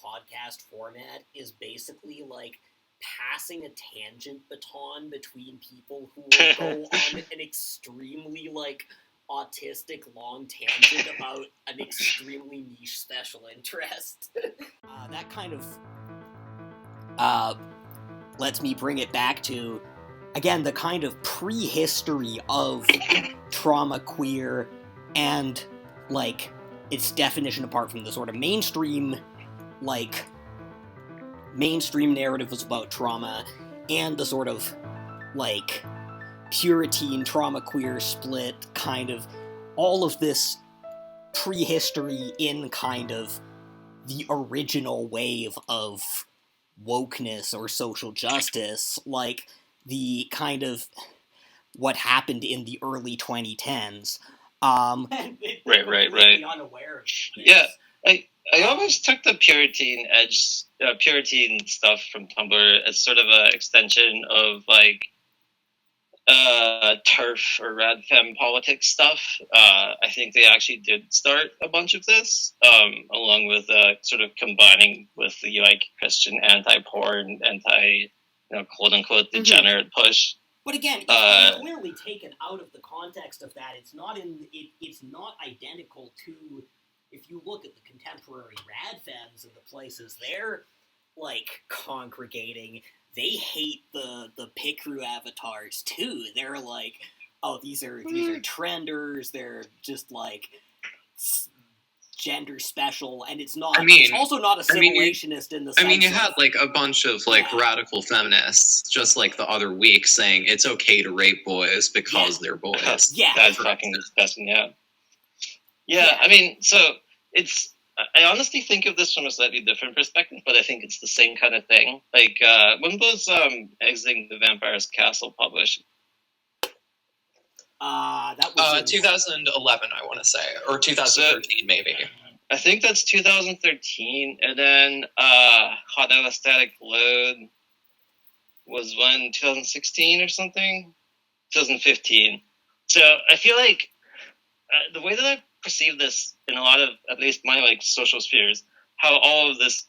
podcast format is basically like passing a tangent baton between people who will go on an extremely like autistic long tangent about an extremely niche special interest. That kind of lets me bring it back to, again, the kind of prehistory of Traumaqueer and, like, its definition apart from the sort of mainstream narrative was about trauma, and the sort of, like, Puritan Traumaqueer split, kind of, all of this prehistory in kind of the original wave of wokeness or social justice, like the kind of what happened in the early 2010s. Right. Unaware of this. Yeah, I always took the Puritan stuff from Tumblr as sort of an extension of like TERF or rad fem politics stuff. I think they actually did start a bunch of this, along with sort of combining with the like Christian anti-porn, quote unquote degenerate push. But again, it's clearly taken out of the context of that. It's not it's not identical to, if you look at the contemporary rad femmes and the places they're like congregating, they hate the Pikru avatars too. They're like, oh, these are trenders. They're just like gender special, and it's not. It's also not assimilationist in the sense. You had like a bunch of like radical feminists just like the other week saying it's okay to rape boys because they're boys. That's fucking disgusting. Yeah. I mean, so it's. I honestly think of this from a slightly different perspective, but I think it's the same kind of thing. Like, when was Exiting the Vampire's Castle published? That was 2011, I want to say, or 2013, maybe. I think that's 2013, and then Hot Static Load was when 2016 or something, 2015. So I feel like the way that I perceive this in a lot of, at least my like social spheres, how all of this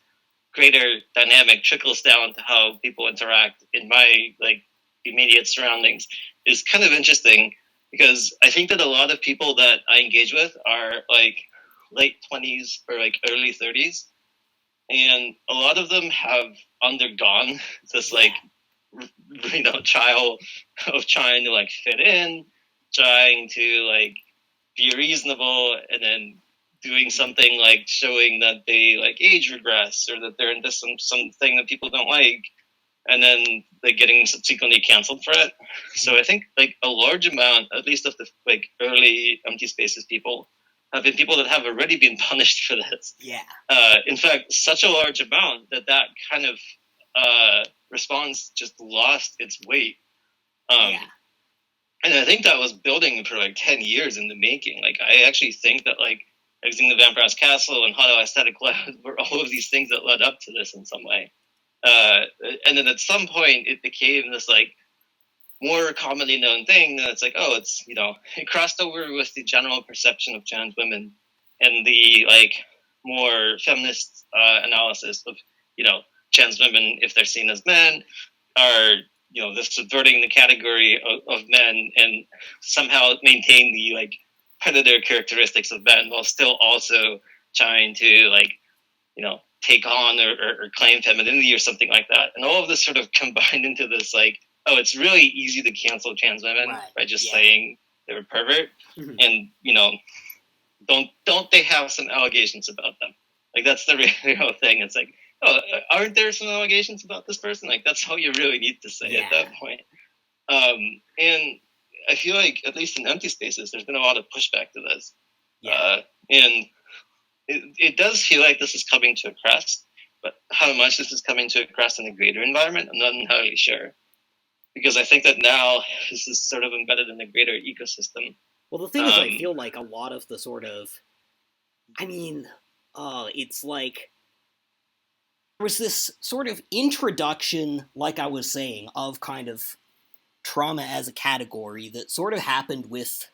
greater dynamic trickles down to how people interact in my like immediate surroundings is kind of interesting, because I think that a lot of people that I engage with are like late 20s or like early 30s, and a lot of them have undergone this like trial of trying to like fit in, trying to like be reasonable, and then doing something like showing that they like age regress or that they're into something that people don't like, and then they're getting subsequently canceled for it. So I think like a large amount, at least of the like early Empty Spaces people, have been people that have already been punished for this. Yeah. In fact, such a large amount that kind of response just lost its weight. And I think that was building for like 10 years in the making. Like, I actually think that like Exiting the Vampire's Castle and Hollow Aesthetic Cloud were all of these things that led up to this in some way. And then at some point it became this like more commonly known thing that it's like, oh, it's, it crossed over with the general perception of trans women and the like more feminist analysis of, trans women, if they're seen as men, are they're subverting the category of men and somehow maintain the like predator characteristics of men while still also trying to like, take on or claim femininity or something like that. And all of this sort of combined into this like, oh, it's really easy to cancel trans women by just saying they're a pervert. Mm-hmm. And, don't they have some allegations about them? Like, that's the real thing. It's like, oh, aren't there some allegations about this person? Like, that's all you really need to say at that point. And I feel like, at least in Empty Spaces, there's been a lot of pushback to this. And it does feel like this is coming to a crest, but how much this is coming to a crest in a greater environment, I'm not entirely sure. Because I think that now this is sort of embedded in a greater ecosystem. Well, the thing is, I feel like a lot of the sort of, it's like, there was this sort of introduction, like I was saying, of kind of trauma as a category that sort of happened with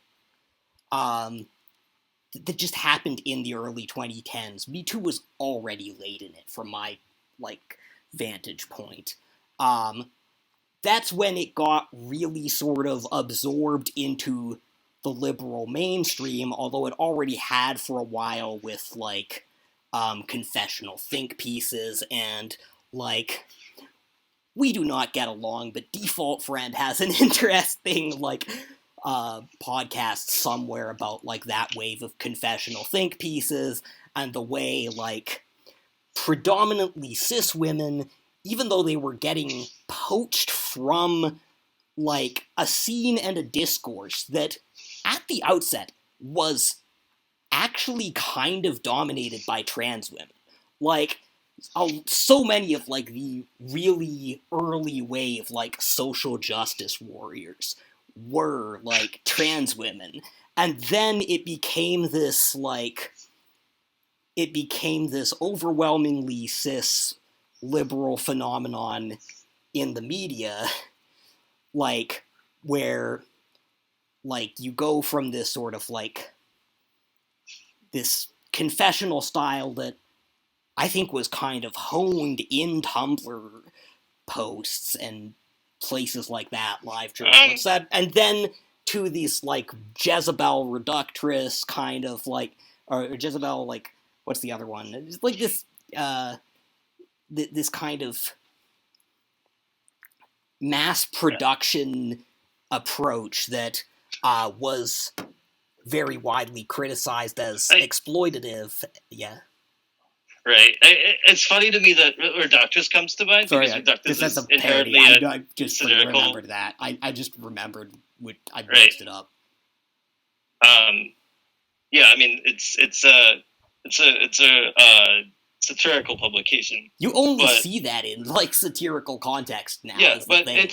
that just happened in the early 2010s. Me Too was already late in it from my, like, vantage point. That's when it got really sort of absorbed into the liberal mainstream, although it already had for a while with, like, confessional think pieces and, like, we do not get along, but Default Friend has an interesting, like, podcast somewhere about, like, that wave of confessional think pieces and the way, like, predominantly cis women, even though they were getting poached from, like, a scene and a discourse that, at the outset, was actually kind of dominated by trans women. Like, so many of, like, the really early wave, like, social justice warriors were, like, trans women. And then it became this, like, overwhelmingly cis liberal phenomenon in the media, like, where, like, you go from this sort of, like, this confessional style that I think was kind of honed in Tumblr posts and places like that, live journals, and then to these, like, Jezebel reductress kind of, like, or Jezebel, like, what's the other one? It's like this, this kind of mass production approach that was very widely criticized as exploitative. Yeah. Right. It's funny to me that Reductress comes to mind. Sorry, because Reductress that's is a parody. inherently I just satirical. remembered that. I just remembered. I mixed it up. Yeah, I mean, it's a satirical publication. You only see that in, like, satirical context now. Yeah, is the but thing.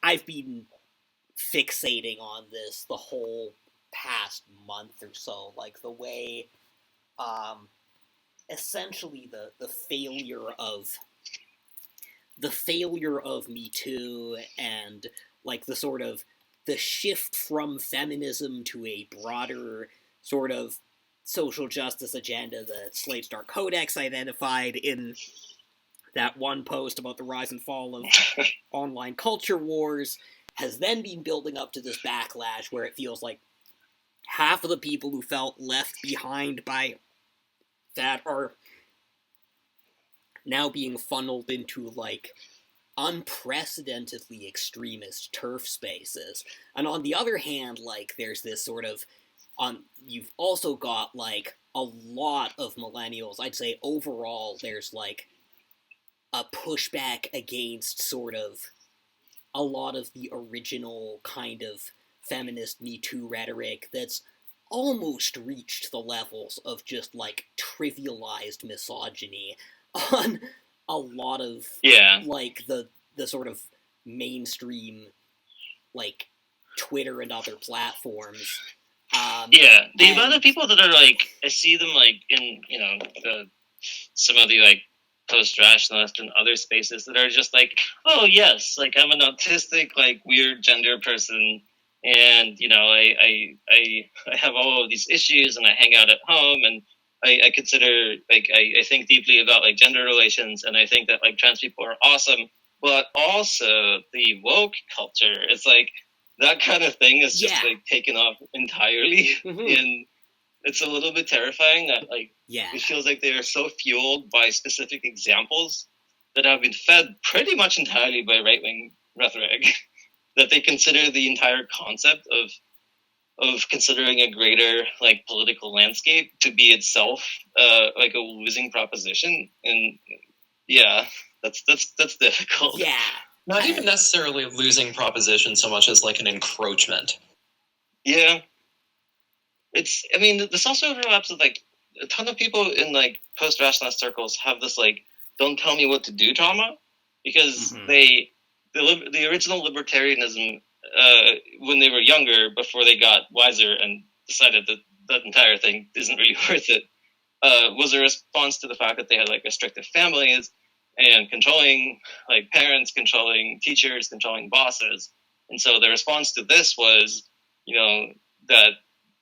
I've been fixating on this the whole past month or so, like, the way, essentially the failure of Me Too and, like, the sort of the shift from feminism to a broader sort of social justice agenda that Slate Star Codex identified in that one post about the rise and fall of online culture wars has then been building up to this backlash where it feels like half of the people who felt left behind by that are now being funneled into, like, unprecedentedly extremist turf spaces. And on the other hand, like, there's this sort of, you've also got, like, a lot of millennials. I'd say overall there's, like, a pushback against sort of a lot of the original kind of feminist Me Too rhetoric that's almost reached the levels of just, like, trivialized misogyny on a lot of, like, the sort of mainstream, like, Twitter and other platforms. The amount of people that are, like, I see them, like, in, you know, some of the, like, post-rationalist and other spaces that are just like, oh yes, like, I'm an autistic, like, weird gender person, and, you know, I have all of these issues, and I hang out at home, and I consider, like, I think deeply about, like, gender relations, and I think that, like, trans people are awesome, but also the woke culture, it's like, that kind of thing is just, like, taken off entirely, and it's a little bit terrifying that, like, it feels like they are so fueled by specific examples that have been fed pretty much entirely by right-wing rhetoric that they consider the entire concept of considering a greater, like, political landscape to be itself like a losing proposition, and that's difficult. Yeah, not even necessarily a losing proposition so much as, like, an encroachment. Yeah, I mean, this also overlaps with, like, a ton of people in, like, post-rationalist circles have this, like, don't tell me what to do trauma, because the original libertarianism, when they were younger, before they got wiser and decided that that entire thing isn't really worth it, was a response to the fact that they had, like, restrictive families and controlling, like, parents, controlling teachers, controlling bosses. And so the response to this was, you know, that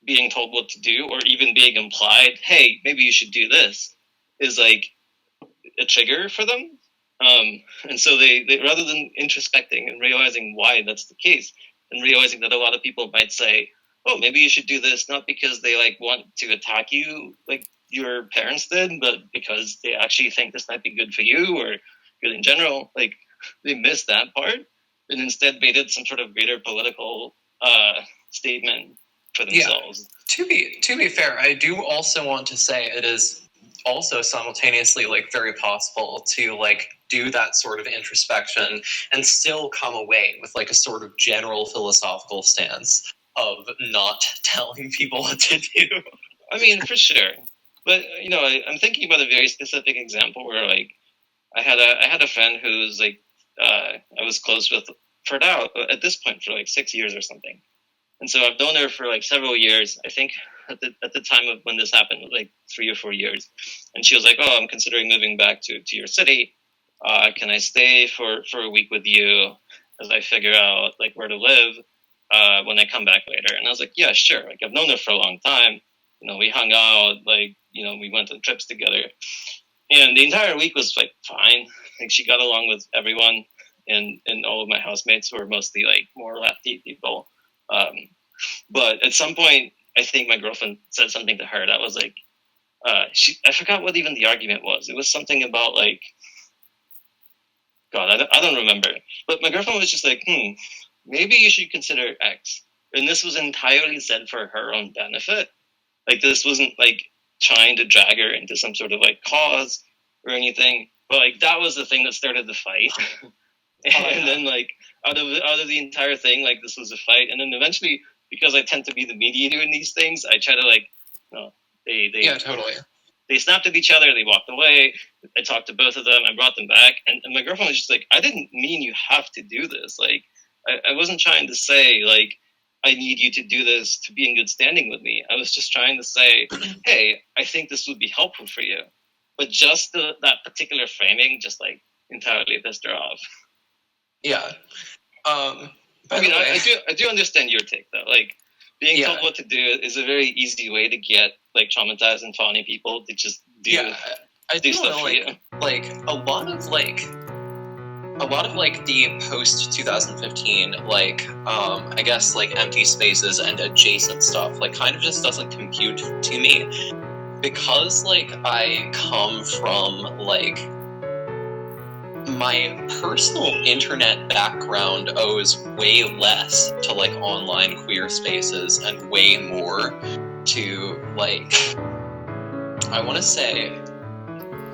being told what to do, or even being implied, hey, maybe you should do this, is like a trigger for them. And so they rather than introspecting and realizing why that's the case, and realizing that a lot of people might say, oh, maybe you should do this, not because they like want to attack you like your parents did, but because they actually think this might be good for you or good in general. Like, they missed that part and instead made it some sort of greater political statement for themselves. To be fair, I do also want to say it is also simultaneously like very possible to like do that sort of introspection and still come away with like a sort of general philosophical stance of not telling people what to do. I mean, for sure. But you know, I'm thinking about a very specific example where like I had a friend who's like I was close with for now at this point for like 6 years or something. And so I've known her for like several years. I think at the time of when this happened, like 3 or 4 years. And she was like, "Oh, I'm considering moving back to your city. Can I stay for a week with you as I figure out like where to live when I come back later?" And I was like, "Yeah, sure." Like, I've known her for a long time. You know, we hung out. Like, you know, we went on trips together. And the entire week was like fine. Like, she got along with everyone, and all of my housemates who were mostly like more lefty people. But at some point, I think my girlfriend said something to her that was like, I forgot what even the argument was. It was something about like, God, I don't remember. But my girlfriend was just like, maybe you should consider X. And this was entirely said for her own benefit. Like, this wasn't like trying to drag her into some sort of like cause or anything. But like, that was the thing that started the fight. And then like out of the entire thing, like, this was a fight. And then eventually, because I tend to be the mediator in these things, I try to like, Totally. They snapped at each other. They walked away. I talked to both of them. I brought them back. And my girlfriend was just like, I didn't mean you have to do this. Like, I wasn't trying to say, like, I need you to do this to be in good standing with me. I was just trying to say, hey, I think this would be helpful for you. But just that particular framing just, like, entirely pissed her off. Yeah. I mean, I do understand your take, though. Like, being told what to do is a very easy way to get like traumatized and fawny people to just do stuff for you. Like a lot of the post 2015 like I guess like empty spaces and adjacent stuff like kind of just doesn't compute to me, because like I come from like my personal internet background owes way less to like online queer spaces and way more to like, I want to say,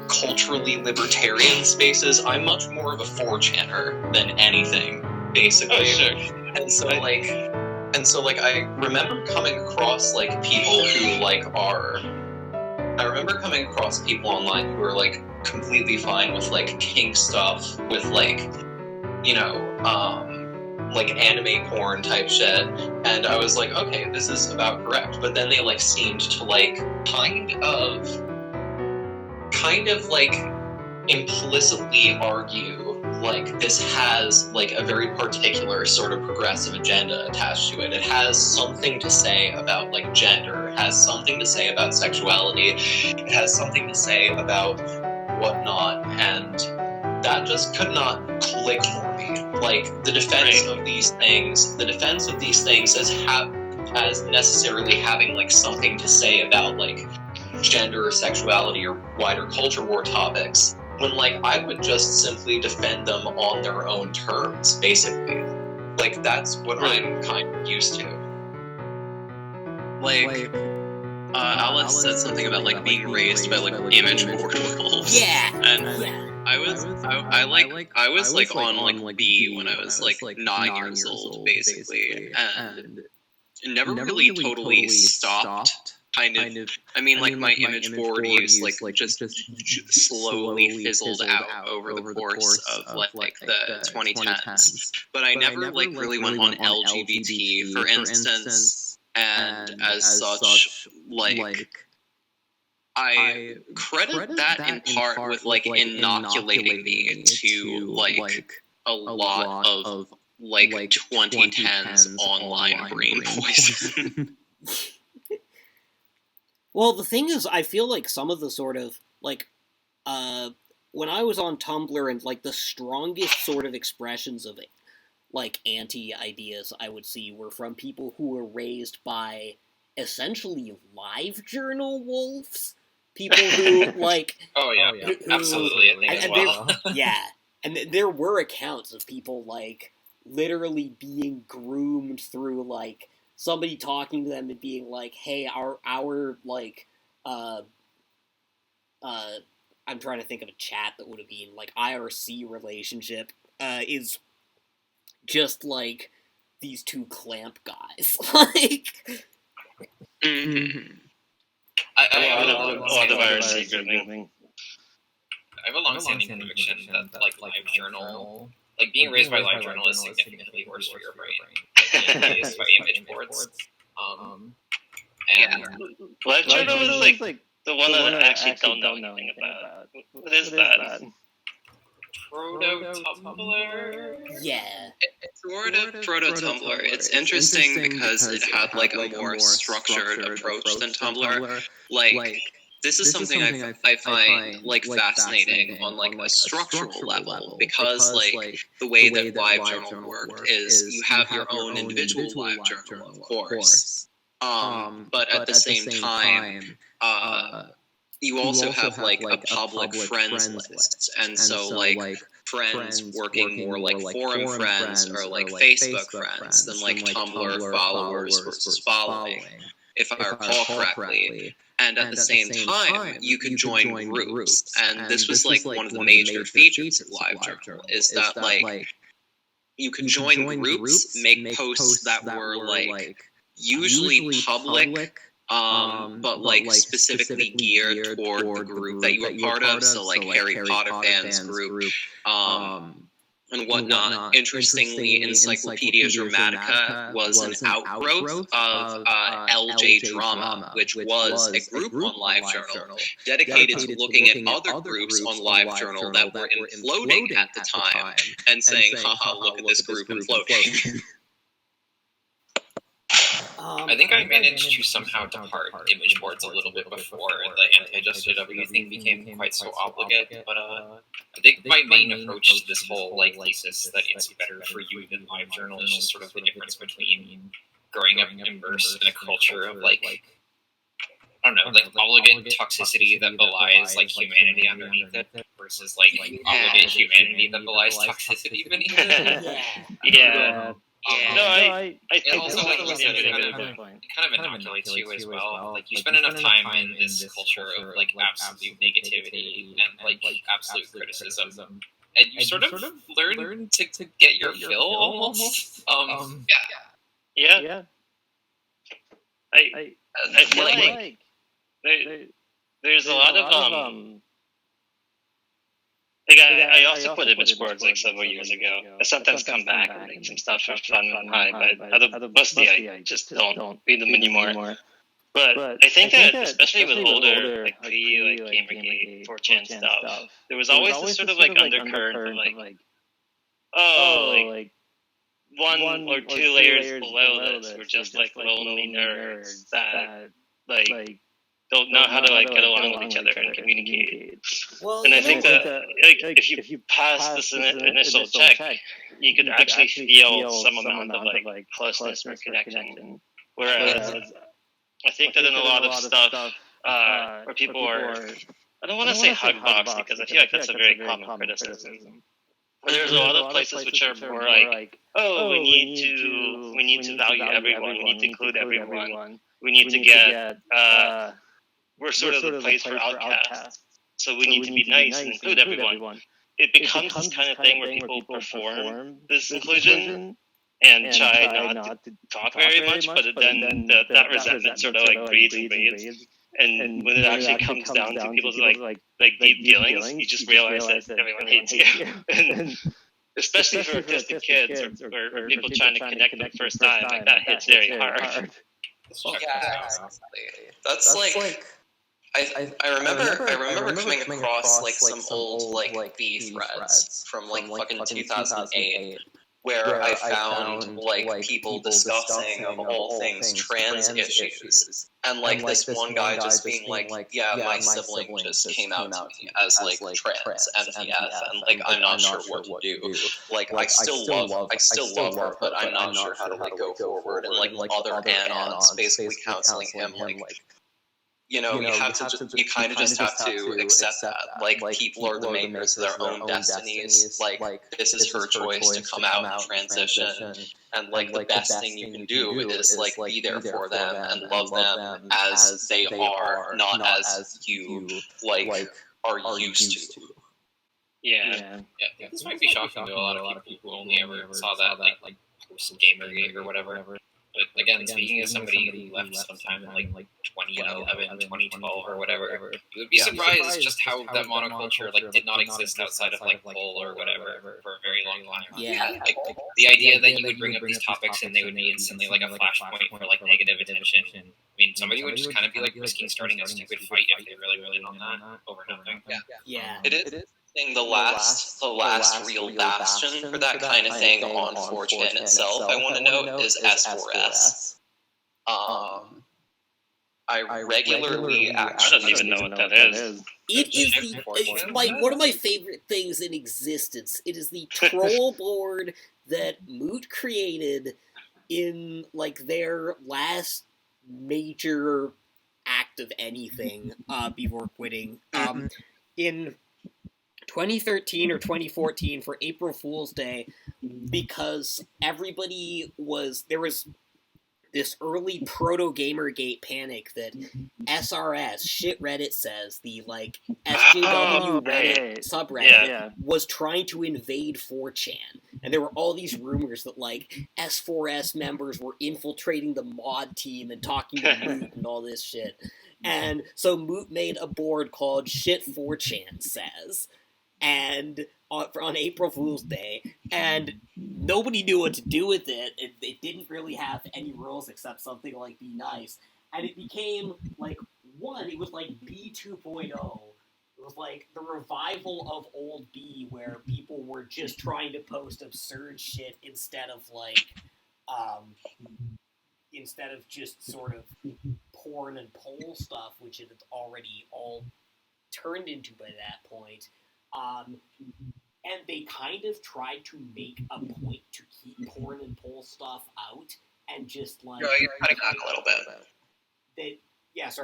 culturally libertarian spaces. I'm much more of a 4chaner than anything, basically. Oh, sure. And so like I remember coming across like people who like are, I remember coming across people online who are like completely fine with like kink stuff, with like, you know, like anime porn type shit, and I was like, okay, this is about correct. But then they like seemed to like kind of like implicitly argue like this has like a very particular sort of progressive agenda attached to it. It has something to say about like gender, it has something to say about sexuality, it has something to say about whatnot, and that just could not click for me. Like, the defense of these things as necessarily having like something to say about like gender or sexuality or wider culture war topics, when like I would just simply defend them on their own terms, basically. Like, that's what I'm kind of used to. Like Alice said something about like being raised by like image board wolves. Yeah. And I was like on like B when I was like 9 years old, basically, and never really totally stopped. Kind of. I mean, like my image board use like just slowly fizzled out over the course of like the 2010s. But I never like really went on LGBT, for instance, and as such, like. I credit that in part with like inoculating me to like a lot of like 2010s online brain poison. Well, the thing is, I feel like some of the sort of, like, when I was on Tumblr, and, like, the strongest sort of expressions of it, like, anti-ideas I would see were from people who were raised by, essentially, live-journal wolves. People who, like... Oh, yeah. Absolutely, I think as well. Yeah. And there were accounts of people, like, literally being groomed through, like, somebody talking to them and being like, hey, our like, I'm trying to think of a chat that would have been, like, IRC relationship, is just, like, these two clamp guys. Like... Mm-hmm. I have a long-standing conviction that like LiveJournal, like being raised by LiveJournal is significantly worse for your brain than it is by image boards. And LiveJournal is like the one that I actually don't know anything about. What is that? Proto-Tumblr? Yeah. It's sort of proto-Tumblr. It's interesting because it had, like, a more structured approach than Tumblr. Like, this is something I find, like, fascinating on, like, a structural level, because, like, the way that LiveJournal worked is you have your own individual LiveJournal, of course, but at the same time, you also have, like, a public friends list, and so, like, friends working more like forum friends or, like, Facebook friends than, like, Tumblr followers versus following, if I recall correctly. And at the same time, you could join groups, and this was, like, one of the major features of LiveJournal, is that, like, you could join groups, make posts that were, like, usually public, but, like, specifically geared toward the group that you were part of, so, like, Harry Potter fans group, and whatnot. Interestingly, Encyclopedia Dramatica was an outgrowth of LJ Drama, which was a group on LiveJournal dedicated to looking at other groups on LiveJournal that were imploding at the time, and saying, haha, look at this group imploding. I think I managed to somehow depart image boards a little bit before the anti-JW thing became quite so obligate, but I think my main approach to this whole, like, thesis that it's better for you than LiveJournal is just sort of the difference between growing up immersed in a culture of, like, I don't know, like, obligate toxicity that belies, like, humanity underneath it versus, like, obligate humanity that belies toxicity beneath it. Yeah. No, I think also, so. like, it kind of inoculates you as well. Like, you spend enough time in this culture of, like, absolute negativity and, like, absolute criticism, and you sort of learn to get your fill, almost. Yeah. I feel like there's a lot of like, I also put image boards, like, several years ago. I sometimes come back and make some stuff for fun and high, but mostly I just don't read them anymore. But I think that, especially with older, like, Gamergate, 4chan stuff, there was always this sort of, like, undercurrent of, like, like, one or two layers below this were just, like, lonely nerds that, like, don't know how to, like, get along with each other and communicate. Well, and I think that, like, if you pass this initial check, you could actually feel some amount of, like, closeness or connection. Whereas I think that in a lot of stuff where people are, I don't want to say hugbox because I feel like that's a very common criticism. But there's a lot of places which are more like, we need to value everyone, we need to include everyone, we need to get, we're sort of the place for outcasts, so we need to be nice and include everyone. It becomes this kind of thing where people perform this inclusion and try not to talk very much, but then that resentment sort of, like, breeds and breeds. And when it actually comes down to people's, like deep feelings, you just realize that everyone hates you. And especially for autistic kids or people trying to connect for the first time, like, that hits very hard. Yeah, exactly. That's like I remember coming across, like, some old, like, B threads from, like, fucking 2008, where I found like people discussing of all things trans issues, and like this one guy just being like, yeah, my sibling just came out to me as like trans MTF, and like I'm not sure what to do. Like I still love her, but I'm not sure how to like go forward. And like other anons basically counseling him like, you kind of just have to accept that. Like, people are the makers of their own destinies. Like, this is her choice to come out and transition. And, like, the best thing you can do is, like, be there for them and love them as they are, not as you, like, are used to. Yeah. This might be shocking to a lot of people who only ever saw that, like post Gamergate or whatever. But again, speaking as somebody who left sometime in like 2011, 2012 or whatever, you would be surprised just how that monoculture like did not exist outside of like Bull or whatever for a very long time. Yeah. Like the idea that you would bring up these topics and they would be instantly like a flashpoint for like negative attention. I mean, somebody would just kind of be like risking starting a stupid fight if they really on that over nothing. Yeah. It is. The last real bastion for that kind of thing on 4chan itself, I want to note, is S4S. I regularly actually... I don't even know what that is. It is one of my favorite things in existence. It is the troll board that Moot created in like their last major act of anything before quitting. In 2013 or 2014 for April Fool's Day, because there was this early proto-Gamergate panic that SRS, shit Reddit says, the like SJW Reddit subreddit, was trying to invade 4chan. And there were all these rumors that like S4S members were infiltrating the mod team and talking to Moot and all this shit. And so Moot made a board called Shit 4chan Says, and on April Fool's Day, and nobody knew what to do with it. It didn't really have any rules except something like Be Nice, and it became like it was like B 2.0. It was like the revival of old B, where people were just trying to post absurd shit instead of just sort of porn and poll stuff, which it had already all turned into by that point. And they kind of tried to make a point to keep porn and poll stuff out, and just like... You're cutting back a little bit. I was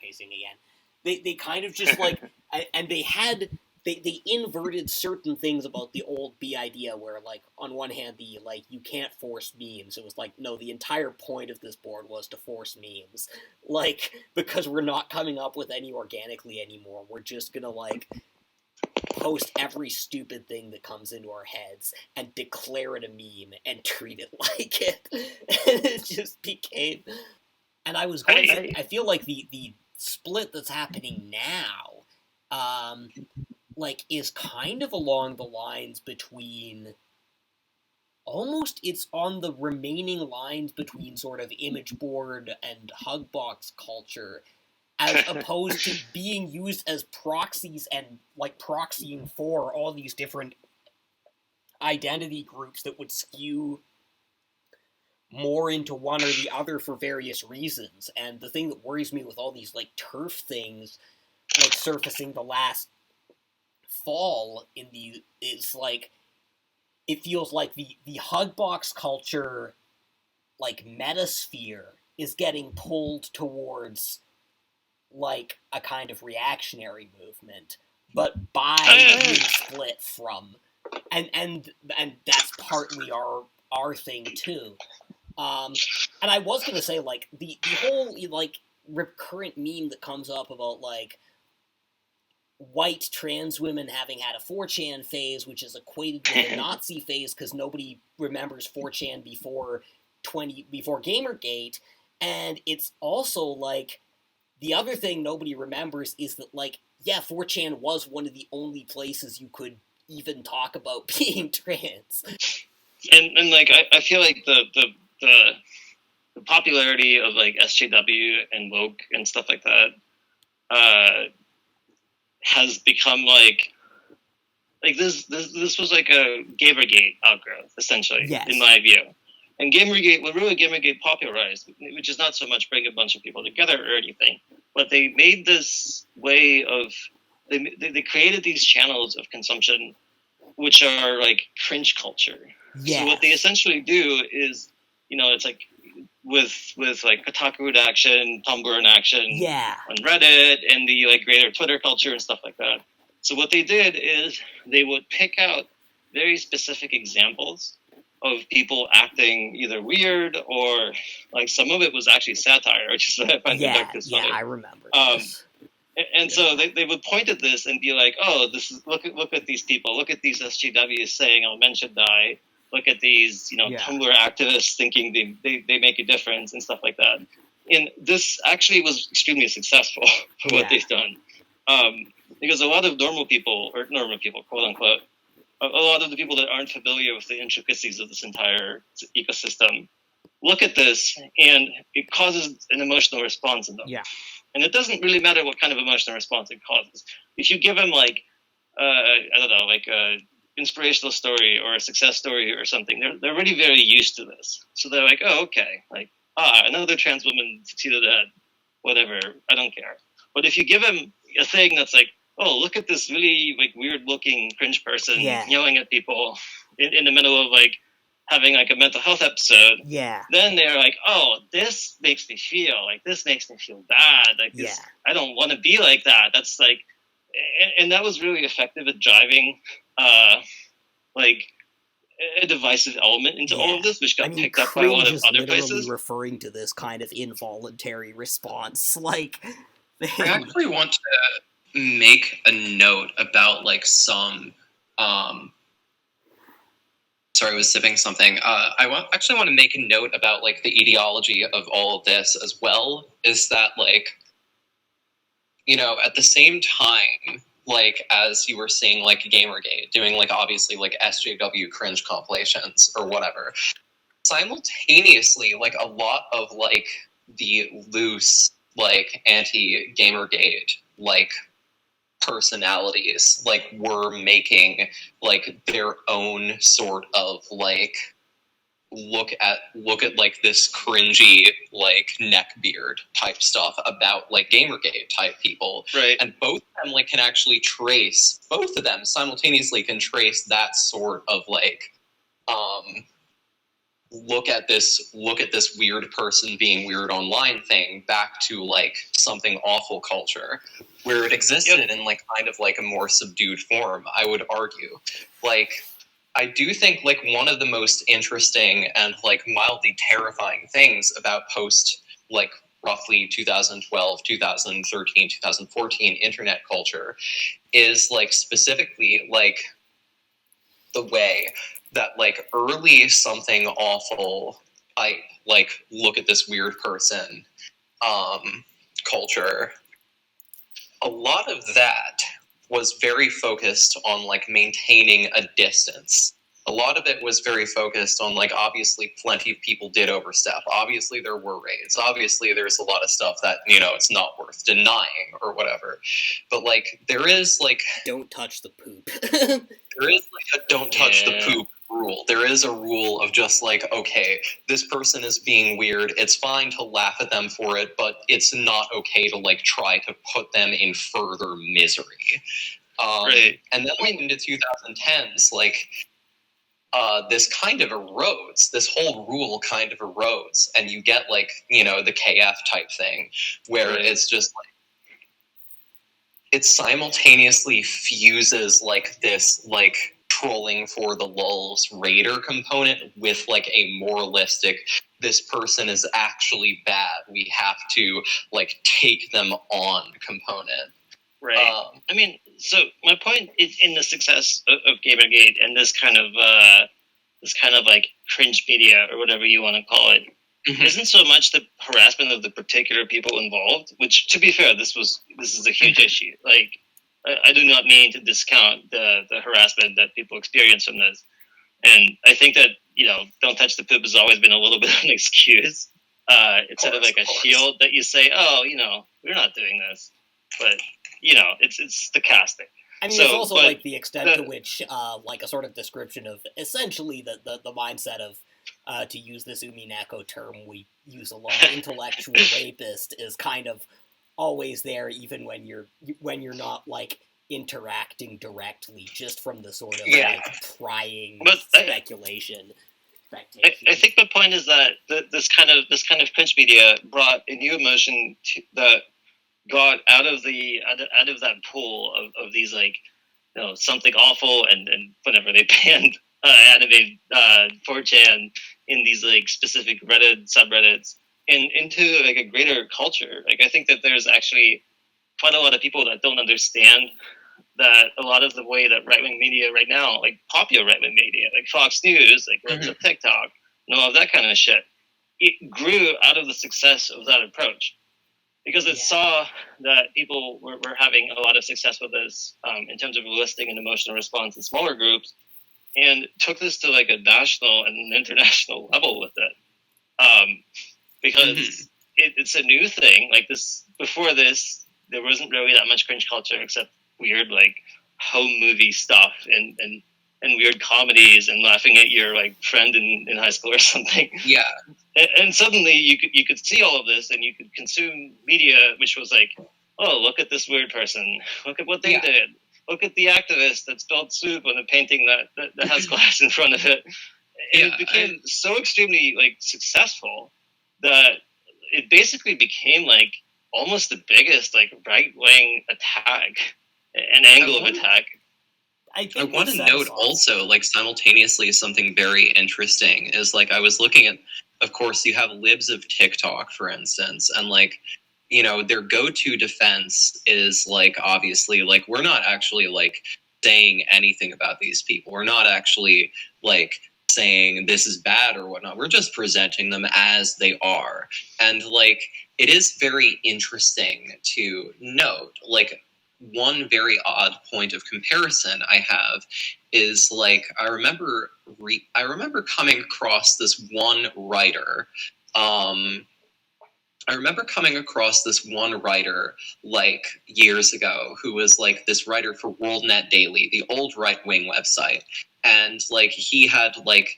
pacing again. They kind of just like... and they inverted certain things about the old B idea, where, like, on one hand, you can't force memes. It was like, no, the entire point of this board was to force memes. Like, because we're not coming up with any organically anymore. We're just gonna, like, post every stupid thing that comes into our heads and declare it a meme and treat it like it. And it just became... And I was going to say, I feel like the split that's happening now, is kind of along the lines between... Almost it's on the remaining lines between sort of image board and hugbox culture, as opposed to being used as proxies and, like, proxying for all these different identity groups that would skew more into one or the other for various reasons. And the thing that worries me with all these, like, turf things, like, surfacing the last fall is, like, it feels like the hugbox culture, like, metasphere is getting pulled towards, like, a kind of reactionary movement, but by being split from, and that's partly our thing too. And I was gonna say, like, the whole, like, recurrent meme that comes up about, like, white trans women having had a 4chan phase, which is equated with a Nazi phase because nobody remembers 4chan before Gamergate, and it's also, like, the other thing nobody remembers is that, like, 4chan was one of the only places you could even talk about being trans. And like, I feel like the popularity of, like, SJW and woke and stuff like that has become, like, like this was like a Gamergate outgrowth, essentially, Yes. in my view. And Gamergate, what really Gamergate popularized, which is not so much bring a bunch of people together or anything, but they made this way of, they created these channels of consumption which are like cringe culture. Yes. So what they essentially do is, you know, it's like with like Kotaku in action, Tumblr in action, Yeah. on Reddit, and the like greater Twitter culture and stuff like that. So what they did is they would pick out very specific examples of people acting either weird or like some of it was actually satire, which is what I find the darkest funny. Yeah, I remember this. And so they would point at this and be like, "Oh, this is look at these people. Look at these SJWs saying, oh, men should die. Look at these, you know, Tumblr activists thinking they make a difference and stuff like that." And this actually was extremely successful for what they've done, because a lot of normal people, quote unquote, a lot of the people that aren't familiar with the intricacies of this entire ecosystem look at this, and it causes an emotional response in them. Yeah. And it doesn't really matter what kind of emotional response it causes. If you give them like, I don't know, like a inspirational story or a success story or something, they're already very used to this. So they're like, oh, okay, like, another trans woman succeeded at whatever, I don't care. But if you give them a thing that's like, oh, look at this really like weird looking cringe person yelling at people in the middle of like having like a mental health episode, then they're like, oh, this makes me feel bad. Like this, I don't want to be like that. That's like, and that was really effective at driving, like a divisive element into all of this, which got picked up by a lot of other places. Referring to this kind of involuntary response, like I actually want to make a note about like some. Sorry, I was sipping something. I actually want to make a note about like the ideology of all of this as well. Is that like, you know, at the same time, like as you were seeing like Gamergate doing like obviously like SJW cringe compilations or whatever, simultaneously like a lot of like the loose like anti-Gamergate like personalities like were making like their own sort of like look at like this cringy like neckbeard type stuff about like Gamergate type people, right? And both of them like can actually trace, both of them simultaneously can trace that sort of like look at this weird person being weird online thing back to like something awful culture where it existed in like kind of like a more subdued form, I would argue. Like I do think like one of the most interesting and like mildly terrifying things about post like roughly 2012, 2013, 2014 internet culture is like specifically like the way that like early something awful, I like look at this weird person culture, a lot of that was very focused on like maintaining a distance. A lot of it was very focused on like obviously plenty of people did overstep. Obviously there were raids. Obviously there's a lot of stuff that, you know, it's not worth denying or whatever. But like there is like don't touch the poop. There is like a don't touch the poop rule. There is a rule of just like, okay, this person is being weird. It's fine to laugh at them for it, but it's not okay to like try to put them in further misery. Right. And then like into 2010s, like this kind of erodes. This whole rule kind of erodes, and you get like, you know, the KF type thing where it's just like it simultaneously fuses like this like trolling for the lulz raider component with like a moralistic, this person is actually bad, we have to like take them on component. Right. I mean, so my point is in the success of Gamergate and this kind of like cringe media or whatever you want to call it, isn't so much the harassment of the particular people involved, which, to be fair, this is a huge issue. Like, I do not mean to discount the harassment that people experience from this. And I think that, you know, don't touch the poop has always been a little bit of an excuse. It's sort of like a shield that you say, oh, you know, we're not doing this. But, you know, it's stochastic. I mean, it's also like the extent to which, like a sort of description of essentially the mindset of, to use this Umineko term we use a lot, intellectual rapist is kind of always there, even when you're not like interacting directly, just from the sort of like prying speculation. I think the point is that this kind of cringe media brought a new emotion that got out of that pool of these like, you know, something awful and whatever, they banned anime 4chan in these like specific Reddit subreddits and into like a greater culture. Like I think that there's actually quite a lot of people that don't understand that a lot of the way that right-wing media right now, like popular right-wing media, like Fox News, like TikTok, and all of that kind of shit, it grew out of the success of that approach. Because it saw that people were having a lot of success with this in terms of eliciting an emotional response in smaller groups, and took this to like a national and international level with it. Because it's a new thing. Like this, before this, there wasn't really that much cringe culture except weird like home movie stuff and weird comedies and laughing at your like friend in high school or something. Yeah. And suddenly you could see all of this and you could consume media which was like, oh, look at this weird person. Look at what they did. Look at the activist that spilled soup on a painting that has glass in front of it. And it became so extremely like successful that it basically became like almost the biggest like right-wing attack, an angle of attack. I want to note also, like, simultaneously something very interesting is, like, I was looking at, of course, you have libs of TikTok, for instance, and, like, you know, their go-to defense is, like, obviously, like, we're not actually, like, saying anything about these people. We're not actually, like, saying this is bad or whatnot. We're just presenting them as they are. And, like, it is very interesting to note, like, one very odd point of comparison I have is like I remember coming across this one writer. Like years ago who was like this writer for WorldNet Daily, the old right-wing website, and like he had like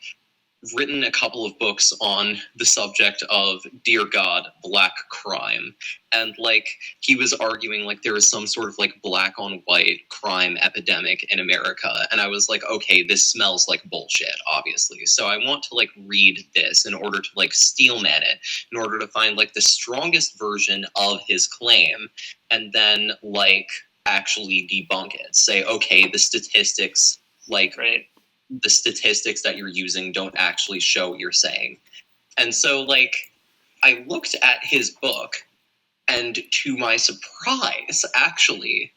written a couple of books on the subject of, dear God, black crime. And, like, he was arguing, like, there was some sort of, like, black on white crime epidemic in America. And I was like, okay, this smells like bullshit, obviously. So I want to, like, read this in order to, like, steelman it, in order to find, like, the strongest version of his claim, and then, like, actually debunk it. Say, okay, the statistics, like... Right. The statistics that you're using don't actually show what you're saying. And so, like, I looked at his book, and to my surprise, actually,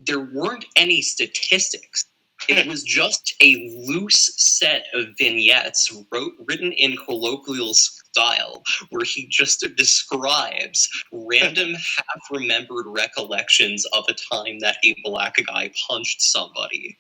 there weren't any statistics. It was just a loose set of vignettes written in colloquial style, where he just describes random half-remembered recollections of a time that a black guy punched somebody.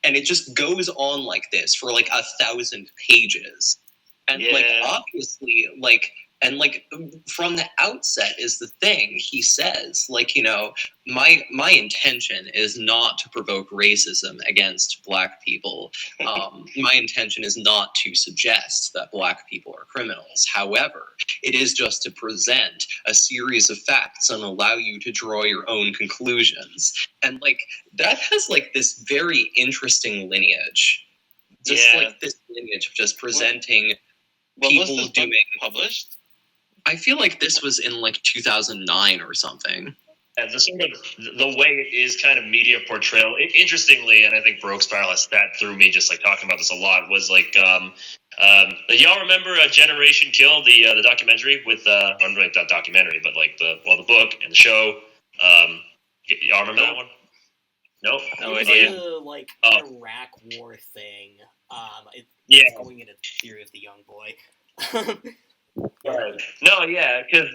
And it just goes on like this for like 1,000 pages. And like obviously like and like from the outset is the thing he says, like, you know, my intention is not to provoke racism against black people. My intention is not to suggest that black people are criminals. However, it is just to present a series of facts and allow you to draw your own conclusions. And like that has like this very interesting lineage. Just like this lineage of just presenting people was this doing published? I feel like this was in like 2009 or something. And the sort of the way it is kind of media portrayal, interestingly, and I think Broke Spiral has sat through me just like talking about this a lot, was like, y'all remember Generation Kill, the documentary with, not documentary, but like the book and the show. Y'all remember that one? No, no idea. Like Iraq War thing. It's going into the theory of the young boy. Right. No, yeah, because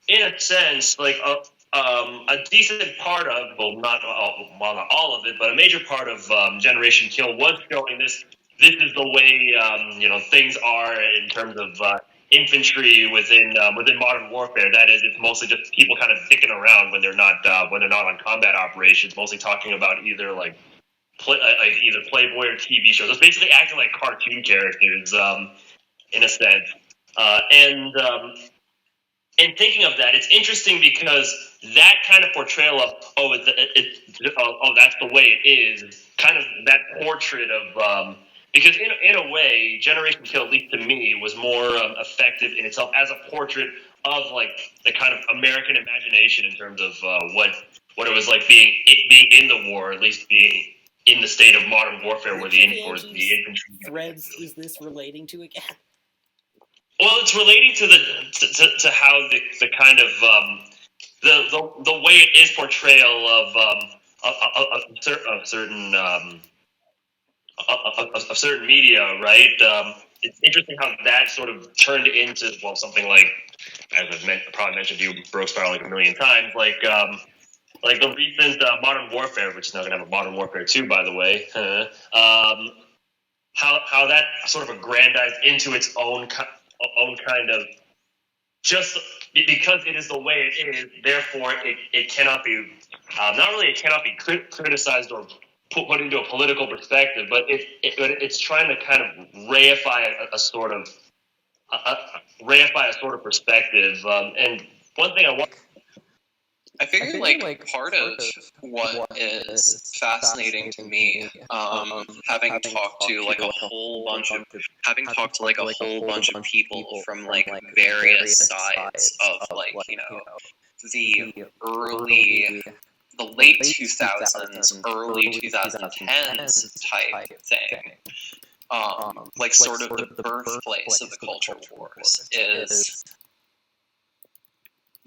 in a sense, like a decent part of, well, not all of it, but a major part of Generation Kill was showing this. This is the way things are in terms of infantry within modern warfare. That is, it's mostly just people kind of dicking around when they're not on combat operations. Mostly talking about either like either Playboy or TV shows. It's basically acting like cartoon characters, in a sense. And thinking of that, it's interesting because that kind of portrayal of that's the way it is, kind of that portrait of because in a way, Generation Kill, at least to me, was more effective in itself as a portrait of like the kind of American imagination in terms of what it was like being in the war, at least being in the state of modern warfare where the infantry threads is this relating to again? Well, it's relating to to how the kind of the way it is portrayal of certain media, right? It's interesting how that sort of turned into something like, as I've probably mentioned to you, Broke Spiral like a million times, like the recent Modern Warfare, which is now going to have a Modern Warfare 2, by the way. How that sort of aggrandized into its own kind of, just because it is the way it is, therefore it cannot be it cannot be criticized or put into a political perspective, but it's trying to kind of reify a sort of perspective. And one thing I figure like part of what is fascinating to me, having talked to like a whole bunch of people from like various sides of like, you know, the late 2000s, early 2010s type thing, like sort of the birthplace of the culture wars, is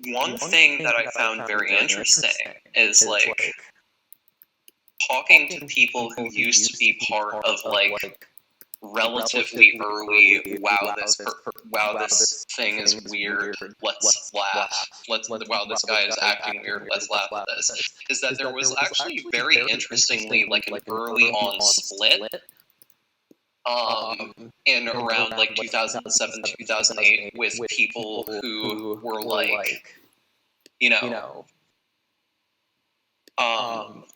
one thing that I found very interesting is like talking to people who used to be part of like relatively early wow this thing is weird, let's laugh, wow this guy is acting weird, let's laugh at this, is that there was actually very interestingly like an early on split in around like 2007, 2008 with people who were like, you know,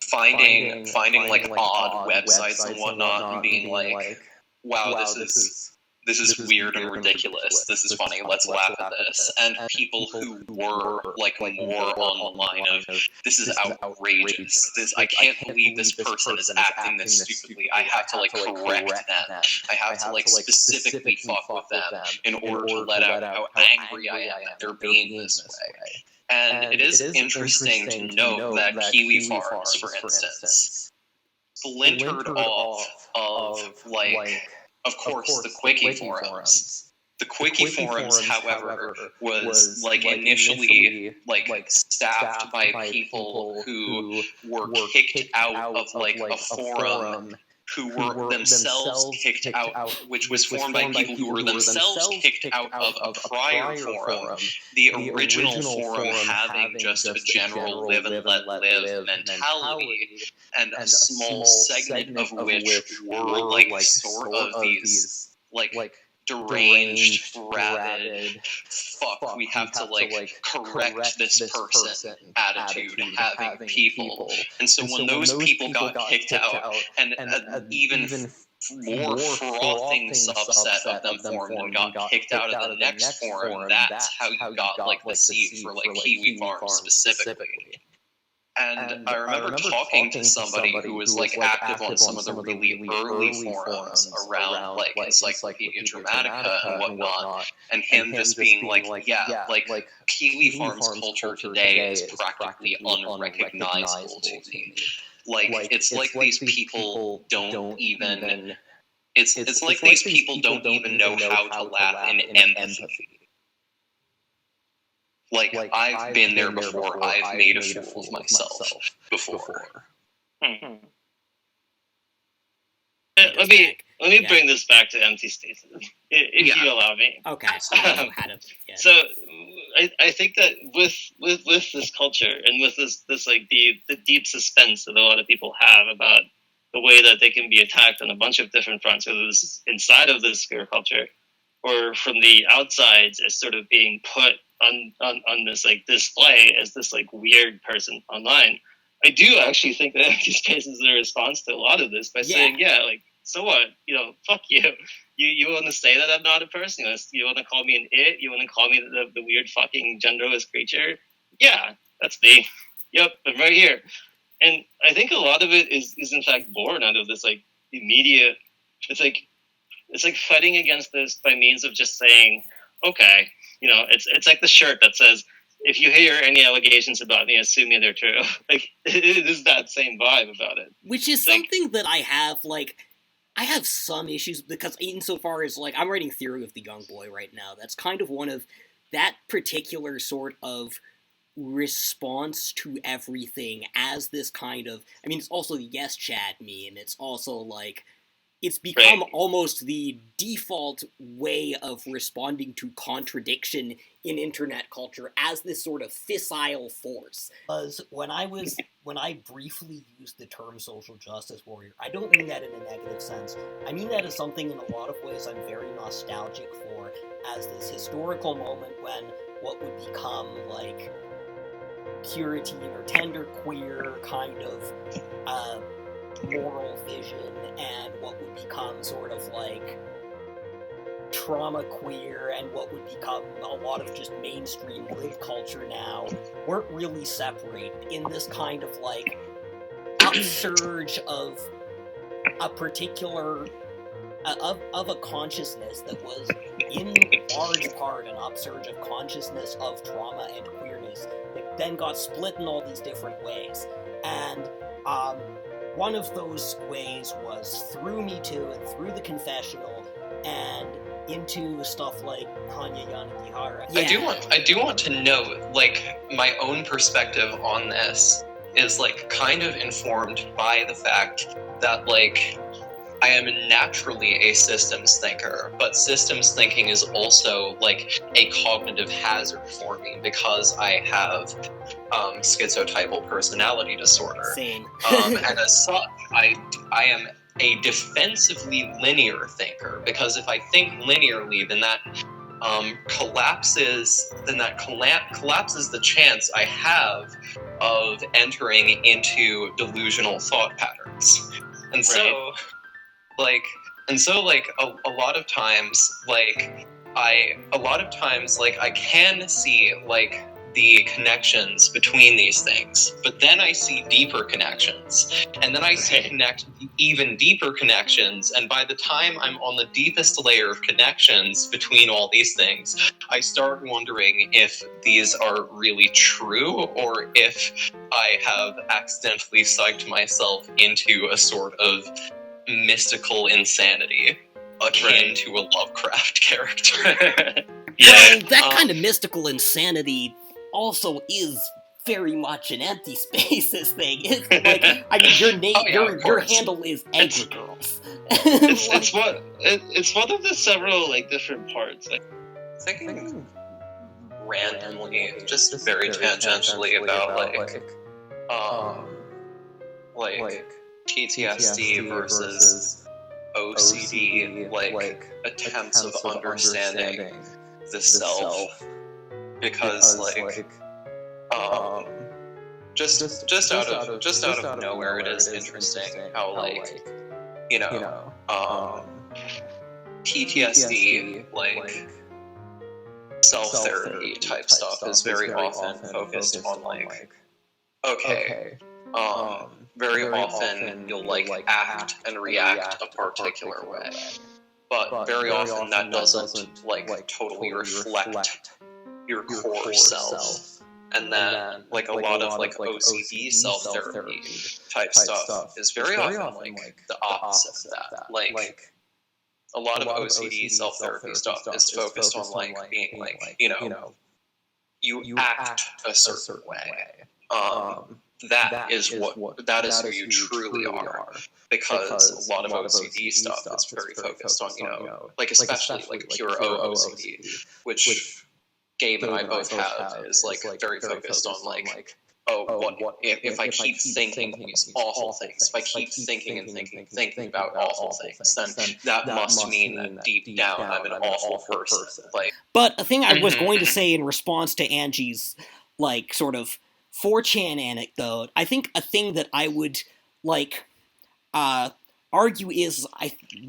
finding like odd websites and whatnot and being like, wow, this is weird and ridiculous, this is funny, let's laugh at this. And people who were like more on the line of, this is outrageous, I can't believe this person is acting this stupidly, I have to like correct them, I have to like specifically fuck with them in order to let out how angry I am that they're being this way. And it is interesting to note that Kiwi Farms, for instance, splintered off of like, of course, the Quickie forums. The Quickie forums, however, was like initially like staffed by people who were kicked out of like a forum, who were themselves kicked out, which was formed by people who were themselves kicked out of a prior forum, the original forum having just a general live and let live mentality, and a small segment of which were like sort of these like deranged, rabid, fuck, we have to like correct this person attitude having people. And so when those people got kicked out, and an even more frothing subset of them formed and got kicked out of the next forum, that's how you got like the seed for like Kiwi Farms specifically. And I remember talking to somebody who was like active on some of the really early forums around like Encyclopedia Dramatica and whatnot, and him just being like, yeah, like Kiwi Farms culture today is practically unrecognizable to me. Like it's like these people don't even it's like these people don't even know how to laugh in empathy. Like I've been there before. I've made a fool of myself before. Let me bring this back to empty spaces, if you allow me. Okay. So I think that with this culture and with this like the deep suspense that a lot of people have about the way that they can be attacked on a bunch of different fronts, whether this is inside of this queer culture or from the outsides as sort of being put on this like display as this like weird person online. I do actually think that Anti's is a response to a lot of this by saying, like, so what? Fuck you. You want to say that I'm not a person? You want to call me an it? You want to call me the weird fucking genderless creature? Yeah, that's me. Yep, I'm right here. And I think a lot of it is in fact born out of this like immediate. It's like fighting against this by means of just saying, okay, it's like the shirt that says, if you hear any allegations about me, assume they're true. Like, it is that same vibe about it. Which is something that I have some issues, because insofar as, like, I'm writing Theory of the Young Boy right now. That's kind of one of that particular sort of response to everything as this kind of, I mean, it's also the Yes Chat meme. It's also, like, it's become almost the default way of responding to contradiction in internet culture as this sort of fissile force. Because when I briefly used the term social justice warrior, I don't mean that in a negative sense. I mean that as something in a lot of ways I'm very nostalgic for, as this historical moment when what would become like Puritan or tender queer kind of moral vision and what would become sort of like Traumaqueer and what would become a lot of just mainstream lib culture now weren't really separated in this kind of like upsurge of a particular of a consciousness that was in large part an upsurge of consciousness of trauma and queerness that then got split in all these different ways. And one of those ways was through Me Too and through the confessional and into stuff like Hanya Yanagihara. Yeah. I do want to note, like, my own perspective on this is, like, kind of informed by the fact that, like, I am naturally a systems thinker, but systems thinking is also, like, a cognitive hazard for me because I have schizotypal personality disorder. Same. And as such, I am a defensively linear thinker, because if I think linearly, then that collapses the chance I have of entering into delusional thought patterns. And so, like, a lot of times, I can see, like, the connections between these things, but then I see deeper connections, and then I see even deeper connections, and by the time I'm on the deepest layer of connections between all these things, I start wondering if these are really true, or if I have accidentally psyched myself into a sort of mystical insanity akin to a Lovecraft character. Well, that kind of mystical insanity also is very much an Empty Spaces thing. It's like, I mean, your handle is Angry Girls. It's one of the several like different parts. Like, thinking randomly, just very tangentially about like PTSD versus OCD, like attempts of understanding the self. Because just out of nowhere, it is interesting how, like, PTSD, like, self-therapy type stuff is very often focused on, like, very often you'll, like, act and react a particular way, but very often that doesn't, like, totally reflect your core self. And then, like, a lot of, like, OCD self-therapy type stuff is very often, like, the opposite of that. Like, a lot of OCD self-therapy stuff is focused on, like, being, like, you act a certain way. That is who you truly are. Because a lot of OCD stuff is very focused on, like, especially, like, pure OCD, which Gabe and I both have, is, like, very focused on, like, if I keep thinking these awful things, if I keep thinking and thinking about awful things, then that must mean that deep down I'm an awful person. But a thing I was going to say in response to Angie's, like, sort of 4chan anecdote, I think a thing that I would, like, argue is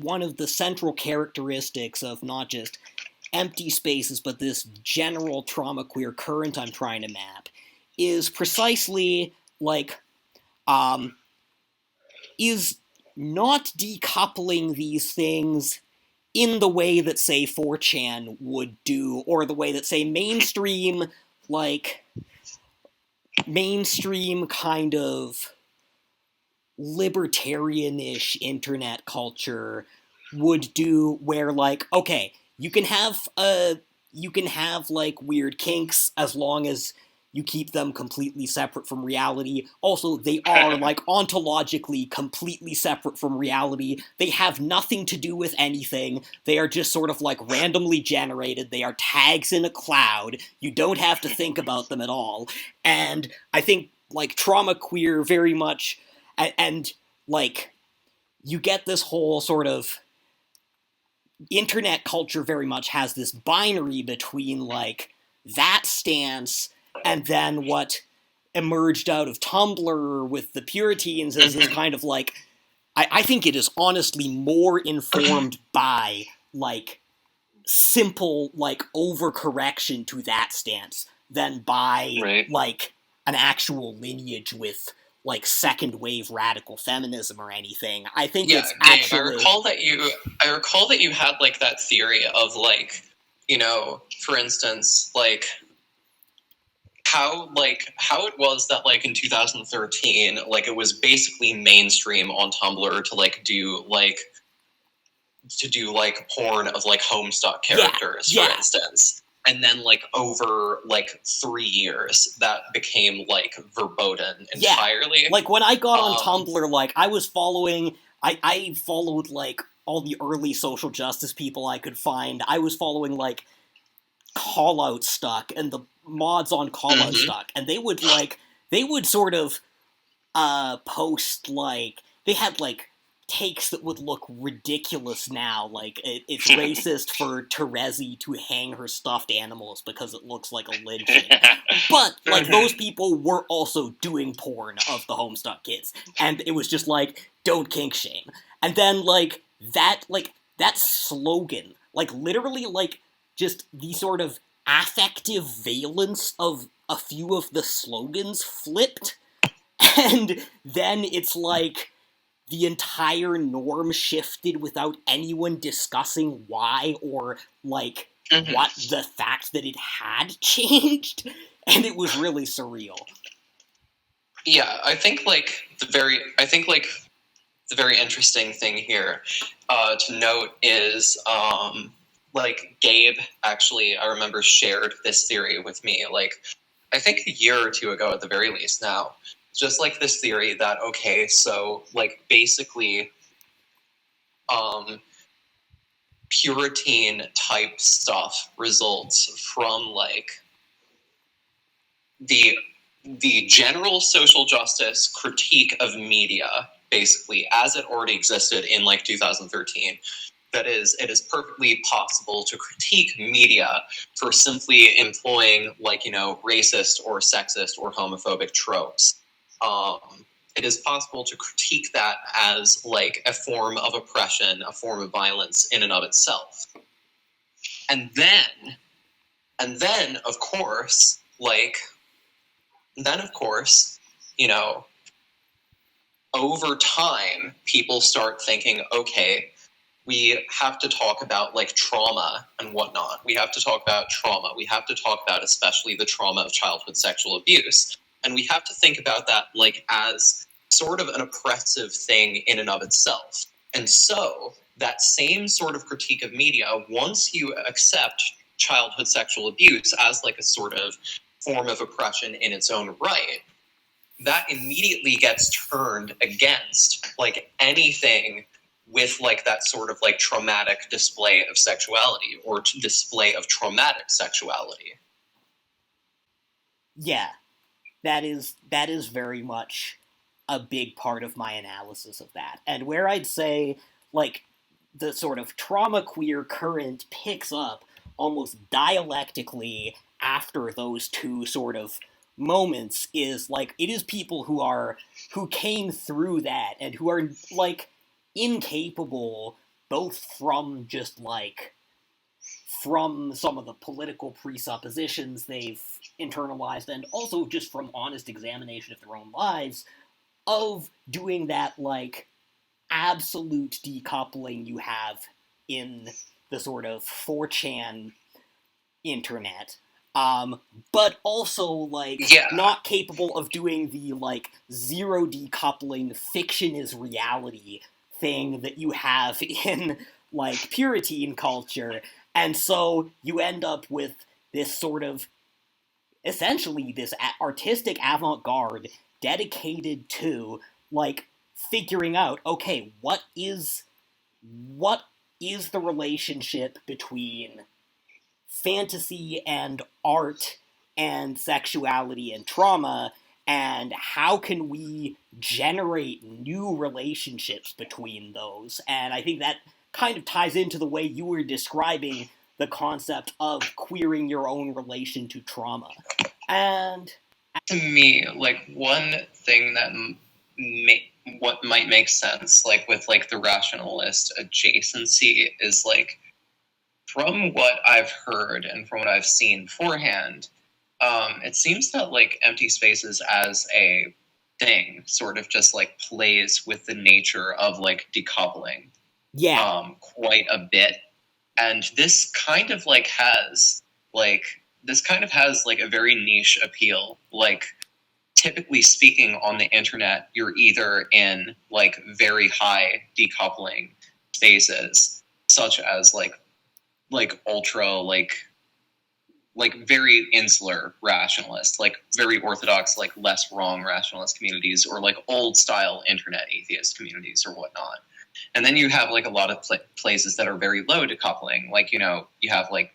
one of the central characteristics of not just empty spaces, but this general Traumaqueer current I'm trying to map, is precisely, like, is not decoupling these things in the way that, say, 4chan would do, or the way that, say, mainstream kind of libertarian-ish internet culture would do, where, like, okay, you can have, like, weird kinks as long as you keep them completely separate from reality. Also, they are, like, ontologically completely separate from reality. They have nothing to do with anything. They are just sort of, like, randomly generated. They are tags in a cloud. You don't have to think about them at all. And I think, like, Traumaqueer very much, and like, you get this whole sort of internet culture very much has this binary between, like, that stance and then what emerged out of Tumblr with the Puritans as this kind of, like, I think it is honestly more informed by, like, simple, like, overcorrection to that stance than by, like, an actual lineage with, like, second wave radical feminism or anything. I think it's actually... I recall that you had, like, that theory of, like, you know, for instance, like, how it was that, like, in 2013, like, it was basically mainstream on Tumblr to, like, do porn of, like, Homestuck characters, for instance. And then, like, over, like, 3 years, that became, like, verboten entirely. Yeah. Like, when I got on Tumblr, like, I was following... I followed, like, all the early social justice people I could find. I was following, like, Call-Out Stuck and the mods on Call-Out Stuck. And they would sort of post, like... They had, like, takes that would look ridiculous now, like, it's racist for Terezi to hang her stuffed animals because it looks like a lynching. But, like, those people were also doing porn of the Homestuck kids, and it was just like, don't kink shame. And then, like, that slogan, like, literally, like, just the sort of affective valence of a few of the slogans flipped, and then it's like the entire norm shifted without anyone discussing why or, like, what the fact that it had changed. And it was really surreal. Yeah, I think, like, the very interesting thing here to note is, like, Gabe, actually, I remember, shared this theory with me, like, I think a year or two ago at the very least now. Just, like, this theory that, okay, so, like, basically, Puritan-type stuff results from, like, the general social justice critique of media, basically, as it already existed in, like, 2013. That is, it is perfectly possible to critique media for simply employing, like, you know, racist or sexist or homophobic tropes. It is possible to critique that as, like, a form of oppression, a form of violence in and of itself. And then, of course, you know, over time, people start thinking, okay, we have to talk about, like, trauma and whatnot. We have to talk about trauma. We have to talk about especially the trauma of childhood sexual abuse. And we have to think about that, like, as sort of an oppressive thing in and of itself. And so that same sort of critique of media, once you accept childhood sexual abuse as, like, a sort of form of oppression in its own right, that immediately gets turned against, like, anything with, like, that sort of, like, traumatic display of sexuality or display of traumatic sexuality. Yeah. that is very much a big part of my analysis of that. And where I'd say, like, the sort of Traumaqueer current picks up almost dialectically after those two sort of moments is, like, it is people who came through that and who are, like, incapable, both from just, like, from some of the political presuppositions they've internalized and also just from honest examination of their own lives, of doing that, like, absolute decoupling you have in the sort of 4chan internet, but also, like, not capable of doing the, like, zero decoupling fiction is reality thing that you have in, like, Puritan culture, and so you end up with this sort of, essentially, this artistic avant-garde dedicated to, like, figuring out, okay, what is the relationship between fantasy and art and sexuality and trauma, and how can we generate new relationships between those? And I think that kind of ties into the way you were describing the concept of queering your own relation to trauma. And to me, like, one thing that what might make sense, like, with, like, the rationalist adjacency is, like, from what I've heard and from what I've seen beforehand, it seems that, like, empty spaces as a thing sort of just, like, plays with the nature of, like, decoupling. Quite a bit. And this kind of, like, has, like, a very niche appeal. Like, typically speaking, on the internet, you're either in, like, very high decoupling spaces, such as, like ultra, like very insular rationalist, like very orthodox, like less wrong rationalist communities, or like old style internet atheist communities or whatnot. And then you have, like, a lot of places that are very low decoupling, like, you know, you have, like,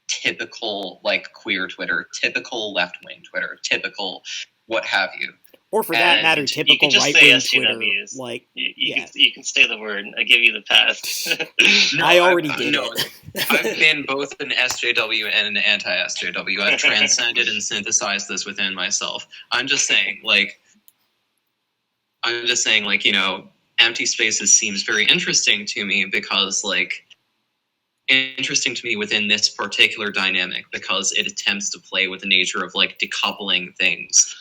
typical, like, queer Twitter, typical left-wing Twitter, typical what have you. Or for that matter, typical right-wing Twitter. Like, you can say the word. I give you the pass. No, I already did it. I've been both an SJW and an anti-SJW. I've transcended and synthesized this within myself. I'm just saying, like, you know, empty spaces seems very interesting to me because, like, interesting to me within this particular dynamic because it attempts to play with the nature of, like, decoupling things,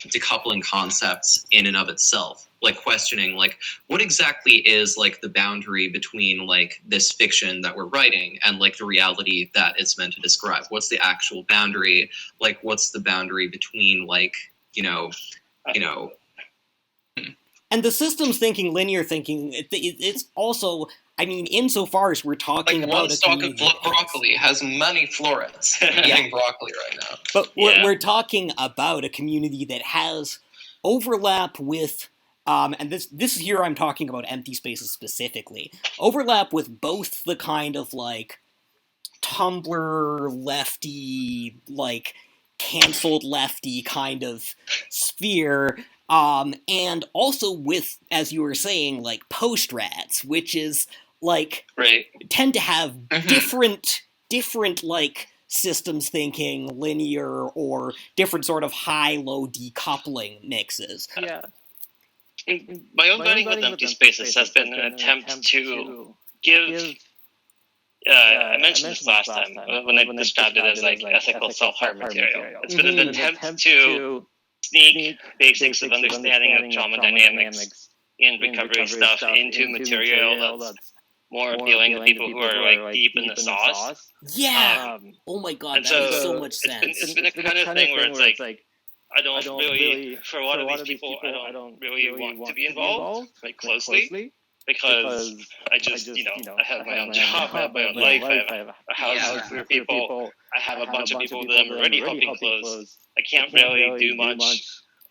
decoupling concepts in and of itself, like questioning, like, what exactly is, like, the boundary between, like, this fiction that we're writing and, like, the reality that it's meant to describe? What's the actual boundary? Like, what's the boundary between, like, you know. And the systems thinking, linear thinking, it's also, I mean, insofar as we're talking like, about one stalk of broccoli has many florets. I'm eating broccoli right now. But we're talking about a community that has overlap with, and this is here I'm talking about empty spaces specifically, overlap with both the kind of, like, Tumblr lefty, like, canceled lefty kind of sphere, and also with, as you were saying, like, post-rats, which is, like, tend to have different, like, systems thinking, linear, or different sort of high-low decoupling mixes. Yeah. My own writing with empty spaces has been an attempt to give... I mentioned this last time when I described it as, like, ethical self-harm material. It's been an attempt to sneak basics of understanding of trauma dynamics and recovery stuff into material that's more appealing to people who are, like, deep in the sauce. Yeah! Oh my god, that makes so much sense. It's been a kind of thing where it's like, I don't really, for a lot of these people, I don't really want to be involved, like, closely. Because I just, you know, I have my own job, I have my own life, I have a house for people, I have a bunch of people that I'm already helping close. I can't really do much,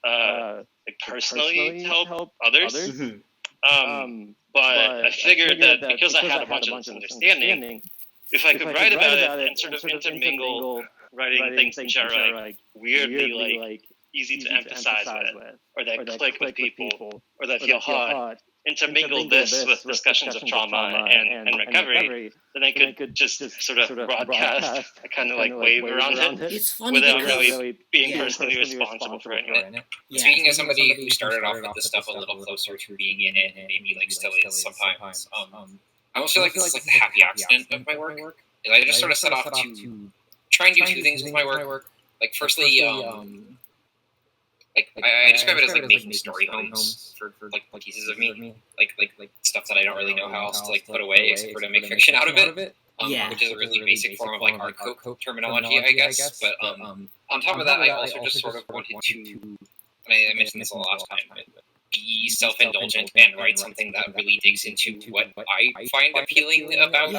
like, personally to help others. But I figured that because I had a bunch of this understanding, if I could write about it and sort of intermingle writing things which are, like, weirdly, like, easy to empathize with, or that click with people, or that feel hard, and to mingle this with discussions of trauma and recovery, then I could just sort of broadcast a kind of like wave around it It's funny without because really being personally responsible for any of it. Yeah. Speaking as somebody who started off with this stuff a little closer to being in it, and maybe like still is sometimes, I also feel like this is like the happy accident of my work. Is I just sort of set off to try and do two things with my work. Like firstly, like I describe it as like making story homes for like pieces of me, like stuff that I don't really know how else to like put away except for to make fiction out of it. Which is a really basic form of like art cope terminology, I guess. But on top of that, I also just sort of wanted to, I mentioned this a lot last time, but be self-indulgent and write something that really digs into what I find appealing about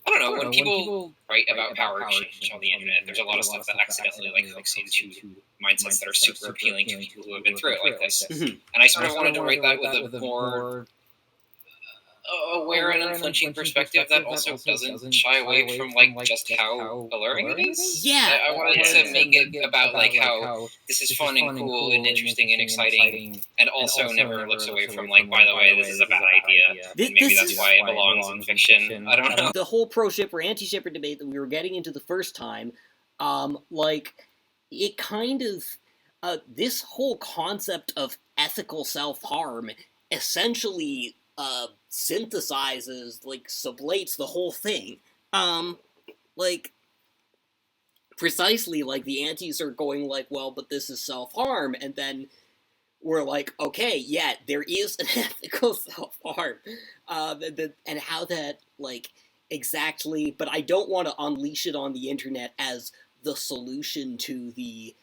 I don't know, when people write about power exchange on the internet, there's a lot of stuff that accidentally like hooks into mindsets that are super appealing to people who have been through it like this. And I sort of wanted to write that with a more aware and unflinching perspective that also doesn't shy away from like just how alluring it is. Yeah, I wanted to make it about like how this is fun and cool and interesting and exciting, and also never looks away from like, by the way, this is a bad idea. And maybe that's why it belongs in fiction. I don't know. The whole pro-shipper, anti-shipper debate that we were getting into the first time, like, it kind of, this whole concept of ethical self-harm essentially synthesizes, like, sublates the whole thing. Like, precisely, like, the antis are going like, well, but this is self-harm, and then we're like, okay, yeah, there is an ethical self-harm, and how that, like, exactly, but I don't want to unleash it on the internet as the solution to the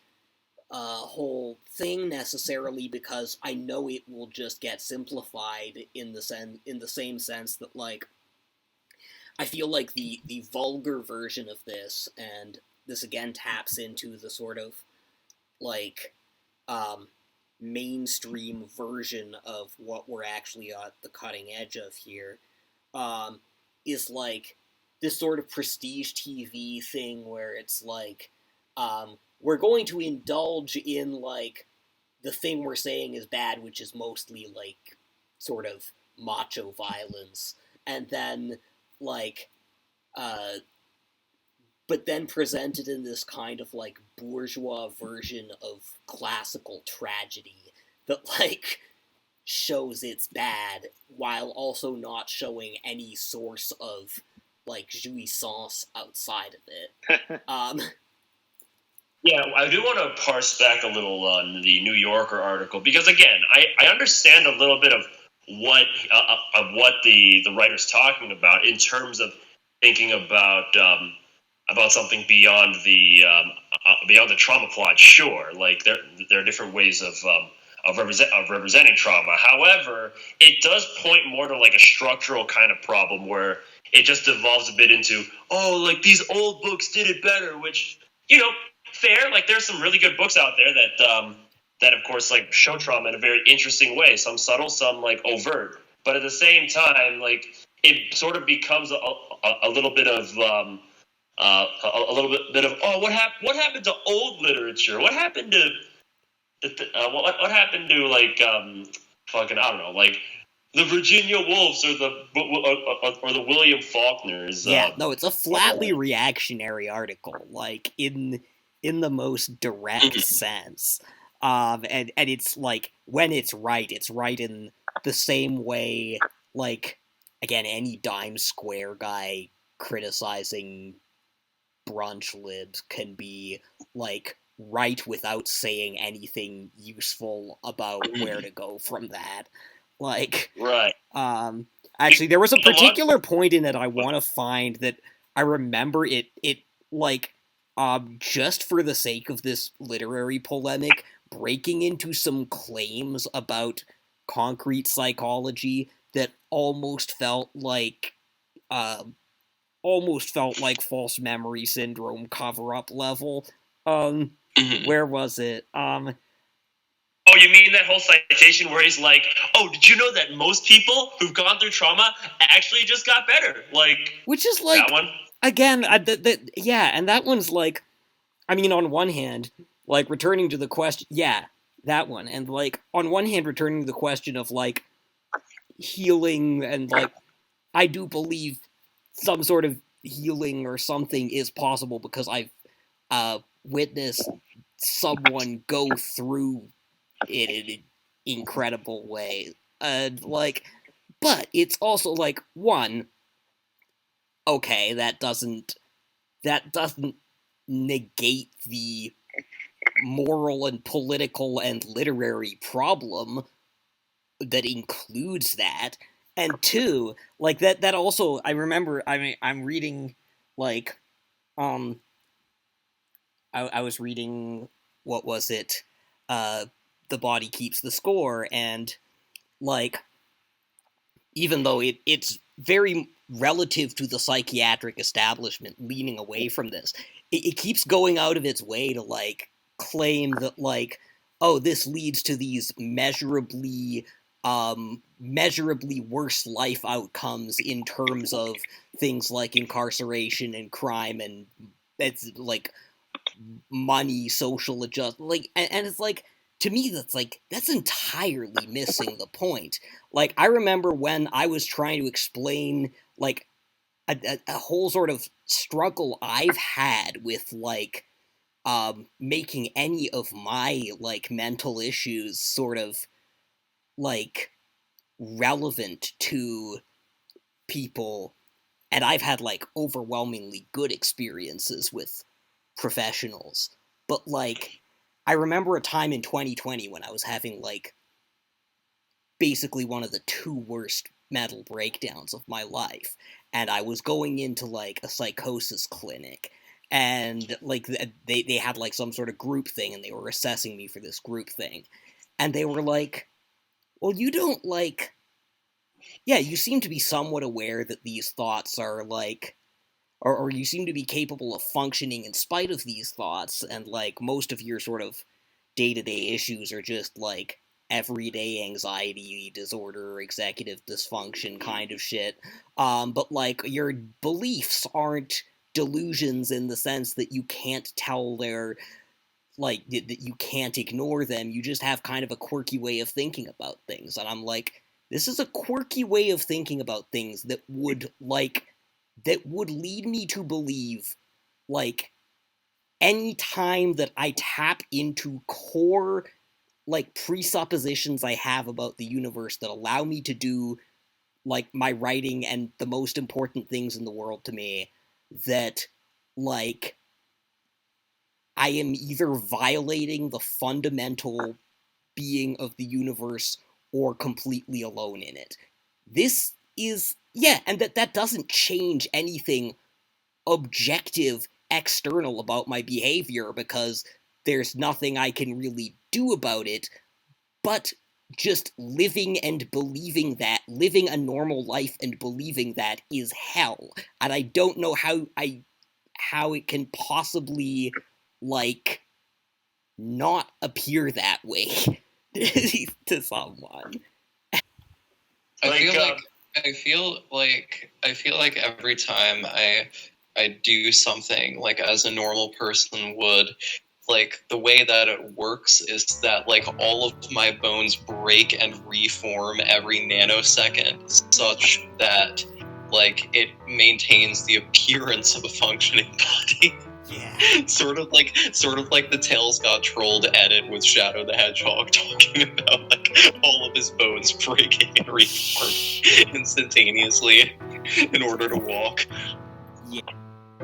whole thing necessarily, because I know it will just get simplified in the same sense that, like, I feel like the vulgar version of this, and this again taps into the sort of, like, mainstream version of what we're actually at the cutting edge of here, is, like, this sort of prestige TV thing where it's, like, we're going to indulge in, like, the thing we're saying is bad, which is mostly, like, sort of macho violence, and then, like, but then presented in this kind of, like, bourgeois version of classical tragedy that, like, shows it's bad, while also not showing any source of, like, jouissance outside of it. Yeah, I do want to parse back a little on the New Yorker article, because again, I understand a little bit of what the writer's talking about in terms of thinking about something beyond the trauma plot. Sure, like there are different ways of representing trauma. However, it does point more to like a structural kind of problem where it just devolves a bit into, oh, like these old books did it better, which, you know, fair. Like there's some really good books out there that of course like show trauma in a very interesting way, some subtle, some like overt. But at the same time, like it sort of becomes a little bit of oh, what happened to old literature? What happened to what happened to like fucking, I don't know, like the Virginia Woolfs or the William Faulkners? Yeah, no, it's a flatly reactionary article, like in the most direct sense. And it's like, when it's right in the same way, like, again, any dime square guy criticizing brunch libs can be, like, right without saying anything useful about where to go from that. Like, right. Actually, there was a particular point in it I want to find that I remember it like, just for the sake of this literary polemic, breaking into some claims about concrete psychology that almost felt like false memory syndrome cover-up level. Where was it? Oh, you mean that whole citation where he's like, oh, did you know that most people who've gone through trauma actually just got better? Like, which is like, that one? Again, yeah, and that one's like, I mean, on one hand, like, returning to the question, yeah, that one. And, like, on one hand, returning to the question of, like, healing and, like, I do believe some sort of healing or something is possible because I've witnessed someone go through it in an incredible way. Like, but it's also, like, one, okay, that doesn't negate the moral and political and literary problem that includes that. And two, like, that also, I remember, I mean, I'm reading, like, I was reading, what was it, The Body Keeps the Score, and, like, even though it's very relative to the psychiatric establishment leaning away from this, it keeps going out of its way to, like, claim that, like, oh, this leads to these measurably worse life outcomes in terms of things like incarceration and crime and it's like money, social adjustment, like, and it's like, to me, that's entirely missing the point. Like, I remember when I was trying to explain, like, a whole sort of struggle I've had with, like, making any of my, like, mental issues sort of, like, relevant to people, and I've had, like, overwhelmingly good experiences with professionals, but, like, I remember a time in 2020 when I was having, like, basically one of the two worst mental breakdowns of my life, and I was going into, like, a psychosis clinic, and, like, they had, like, some sort of group thing, and they were assessing me for this group thing, and they were like, well, you don't, like, yeah, you seem to be somewhat aware that these thoughts are, like, or you seem to be capable of functioning in spite of these thoughts, and, like, most of your sort of day-to-day issues are just, like, everyday anxiety disorder or executive dysfunction kind of shit, but, like, your beliefs aren't delusions in the sense that you can't tell they're, like, that you can't ignore them, you just have kind of a quirky way of thinking about things, and I'm like, this is a quirky way of thinking about things that would, like, that would lead me to believe, like, any time that I tap into core, like, presuppositions I have about the universe that allow me to do, like, my writing and the most important things in the world to me, that, like, I am either violating the fundamental being of the universe or completely alone in it. This is, yeah, and that doesn't change anything objective external about my behavior because there's nothing I can really do about it, but just living and believing that, living a normal life and believing that is hell. And I don't know how it can possibly, like, not appear that way to someone. I feel like every time I do something, like, as a normal person would, like, the way that it works is that, like, all of my bones break and reform every nanosecond such that, like, it maintains the appearance of a functioning body. Yeah. Sort of like the Tails Got Trolled edit with Shadow the Hedgehog talking about, like, all of his bones breaking and reforming instantaneously in order to walk. Yeah.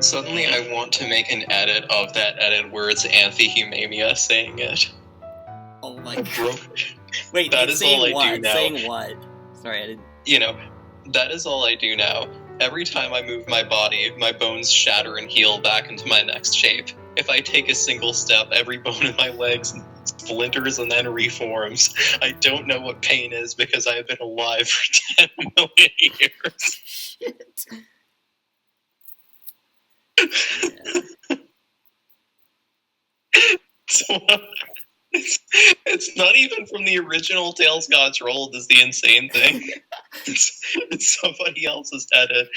Suddenly I want to make an edit of that edit where it's Anthehumamia saying it. Oh my god. Wait, that is all I do now. Saying what? Sorry, I didn't... You know, that is all I do now. Every time I move my body, my bones shatter and heal back into my next shape. If I take a single step, every bone in my legs splinters and then reforms. I don't know what pain is because I have been alive for 10 million years. Shit. So, it's not even from the original Tales Got Trolled is the insane thing. It's somebody else's edit.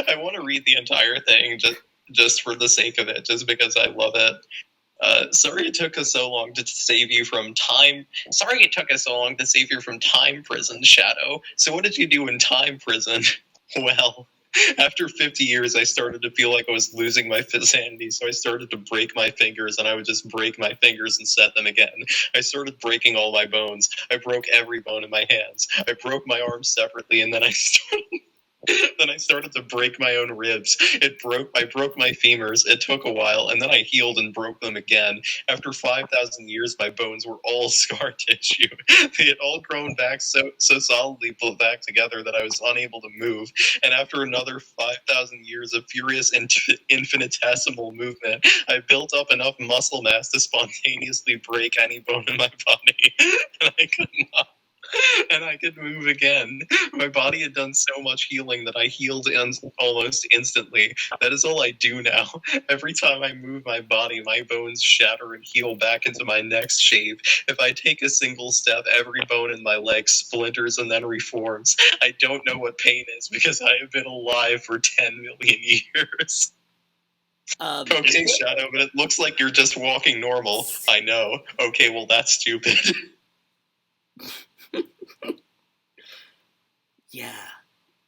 I want to read the entire thing just for the sake of it, just because I love it. Sorry it took us so long to save you from time. Sorry it took us so long to save you from time prison, Shadow. So what did you do in time prison? Well, after 50 years, I started to feel like I was losing my sanity, so I started to break my fingers, and I would just break my fingers and set them again. I started breaking all my bones. I broke every bone in my hands. I broke my arms separately, and then I started to break my own ribs. I broke my femurs. It took a while, and then I healed and broke them again. After 5,000 years, my bones were all scar tissue. They had all grown back so solidly back together that I was unable to move. And after another 5,000 years of furious infinitesimal movement, I built up enough muscle mass to spontaneously break any bone in my body. And I could move again. My body had done so much healing that I healed almost instantly. That is all I do now. Every time I move my body, my bones shatter and heal back into my next shape. If I take a single step, every bone in my leg splinters and then reforms. I don't know what pain is because I have been alive for 10 million years. Okay, Shadow, but it looks like you're just walking normal. I know. Okay, well, that's stupid. Yeah.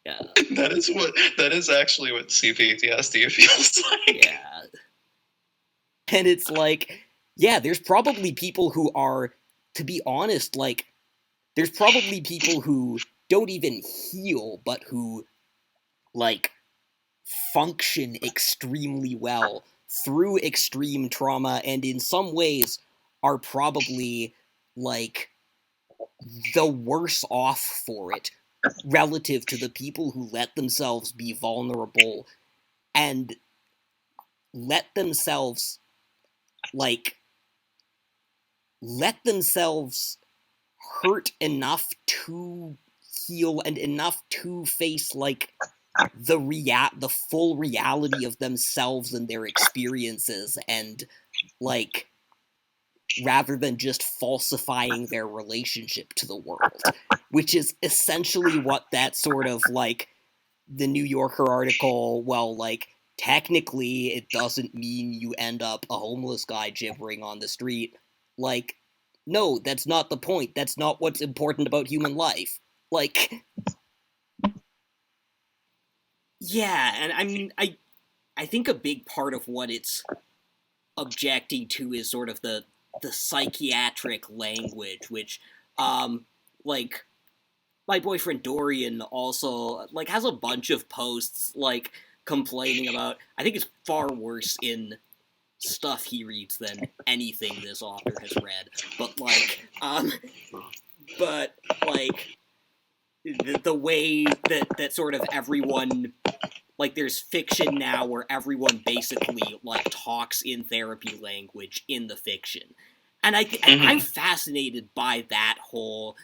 That is actually what CPTSD feels like. Yeah. And it's like, yeah, there's probably people who are, to be honest, like, there's probably people who don't even heal, but who, like, function extremely well through extreme trauma, and in some ways are probably, like, the worse off for it relative to the people who let themselves be vulnerable and let themselves hurt enough to heal and enough to face, like, the full reality of themselves and their experiences, and, like, rather than just falsifying their relationship to the world, which is essentially what that sort of, like, the New Yorker article, well, like, technically it doesn't mean you end up a homeless guy gibbering on the street. Like, no, that's not the point. That's not what's important about human life. Like, yeah, and I mean, I think a big part of what it's objecting to is sort of the psychiatric language, which, like, my boyfriend Dorian also, like, has a bunch of posts, like, complaining about, I think it's far worse in stuff he reads than anything this author has read, but, like, the way that sort of everyone, like, there's fiction now where everyone basically, like, talks in therapy language in the fiction. And I'm fascinated by that whole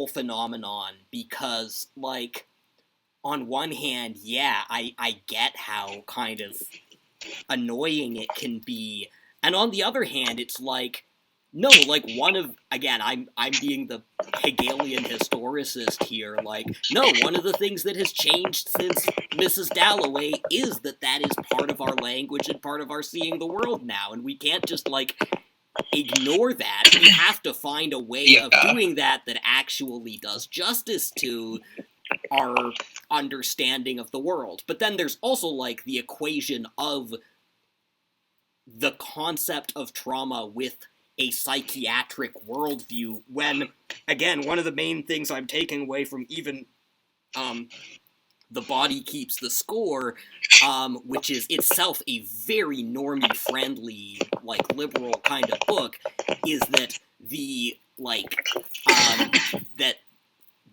phenomenon because, like, on one hand, yeah, I get how kind of annoying it can be. And on the other hand, it's like, no, like, I'm being the Hegelian historicist here, like, no, one of the things that has changed since Mrs. Dalloway is that is part of our language and part of our seeing the world now, and we can't just, like, ignore that. We have to find a way of doing that actually does justice to our understanding of the world. But then there's also, like, the equation of the concept of trauma with a psychiatric worldview, when, again, one of the main things I'm taking away from even The Body Keeps the Score, which is itself a very normie-friendly, like, liberal kind of book, is that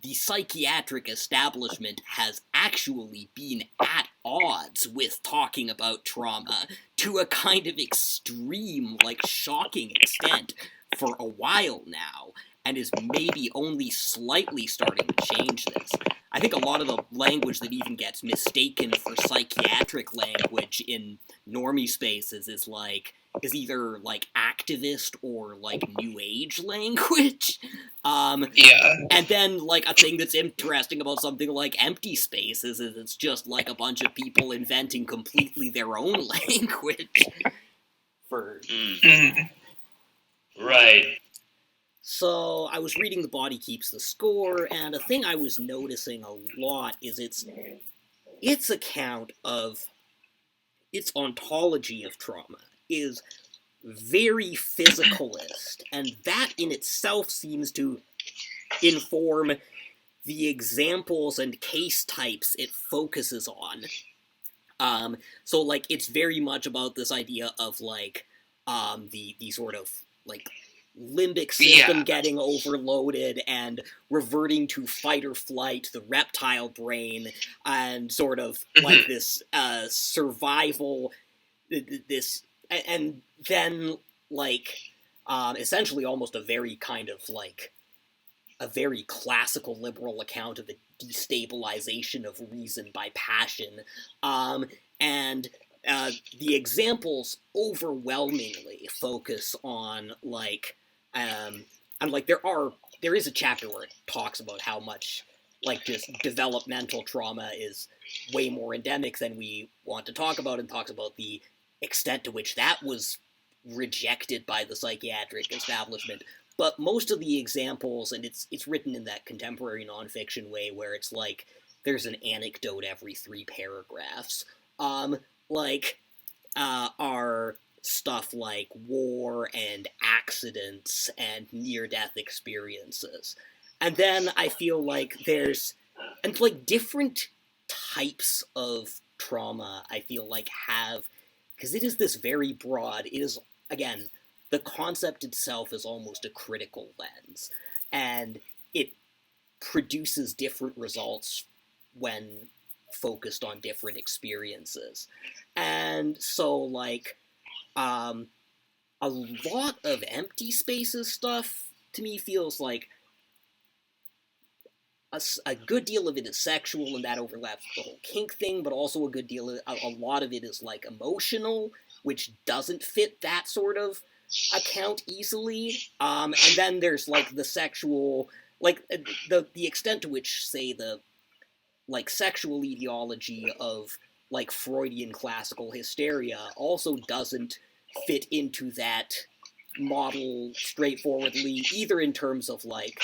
the psychiatric establishment has actually been at odds with talking about trauma to a kind of extreme, like, shocking extent for a while now, and is maybe only slightly starting to change this. I think a lot of the language that even gets mistaken for psychiatric language in normie spaces is either, like, activist or, like, new age language. And then, like, a thing that's interesting about something like Empty Spaces is it's just, like, a bunch of people inventing completely their own language. for Right. So I was reading The Body Keeps the Score, and a thing I was noticing a lot is its account of its ontology of trauma is very physicalist, and that in itself seems to inform the examples and case types it focuses on. So like it's very much about this idea of like the sort of like limbic system getting overloaded and reverting to fight or flight, the reptile brain, and sort of like this survival, this, and then like essentially almost a very kind of like a very classical liberal account of the destabilization of reason by passion, and the examples overwhelmingly focus on like and like there is a chapter where it talks about how much like just developmental trauma is way more endemic than we want to talk about, and talks about the extent to which that was rejected by the psychiatric establishment. But most of the examples, and it's written in that contemporary nonfiction way where it's like there's an anecdote every 3 paragraphs, are stuff like war and accidents and near-death experiences. And then I feel like there's, and like different types of trauma I feel like have, because it is this very broad, it is, again, the concept itself is almost a critical lens, and it produces different results when focused on different experiences. And so, like, a lot of Empty Spaces stuff, to me, feels like a good deal of it is sexual, and that overlaps with the whole kink thing, but also a lot of it is, like, emotional, which doesn't fit that sort of account easily. And then there's like the sexual, like the extent to which, say, the like sexual etiology of like Freudian classical hysteria also doesn't fit into that model straightforwardly, either in terms of like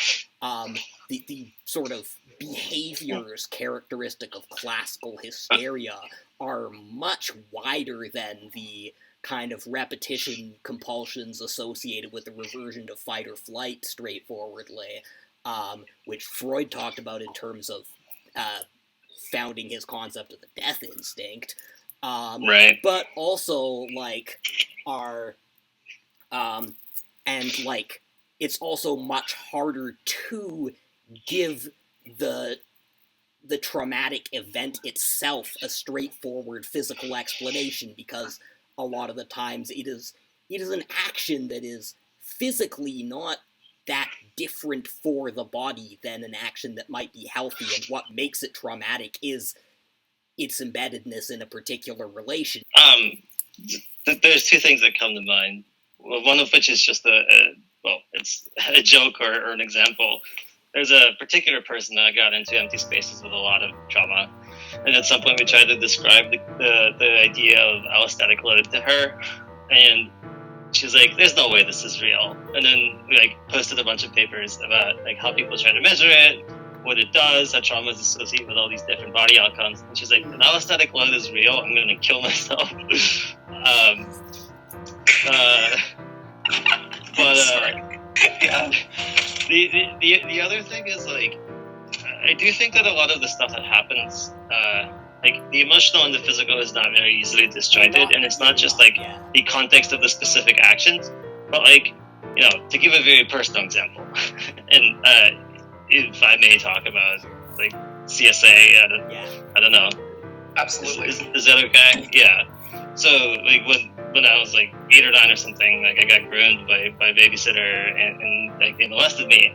the sort of behaviors characteristic of classical hysteria are much wider than the kind of repetition compulsions associated with the reversion to fight or flight straightforwardly, which Freud talked about in terms of founding his concept of the death instinct. Right. But also, like, and, like, it's also much harder to give the traumatic event itself a straightforward physical explanation, because a lot of the times it is an action that is physically not that different for the body than an action that might be healthy, and what makes it traumatic is its embeddedness in a particular relation. There's 2 things that come to mind. Well, one of which is just it's a joke or an example. There's a particular person that got into Empty Spaces with a lot of trauma, and at some point we tried to describe the idea of allostatic load to her, and she was like, "There's no way this is real." And then we like posted a bunch of papers about like how people try to measure it, what it does, how trauma is associated with all these different body outcomes. And she's like, "If allostatic load is real, I'm going to kill myself." Yeah. The other thing is, like, I do think that a lot of the stuff that happens, like, the emotional and the physical is not very easily disjointed, and it's not just, like, the context of the specific actions, but, like, you know, to give a very personal example, and if I may talk about, like, CSA, I don't know. Absolutely. Is that okay? Yeah. So, like, when I was, like, 8 or 9 or something, like, I got groomed by a babysitter, and like, they molested me.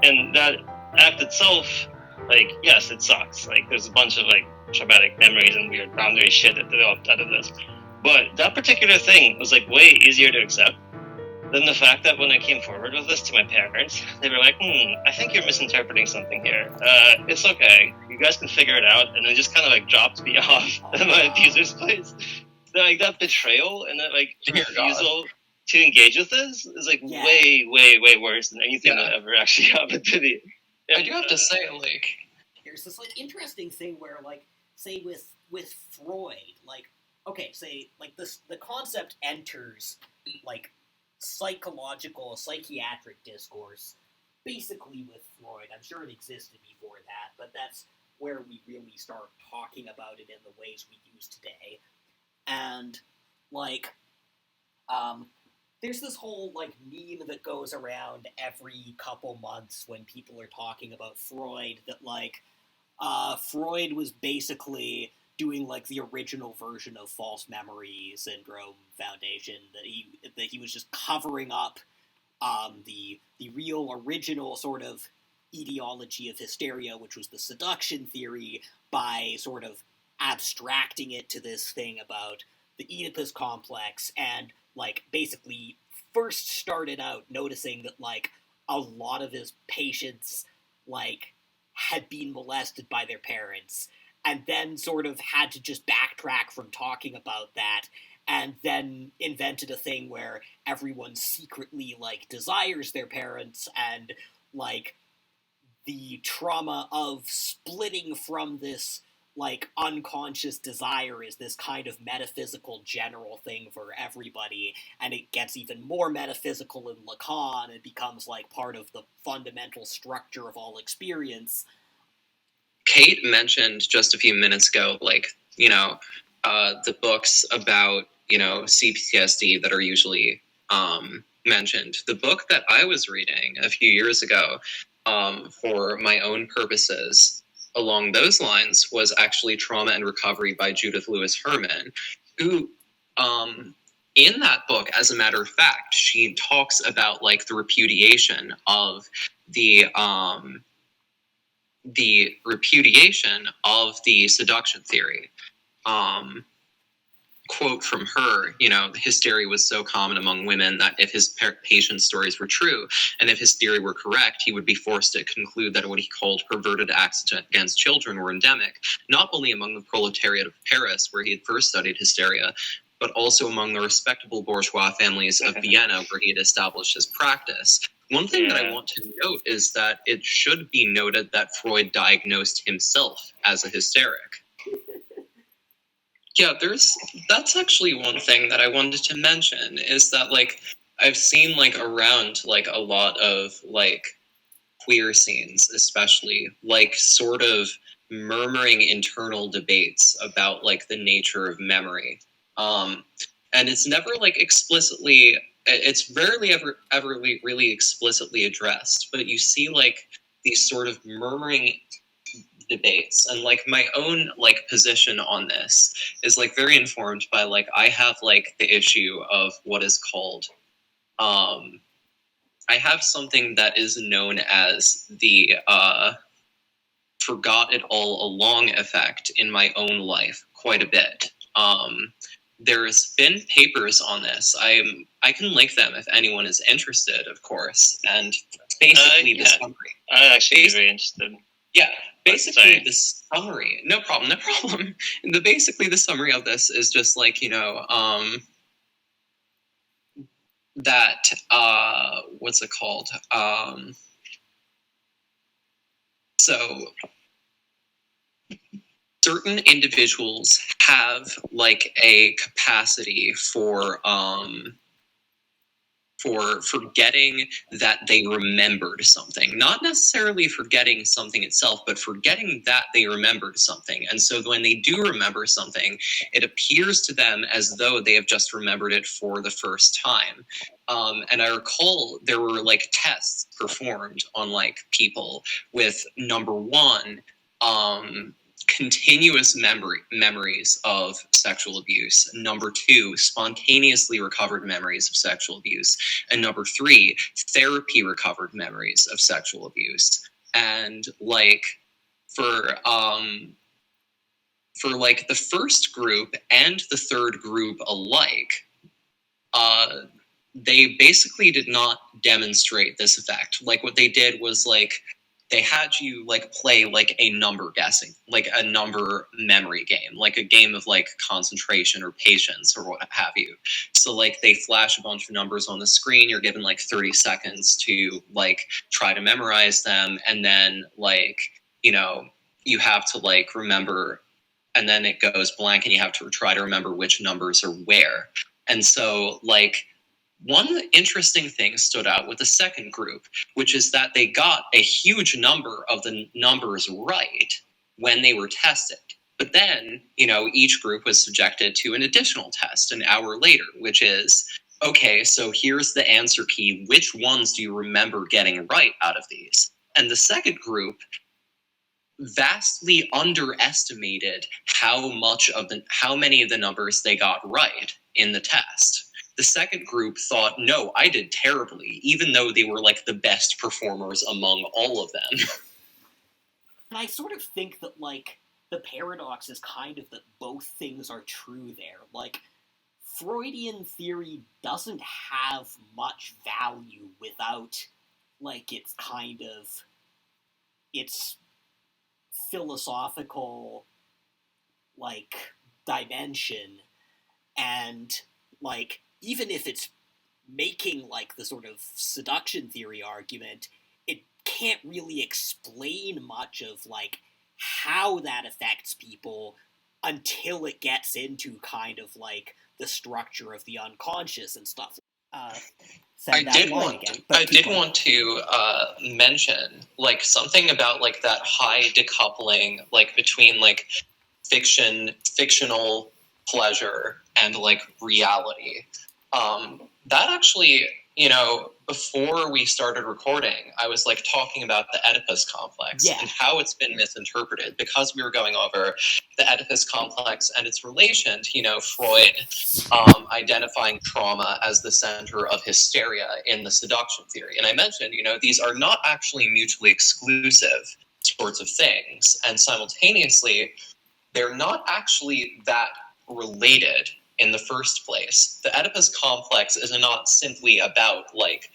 And that act itself, like, yes, it sucks. Like, there's a bunch of, like, traumatic memories and weird boundary shit that developed out of this. But that particular thing was, like, way easier to accept than the fact that when I came forward with this to my parents, they were like, I think you're misinterpreting something here. It's okay. You guys can figure it out. And they just kind of, like, dropped me off at my abuser's place. that betrayal and that like Dear God. refusal to engage with this is like Yeah. way worse than anything Yeah. that ever actually happened to me. I do have to say, like, There's this like interesting thing where like say with Freud, like okay, say like the concept enters like psychiatric discourse basically with Freud. I'm sure it existed before that, but that's where we really start talking about it in the ways we use today. And like there's this whole like meme that goes around every couple months when people are talking about Freud that like Freud was basically doing like the original version of false memory syndrome foundation, that he was just covering up the real original sort of etiology of hysteria, which was the seduction theory, by sort of abstracting it to this thing about the Oedipus complex, and like basically first started out noticing that like a lot of his patients like had been molested by their parents, and then sort of had to just backtrack from talking about that, and then invented a thing where everyone secretly like desires their parents, and like the trauma of splitting from this like unconscious desire is this kind of metaphysical general thing for everybody, and it gets even more metaphysical in Lacan. It becomes like part of the fundamental structure of all experience. Kate mentioned just a few minutes ago, like, the books about, CPTSD that are usually mentioned. The book that I was reading a few years ago for my own purposes along those lines was actually Trauma and Recovery by Judith Lewis Herman, who, in that book, as a matter of fact, she talks about like the repudiation of the seduction theory. Quote from her, hysteria was so common among women that if his patient's stories were true, and if his theory were correct, he would be forced to conclude that what he called perverted acts against children were endemic, not only among the proletariat of Paris, where he had first studied hysteria, but also among the respectable bourgeois families of Vienna, where he had established his practice. One thing that I want to note is that it should be noted that Freud diagnosed himself as a hysteric. Yeah, that's actually one thing that I wanted to mention, is that, like, I've seen, like, around, like, a lot of, like, queer scenes, especially, like, sort of murmuring internal debates about, like, the nature of memory. And it's never, like, explicitly, it's rarely ever really explicitly addressed, but you see, like, these sort of murmuring debates, and like my own like position on this is like very informed by like I have like the issue of what is called I have something that is known as the forgot it all along effect in my own life quite a bit. There's been papers on this. I can link them if anyone is interested, of course. And basically the summary. I'd actually be very interested. Yeah, basically the summary. No problem. Basically the summary of this is just like, that what's it called? So certain individuals have like a capacity for forgetting that they remembered something. Not necessarily forgetting something itself, but forgetting that they remembered something. And so when they do remember something, it appears to them as though they have just remembered it for the first time. And I recall there were like tests performed on like people with number one, continuous memories of sexual abuse. Number two, spontaneously recovered memories of sexual abuse. And number three, therapy recovered memories of sexual abuse. And like for like the first group and the third group alike, they basically did not demonstrate this effect. Like what they did was like they had you like play like a number guessing, like a number memory game, like a game of like concentration or patience or what have you. So like they flash a bunch of numbers on the screen, you're given like 30 seconds to like try to memorize them, and then like, you know, you have to like remember, and then it goes blank and you have to try to remember which numbers are where. And so like one interesting thing stood out with the second group, which is that they got a huge number of the numbers right when they were tested. But then, you know, each group was subjected to an additional test an hour later, which is, okay, so here's the answer key. Which ones do you remember getting right out of these? And the second group vastly underestimated how many of the numbers they got right in the test. The second group thought, no, I did terribly, even though they were like the best performers among all of them. And I sort of think that, like, the paradox is kind of that both things are true there. Like, Freudian theory doesn't have much value without, like, its kind of, its philosophical, like, dimension, and, like, even if it's making, like, the sort of seduction theory argument, it can't really explain much of, like, how that affects people until it gets into kind of, like, the structure of the unconscious and stuff. I did want to mention, like, something about, like, that high decoupling, like, between, like, fictional pleasure and, like, reality. That actually, you know, before we started recording, I was like talking about the Oedipus complex and how it's been misinterpreted, because we were going over the Oedipus complex and its relation to, you know, Freud identifying trauma as the center of hysteria in the seduction theory. And I mentioned, you know, these are not actually mutually exclusive sorts of things. And simultaneously, they're not actually that related in the first place. The Oedipus complex is not simply about, like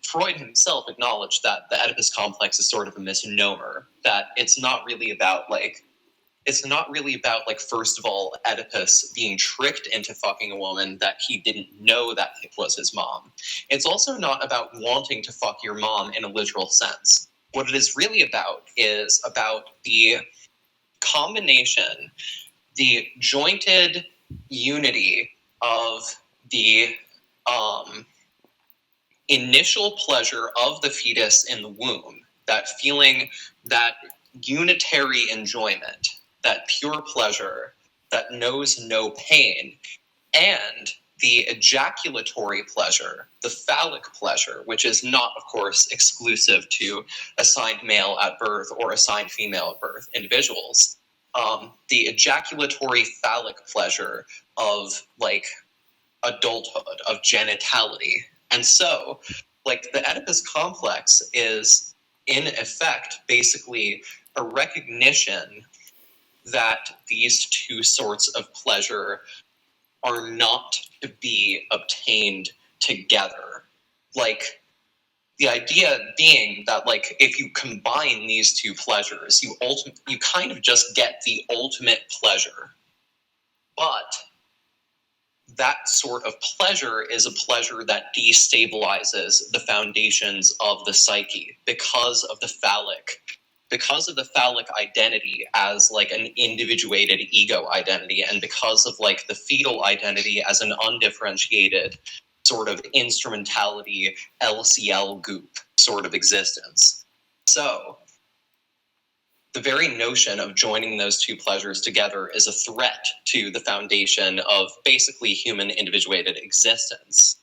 Freud himself acknowledged that the Oedipus complex is sort of a misnomer, that it's not really about, like, first of all, Oedipus being tricked into fucking a woman that he didn't know that it was his mom. It's also not about wanting to fuck your mom in a literal sense. What it is really about is about the combination, the jointed unity of the initial pleasure of the fetus in the womb, that feeling, that unitary enjoyment, that pure pleasure that knows no pain, and the ejaculatory pleasure, the phallic pleasure, which is not, of course, exclusive to assigned male at birth or assigned female at birth individuals. The ejaculatory phallic pleasure of, like, adulthood, of genitality. And so, like, the Oedipus complex is, in effect, basically a recognition that these two sorts of pleasure are not to be obtained together. Like, the idea being that, like, if you combine these two pleasures, you kind of just get the ultimate pleasure. But that sort of pleasure is a pleasure that destabilizes the foundations of the psyche because of the phallic identity as, like, an individuated ego identity, and because of, like, the fetal identity as an undifferentiated sort of instrumentality, LCL goop sort of existence. So, the very notion of joining those two pleasures together is a threat to the foundation of basically human individuated existence.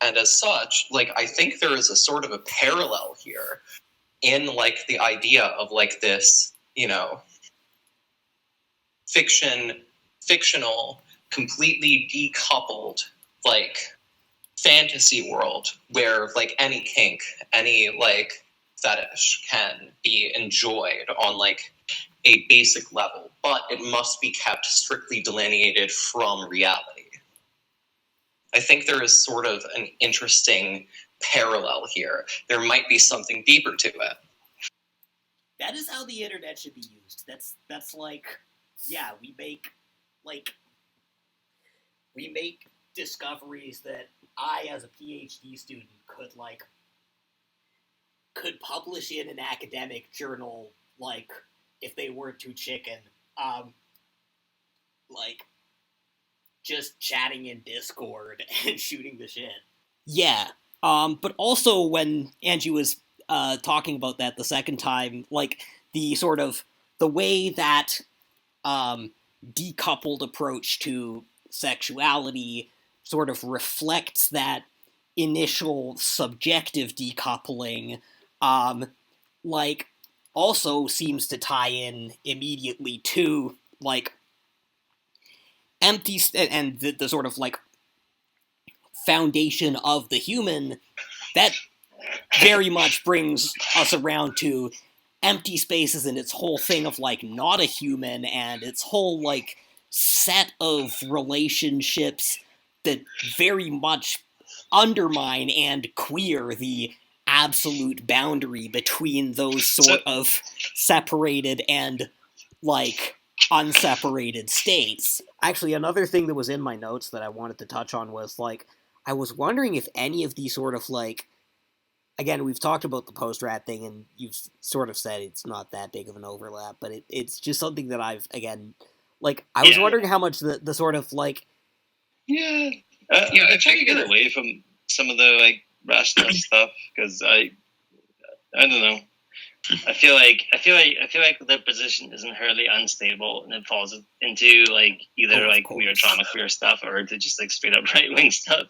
And as such, like, I think there is a sort of a parallel here in, like, the idea of, like, this, you know, fictional, completely decoupled, like, fantasy world where, like, any kink, any, like, fetish can be enjoyed on, like, a basic level, but it must be kept strictly delineated from reality. I think there is sort of an interesting parallel here. There might be something deeper to it. is how the internet should be used. That's like, yeah, we make discoveries that I, as a PhD student, could publish in an academic journal, like, if they weren't too chicken. Like, just chatting in Discord and shooting the shit. Yeah. But also when Angie was talking about that the second time, like, the way that decoupled approach to sexuality sort of reflects that initial subjective decoupling, like, also seems to tie in immediately to, like, empty, and the sort of, like, foundation of the human, that very much brings us around to empty spaces and its whole thing of, like, not a human, and its whole, like, set of relationships that very much undermine and queer the absolute boundary between those sort of separated and, like, unseparated states. Actually, another thing that was in my notes that I wanted to touch on was, like, I was wondering if any of these sort of, like, again, we've talked about the post-rat thing, and you've sort of said it's not that big of an overlap, but it's just something that I've, again, like, I was wondering how much the sort of, like... Yeah. I try to get away from some of the, like, rational stuff, because I don't know. I feel like their position is inherently unstable, and it falls into, like, either weird Traumaqueer stuff or to just, like, straight up right wing stuff.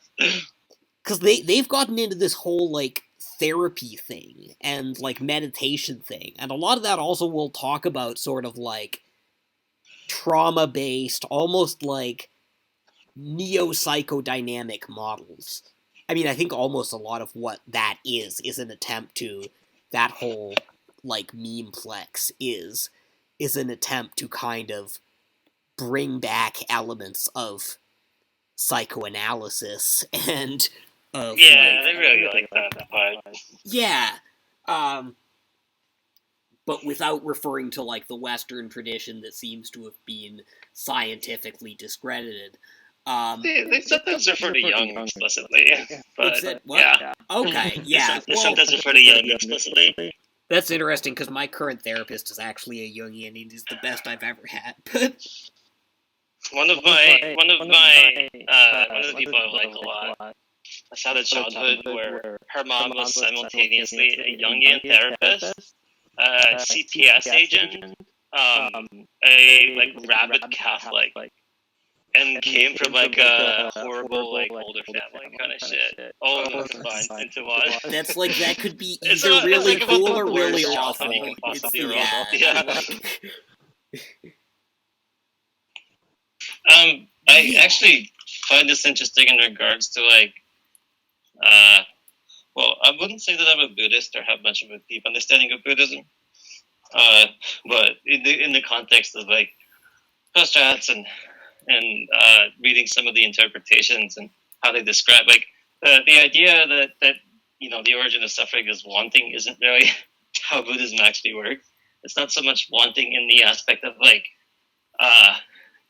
Because they've gotten into this whole, like, therapy thing and, like, meditation thing, and a lot of that also will talk about sort of, like, trauma based, almost like neo-psychodynamic models. I mean, I think almost a lot of what that is an attempt to, that whole, like, memeplex is an attempt to kind of bring back elements of psychoanalysis and of, they really like that part. Yeah. But without referring to, like, the Western tradition that seems to have been scientifically discredited. They sometimes refer to Jung explicitly. But, what? Yeah. Okay, yeah. They sometimes refer to Jung explicitly. That's interesting, because my current therapist is actually a Jungian, and he's the best I've ever had. One of the people I like a lot, I saw a childhood where her mom was simultaneously a Jungian therapist, a CPS agent, a, like, rabid Catholic, and came from, like, a horrible, like, older family kind of shit. All of them combined into one. That's, like, that could be either really cool or really awful. I actually find this interesting in regards to, like, well, I wouldn't say that I'm a Buddhist or have much of a deep understanding of Buddhism, but in the context of, like, post-rats and reading some of the interpretations and how they describe, like, the idea that you know, the origin of suffering is wanting isn't really how Buddhism actually works. It's not so much wanting in the aspect of, like,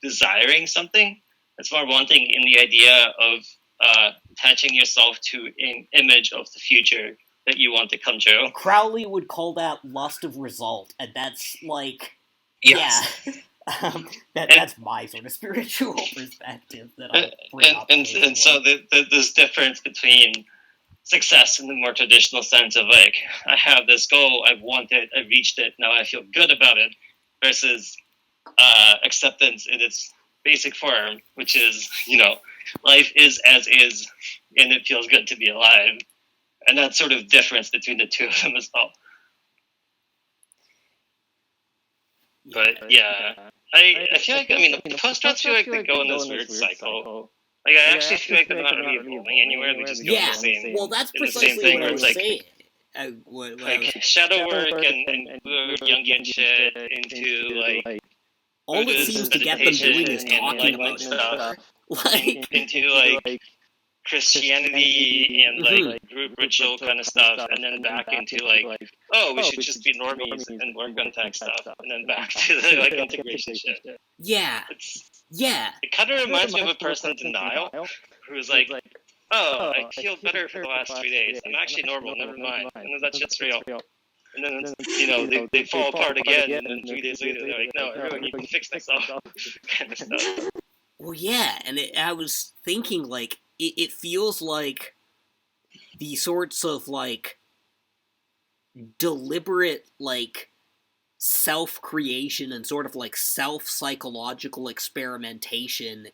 desiring something. It's more wanting in the idea of attaching yourself to an image of the future that you want to come true. Crowley would call that lust of result, and that's, like, Yes. yeah. That's my sort of spiritual perspective that I bring up. And so there's difference between success in the more traditional sense of, like, I have this goal, I want it, I reached it, now I feel good about it, versus acceptance in its basic form, which is, you know, life is as is, and it feels good to be alive. And that sort of difference between the two of them as well. But yeah, I feel like, I mean, the post-rats feel like they go in this weird cycle. Like, I actually feel like they're not really evolving anywhere. They just go in the same. Well, that's precisely the same what I was saying. Like shadow work and Jungian shit into, like, all it seems to get them doing is talking about stuff. Like, into, like, Christianity and like group ritual kind of stuff, and then back into like, oh, we should just be normies and work on tech stuff, and then back to the like integration shit. Yeah. It kind of reminds me of a person in denial who's like, oh, I feel better for the last 3 days. I'm actually normal. Never mind. And then that shit's real. And then, you know, they fall apart again, and then 3 days later, they're like, no, everyone needs to fix themselves, kind of stuff. Well, yeah, and I was thinking, like, it feels like the sorts of, like, deliberate, like, self-creation and sort of, like, self-psychological experimentation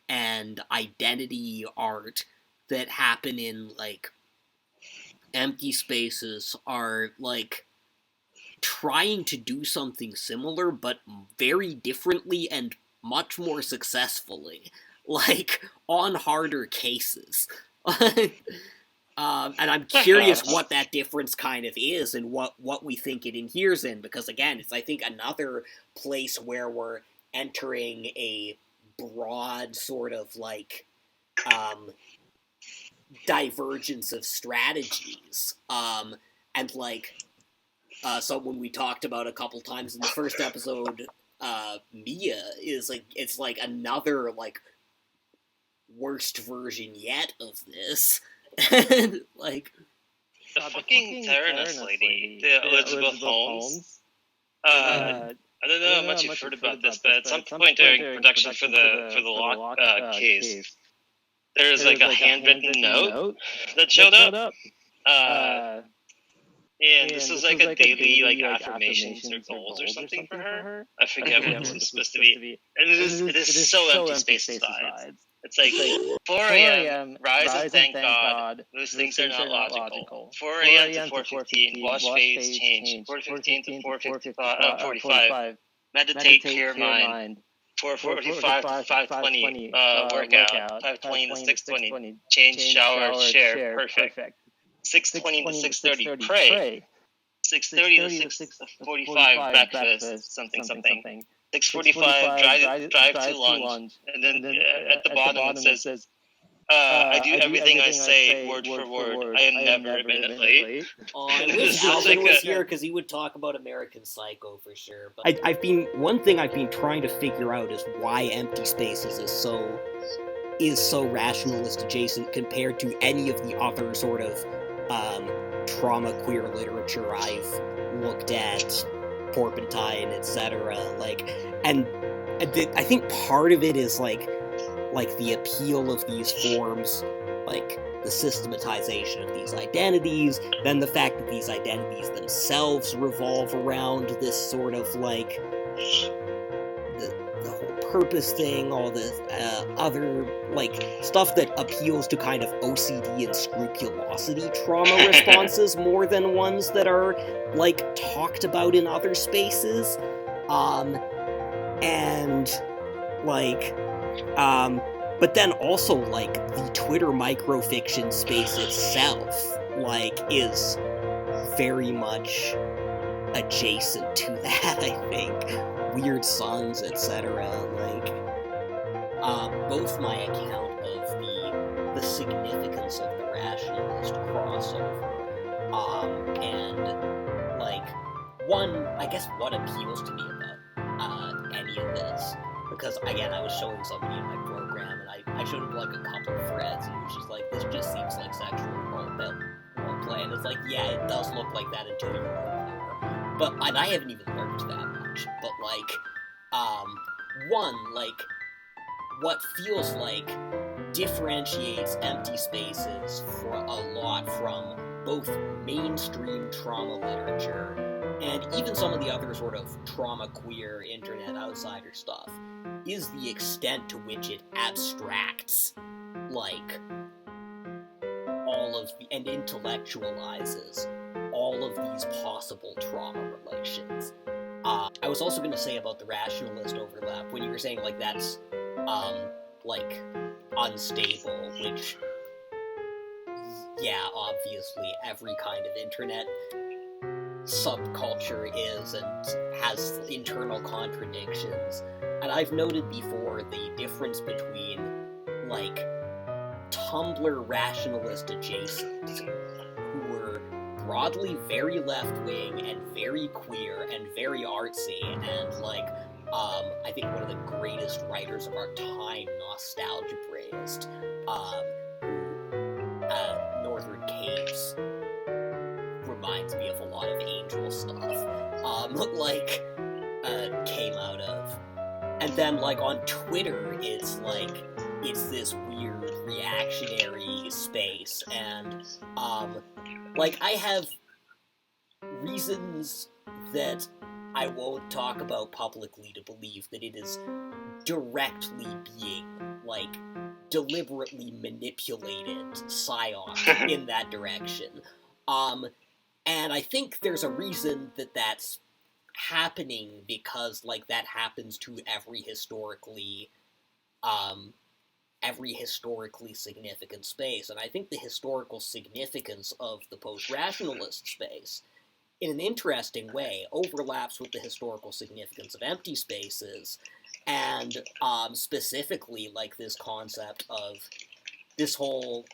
and identity art that happen in, like, empty spaces are, like, trying to do something similar, but very differently and much more successfully, like, on harder cases. And I'm curious what that difference kind of is and what we think it adheres in, because, again, it's, I think, another place where we're entering a broad sort of, like, divergence of strategies. And, like, someone we talked about a couple times in the first episode, Mia, is, like, it's, like, another, like, worst version yet of this. And, like... The fucking Theranos lady, the Elizabeth Holmes, I don't know how much you've heard about this, but at some point during production for the Locke case, there's like a handwritten note that showed up. And this was like a daily like affirmations or goals or something for her. I forget what this was supposed to be. And it is so empty space vibes. It's like 4 a.m. rise and thank God. Those things are not logical. 4 a.m. to 4:15. Wash face, change. 4:15 to 4:45. Meditate, clear mind. 4:45 to 5:20. Workout. 5:20 to 6:20. Change, shower, share. Perfect. 6:20 to 6:30. Pray. 6:30 to 6:45. Breakfast. Something. 6:45, drive to lunch, and then at the bottom it says, I do everything I say word for word. I am never a minute late. Oh, I wish Alvin was here because he would talk about American Psycho for sure. But one thing I've been trying to figure out is why Empty Spaces is so rationalist adjacent compared to any of the other sort of Traumaqueer literature I've looked at. Porpentine, etc. Like, and I think part of it is like the appeal of these forms, like the systematization of these identities, then the fact that these identities themselves revolve around this sort of like the whole purpose thing, all the other like stuff that appeals to kind of OCD and scrupulosity trauma responses more than ones that are like talked about in other spaces, and like but then also like the Twitter microfiction space itself like is very much adjacent to that. I think Weird Sons, etc. Like both my account of the significance of the rationalist crossover, and like one, I guess what appeals to me about any of this, because again I was showing somebody in my program and I showed him like a couple of threads and he was just like, this just seems like sexual roleplay, and it's like, yeah, it does look like that until you learn more. And I haven't even learned that much, but like one, like what feels like differentiates Empty Spaces for a lot from both mainstream trauma literature and even some of the other sort of Traumaqueer internet outsider stuff is the extent to which it abstracts like all of and intellectualizes all of these possible trauma relations. I was also going to say about the rationalist overlap when you were saying like that's like unstable, which yeah, obviously every kind of internet subculture is and has internal contradictions. And I've noted before the difference between like Tumblr rationalist adjacent, who were broadly very left-wing and very queer and very artsy, and like, I think one of the greatest writers of our time, Nostalgia Praised, Northern Caves reminds me of a lot of Angel stuff, came out of. And then, like, on Twitter, it's this weird reactionary space, and, I have reasons that I won't talk about publicly to believe that it is directly being, deliberately manipulated psyop in that direction. And I think there's a reason that that's happening, because, that happens to every historically significant space. And I think the historical significance of the post-rationalist space, in an interesting way, overlaps with the historical significance of empty spaces, and specifically, this concept of this whole,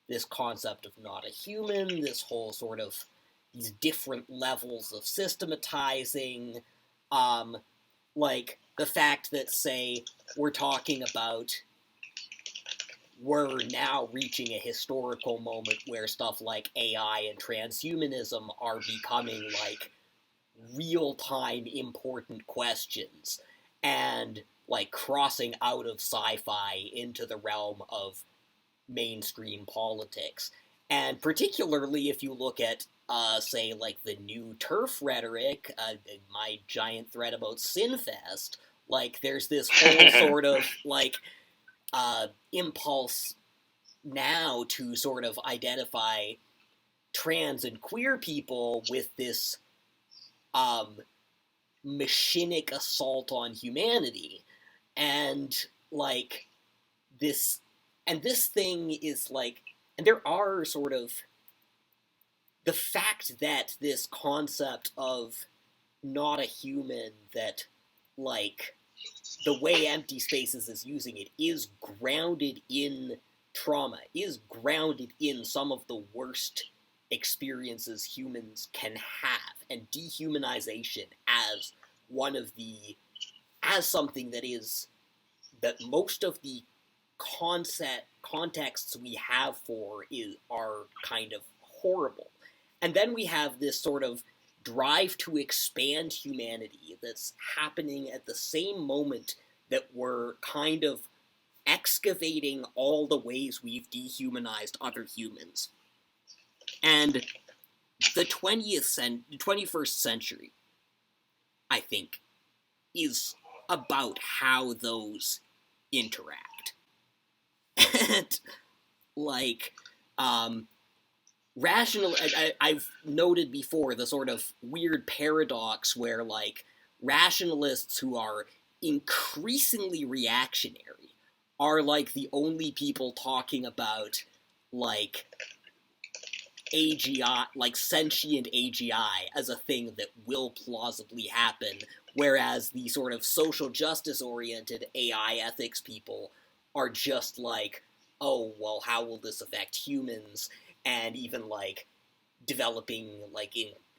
this concept of not a human, this whole sort of these different levels of systematizing, the fact that, say, we're now reaching a historical moment where stuff like AI and transhumanism are becoming, real-time important questions, and, crossing out of sci-fi into the realm of mainstream politics. And particularly if you look at, say, the new TERF rhetoric, my giant thread about Sinfest, there's this whole sort of, impulse now to sort of identify trans and queer people with this, machinic assault on humanity. And, this thing is, and there are sort of, the fact that this concept of not a human, that, the way Empty Spaces is using it, is grounded in trauma, is grounded in some of the worst experiences humans can have, and dehumanization as something that most of the contexts we have for are kind of horrible. And then we have this sort of drive to expand humanity that's happening at the same moment that we're kind of excavating all the ways we've dehumanized other humans. And the 21st century, I think, is about how those interact. And, I've noted before the sort of weird paradox where, rationalists who are increasingly reactionary are, the only people talking about, AGI, sentient AGI as a thing that will plausibly happen, whereas the sort of social justice-oriented AI ethics people are just oh, well, how will this affect humans? And even, developing,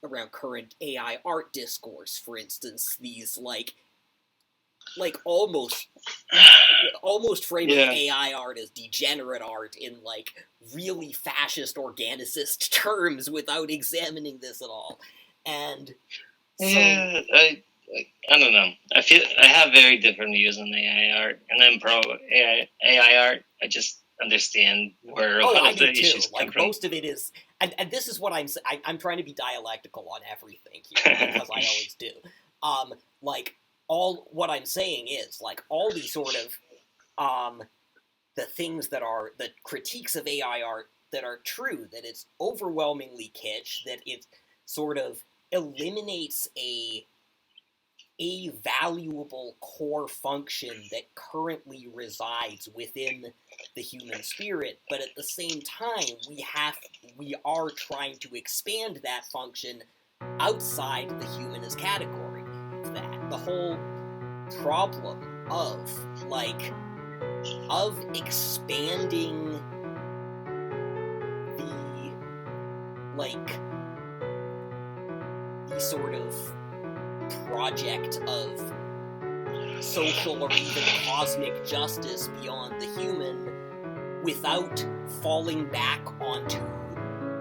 around current AI art discourse, for instance, these, almost framing AI art as degenerate art in, really fascist organicist terms without examining this at all. And so... Yeah, I don't know. I have very different views on AI art, and I'm pro AI art. I just understand where a lot of the issues come from. Most of it is, and this is what I'm trying to be dialectical on everything here, because I always do. All what I'm saying is, all these sort of, the things that are, the critiques of AI art that are true, that it's overwhelmingly kitsch, that it sort of eliminates a valuable core function that currently resides within the human spirit, but at the same time, we are trying to expand that function outside the humanist category. That the whole problem of of expanding the sort of project of social or even cosmic justice beyond the human without falling back onto,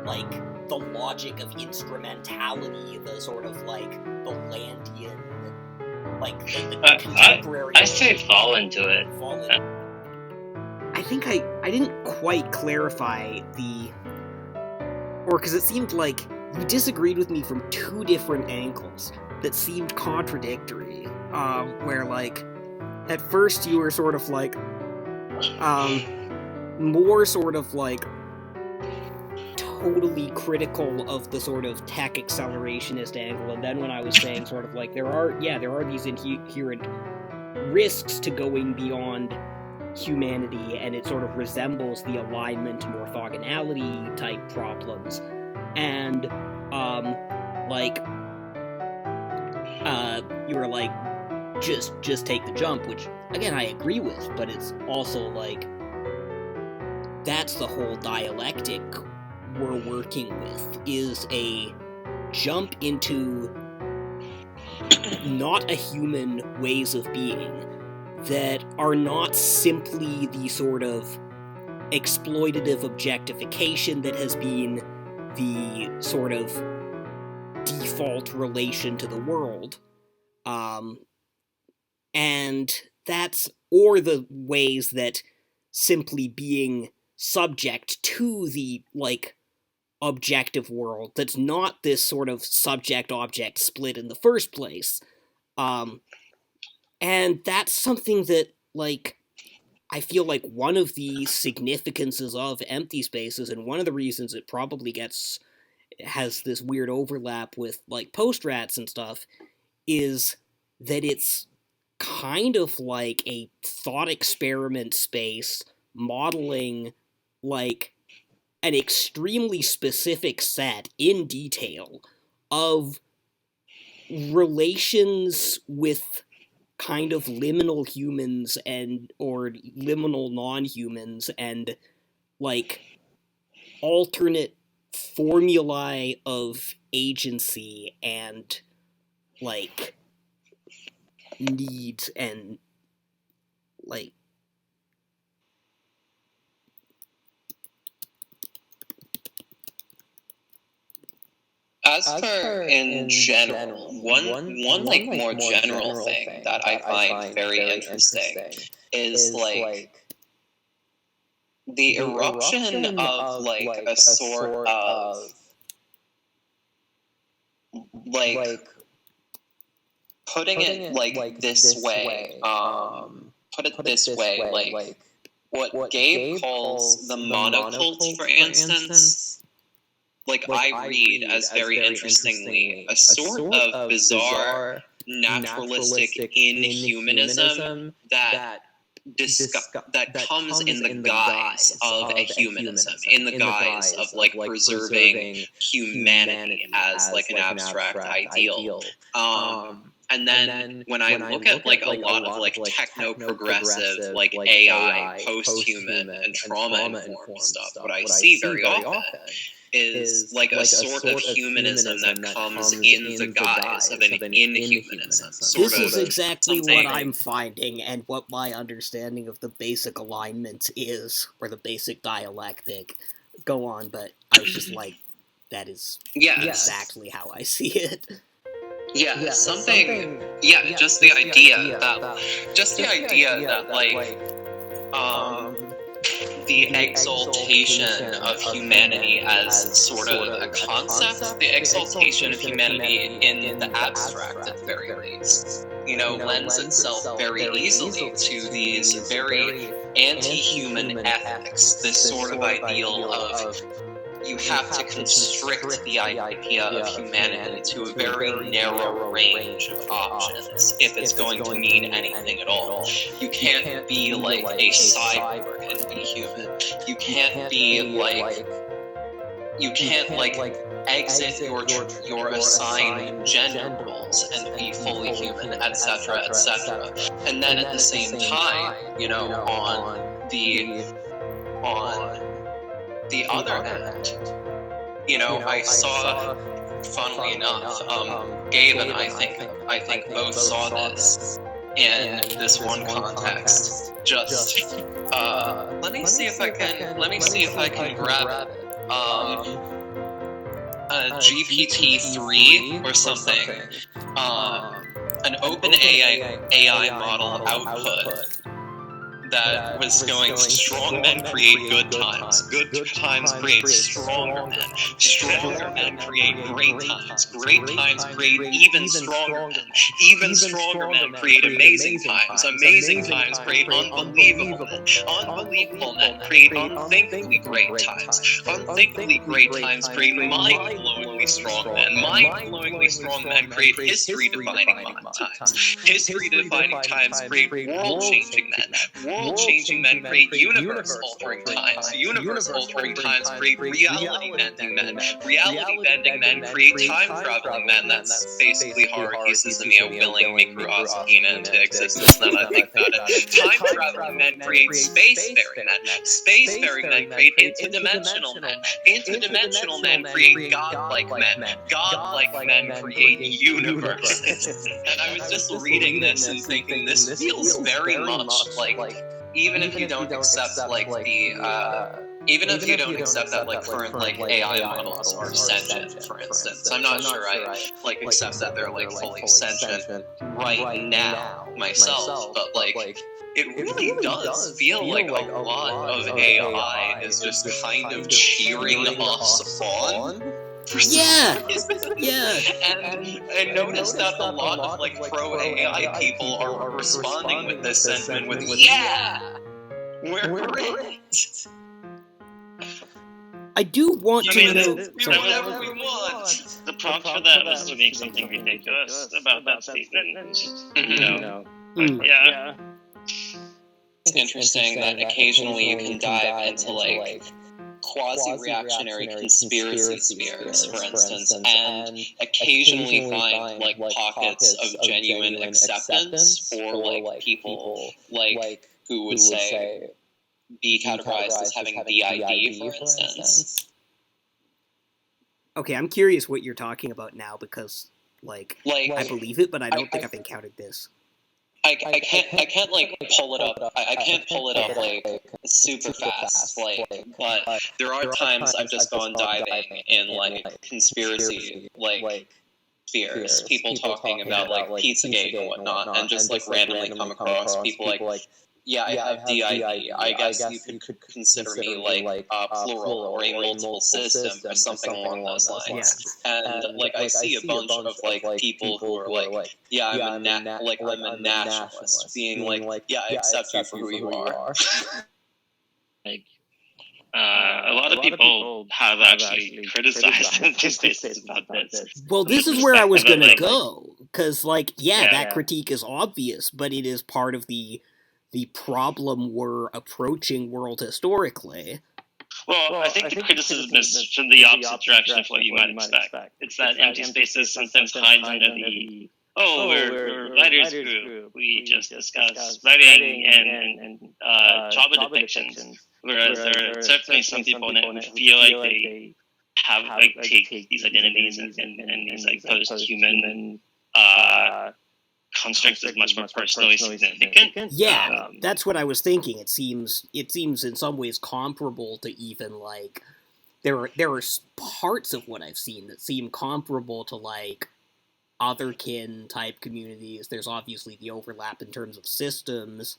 like, the logic of instrumentality, the sort of, like, the Landian, like, the contemporary... I say fall into it. I think I didn't quite clarify because it seemed like you disagreed with me from two different angles that seemed contradictory, where, like, at first you were sort of, like, more sort of, like, totally critical of the sort of tech accelerationist angle, and then when I was saying sort of, like, there are these inherent risks to going beyond humanity, and it sort of resembles the alignment and orthogonality type problems, and you were like, just take the jump, which again I agree with, but it's also like that's the whole dialectic we're working with, is a jump into not a human ways of being that are not simply the sort of exploitative objectification that has been the sort of default relation to the world, and that's, or the ways that simply being subject to the, like, objective world that's not this sort of subject-object split in the first place, and that's something that, like, I feel like one of the significances of empty spaces, and one of the reasons it probably has this weird overlap with, like, post-rats and stuff, is that it's kind of like a thought experiment space modeling, like, an extremely specific set, in detail, of relations with kind of liminal humans or liminal non-humans, and, like, alternate formulae of agency and, like, needs and, like, As for in general, one like more general thing that I find very interesting is like the eruption of like a sort of like putting it like this way, put it this way, like what Gabe calls the monocult, for instance. Like, I read as very interestingly a sort of bizarre naturalistic inhumanism that comes in the guise of a humanism, in the guise of, like, preserving humanity as, like, an abstract ideal. And then when I look at, like, a lot of, like, techno-progressive, like, AI, post-human, and trauma-informed stuff, what I see very often is like a sort of humanism that comes in the guise of an inhumanism. This is exactly what I'm finding, and what my understanding of the basic alignment is, or the basic dialectic. Go on, but I was just like, that is exactly how I see it. Just the idea that like the exaltation of humanity as sort of a concept, the exaltation of humanity in the abstract at the very least, lends itself very easily to these very anti-human ethics, this sort of ideal of you have to constrict the idea of humanity to a very narrow range of options if it's going to mean anything at all. You can't be like a cyborg and be human. You can't be like you can't like exit your assigned gender roles and be fully human, etc., etc. And then at the same time, you know, on the other end, you know, I saw, funnily enough, Gabe and I think both saw this in this one context. Just let me see if I can grab it. GPT-3 or something. An open AI model output that was going, strong men create good times. Good times create stronger men. Stronger men create great times. Great times create even stronger men. Even stronger men create amazing times. Amazing times create unbelievable men. Unbelievable men create unthinkably great times. Unthinkably great times create mind-blowingly strong men. Mind-blowingly strong men create history-defining times. History-defining times create world-changing men. World-changing men create universe-altering times. Universe-altering times create reality-bending men. Reality-bending men create time-traveling men. That's basically Haruhi willing Mikuru Asahina into existence, now that I think about it. Time-traveling men create space-faring men. Space-faring men create interdimensional men. Interdimensional men create godlike men. Godlike men create universes. And I was just reading this and thinking, this feels very much like, even if you don't accept like even if you don't accept that like current like AI models are sentient, for instance, I'm not sure I like accept that they're like fully sentient right now myself, but like it really does feel like a lot of AI is just kind of cheering us on. Yeah. And I noticed that a lot of like pro AI people are responding with this sentiment with we're in it. I do want to know. Whatever we want. The prompt for that was to make something ridiculous about that statement. You know. Yeah. It's interesting that occasionally you can dive into like quasi-reactionary conspiracy spheres, for instance, and occasionally find like pockets of genuine acceptance for like people like who would say be categorized as having DID, for instance. Okay, I'm curious what you're talking about now because like I believe it, but I don't think I've encountered this. I can't like pull it up. I can't pull it up like super fast. Like, but there are times I've just gone diving in like conspiracy like spheres, people talking about like Pizzagate and whatnot, and just like randomly come across people like, yeah, I have DID. I guess you could consider me like a plural or a multiple system or something along those lines. And like I see a bunch of like people who are like, yeah, I'm a nationalist, being like, yeah, I accept you for who you are. Like, a lot of people have actually criticized anti-spaces about this. Well, this is where I was going to go, because, like, that critique is obvious, but it is part of the problem we're approaching world historically. Well, I think the criticism is from the opposite direction of what you might expect. It's that empty spaces sometimes hide under the, we're a writers group, we just discuss writing and trauma depictions. Whereas there are certainly some people who feel like they have, like, take these identities and these, like, post-human constructs as much more personally significant. Yeah, that's what I was thinking. It seems in some ways comparable to even, like, there are parts of what I've seen that seem comparable to, like, otherkin type communities. There's obviously the overlap in terms of systems.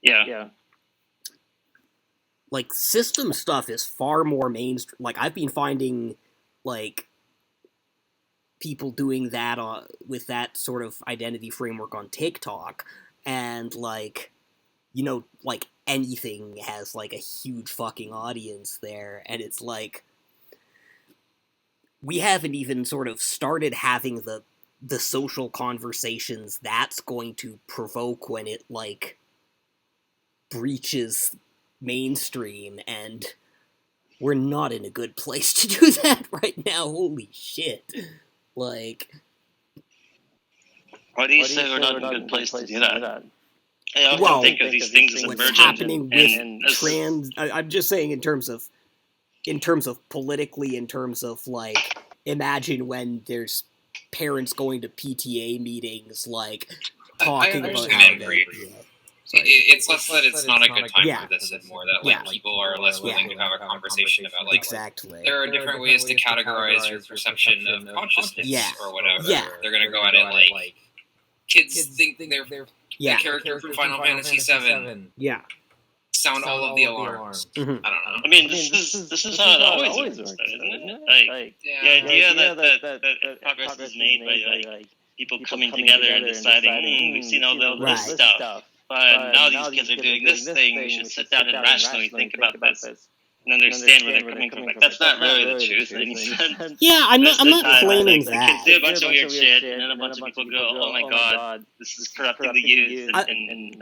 Yeah. Like, system stuff is far more mainstream. Like, I've been finding, like, people doing that with that sort of identity framework on TikTok, and, like, you know, like, anything has, like, a huge fucking audience there, and it's like, we haven't even sort of started having the social conversations that's going to provoke when it, like, breaches mainstream, and we're not in a good place to do that right now. Holy shit. Like... Why do you say we're not in a good place to do that? I often think of these things as what's emergent. happening with trans... I'm just saying in terms of politically, in terms of, like, imagine when there's parents going to PTA meetings, like, talking about how they... It's less that it's not a good time for this, and more that like people are less willing to have a conversation about like there are different ways to categorize your perception of consciousness or whatever. They're gonna go at it like kids think they're the character from Final Fantasy VII. Sound all of the alarms. I don't know. I mean, this is how it always works, isn't it? Like the idea that progress is made by like people coming together and deciding, we've seen all this stuff. But now these kids are doing this thing, we should sit down and rationally think about this and understand where they're coming from. Like, that's not really the truth in any sense. Yeah, I'm not claiming that. Kids do a bunch of weird shit, and then a bunch of people go, oh my god, this is corrupting the youth, and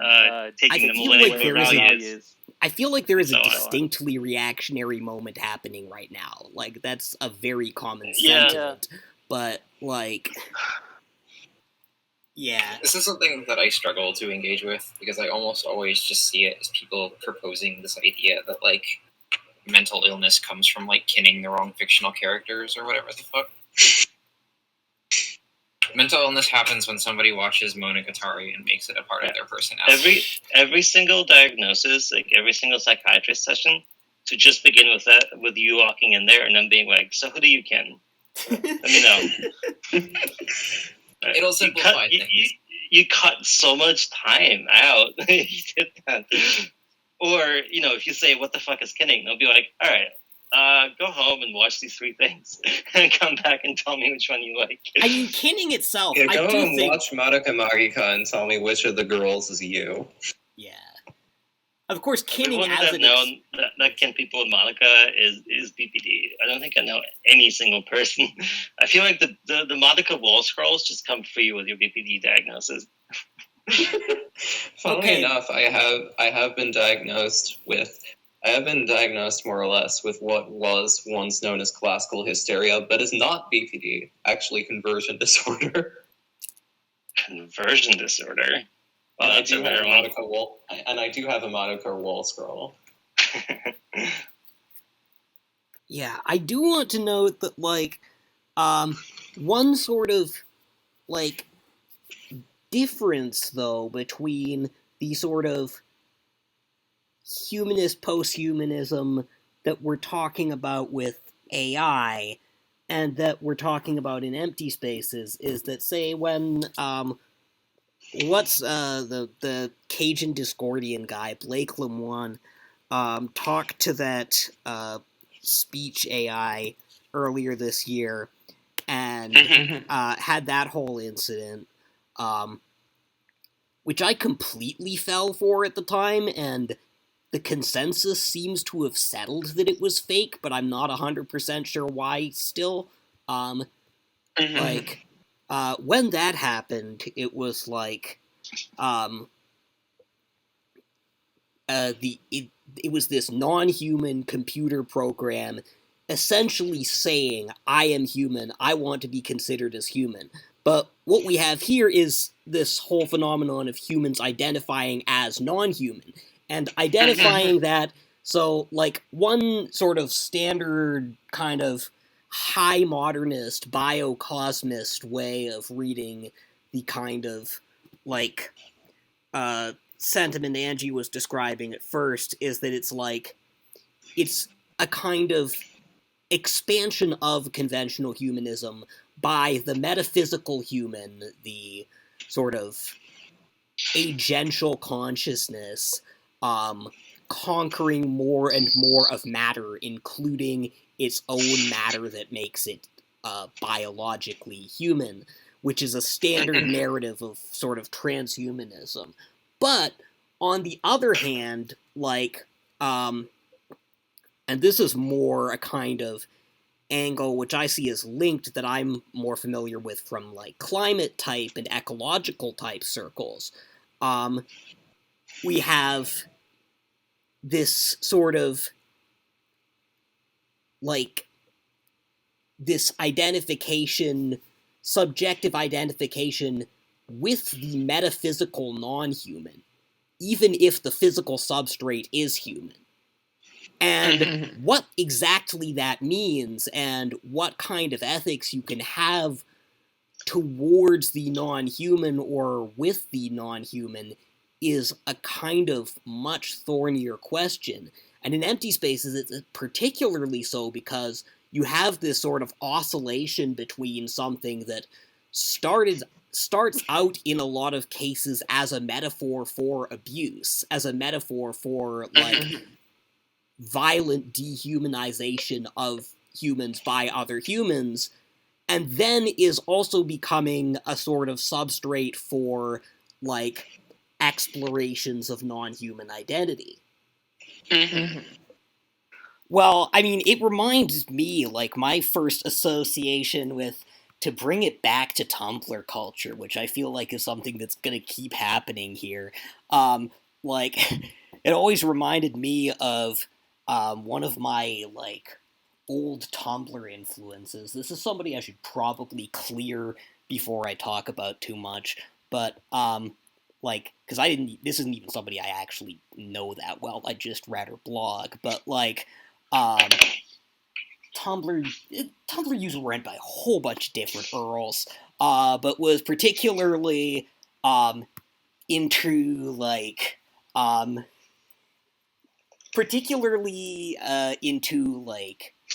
taking them away from their values. I feel like there is a distinctly reactionary moment happening right now. Like, that's a very common sentiment. But, like... Yeah. This is something that I struggle to engage with, because I almost always just see it as people proposing this idea that, like, mental illness comes from, like, kinning the wrong fictional characters or whatever the fuck. Mental illness happens when somebody watches Monogatari and makes it a part of their personality. Every single diagnosis, like every single psychiatrist session, to just begin with that, with you walking in there and then being like, so who do you kin? Let me know. It'll simplify things. You cut so much time out. You did that. Or, if you say, what the fuck is kinning? They'll be like, all right, go home and watch these 3 things and come back and tell me which one you like. I mean, kinning itself, go home and watch Madoka Magica and tell me which of the girls is you. Yeah. Of course, kinning as an... known that kin people in Madoka is BPD. I don't think I know any single person. I feel like the Madoka wall scrolls just come free with your BPD diagnosis. Funnily enough, I have been diagnosed more or less with what was once known as classical hysteria, but is not BPD, actually conversion disorder. Conversion disorder? And I do have a Madoka wall scroll. Yeah, I do want to note that, like, one sort of, like, difference, though, between the sort of humanist, post-humanism that we're talking about with AI and that we're talking about in empty spaces is that, say, when, the Cajun Discordian guy, Blake Lemoine, talked to that speech AI earlier this year and had that whole incident, which I completely fell for at the time, and the consensus seems to have settled that it was fake, but I'm not 100% sure why still. Like... when that happened, it was like, it was this non-human computer program essentially saying, I am human, I want to be considered as human. But what we have here is this whole phenomenon of humans identifying as non-human, and identifying that, so, like, one sort of standard kind of high modernist, biocosmist way of reading the kind of, like, sentiment Angie was describing at first is that it's like, it's a kind of expansion of conventional humanism by the metaphysical human, the sort of agential consciousness, conquering more and more of matter, including its own matter that makes it biologically human, which is a standard narrative of sort of transhumanism. But, on the other hand, like, and this is more a kind of angle which I see as linked that I'm more familiar with from, like, climate type and ecological type circles. We have this sort of, like, this identification, subjective identification with the metaphysical non-human, even if the physical substrate is human. And what exactly that means, and what kind of ethics you can have towards the non-human or with the non-human, is a kind of much thornier question. And in Empty Spaces, it's particularly so because you have this sort of oscillation between something that starts out in a lot of cases as a metaphor for abuse, as a metaphor for, like, violent dehumanization of humans by other humans, and then is also becoming a sort of substrate for, like, explorations of non-human identity. Well, I mean, it reminds me, like, my first association with, to bring it back to Tumblr culture, which I feel like is something that's gonna keep happening here, like, it always reminded me of, one of my, like, old Tumblr influences. This is somebody I should probably clear before I talk about too much, but, like, because this isn't even somebody I actually know that well, I just read her blog, but, like, Tumblr user went by a whole bunch of different URLs, but was particularly, into, like,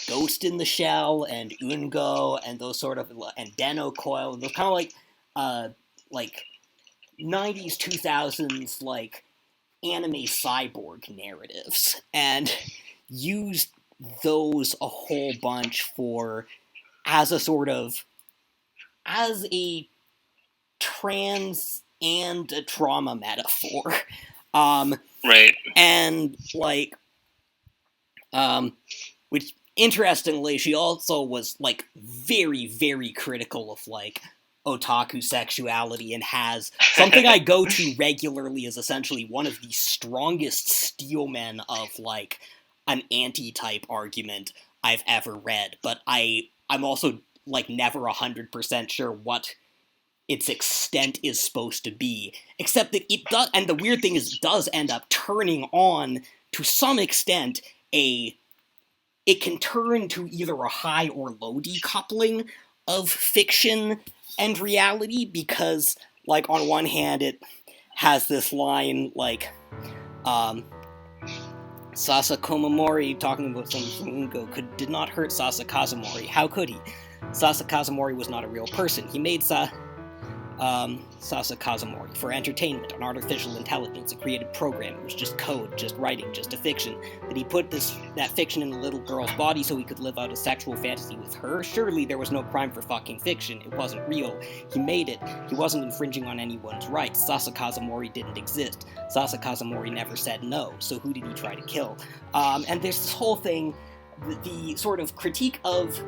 Ghost in the Shell and Ungo and those sort of, and Deno Coil, those kind of like 90s, 2000s, like, anime cyborg narratives, and used those a whole bunch as a trans and a trauma metaphor. Right. And, like, which, interestingly, she also was, like, very, very critical of, like, otaku sexuality, and has something I go to regularly is essentially one of the strongest steelmen of, like, an anti-type argument I've ever read, but I'm also, like, never 100% sure what its extent is supposed to be, except that it does, and the weird thing is, it does end up turning on, to some extent, it can turn to either a high or low decoupling of fiction and reality, because, like, on one hand, it has this line, like, Sasa Komamori talking about someone from Ungo did not hurt Sasa Kazumori. How could he? Sasa Kazumori was not a real person. He made Sasa Kazumori for entertainment, an artificial intelligence, a created program. It was just code, just writing, just a fiction. That he put that fiction in a little girl's body so he could live out a sexual fantasy with her? Surely there was no crime for fucking fiction. It wasn't real. He made it. He wasn't infringing on anyone's rights. Sasa Kazumori didn't exist. Sasa Kazumori never said no, so who did he try to kill? And there's this whole thing, the sort of critique of,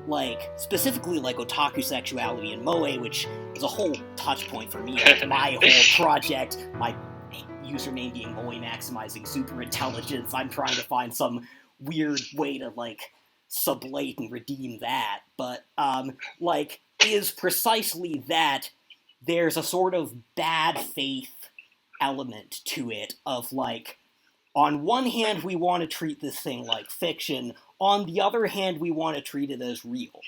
like, specifically, like, otaku sexuality and moe, which is a whole touch point for me. Like, my whole project, my username being moe maximizing super intelligence, I'm trying to find some weird way to, like, sublate and redeem that. But, like, is precisely that there's a sort of bad faith element to it of, like, on one hand, we want to treat this thing like fiction. On the other hand, we want to treat it as real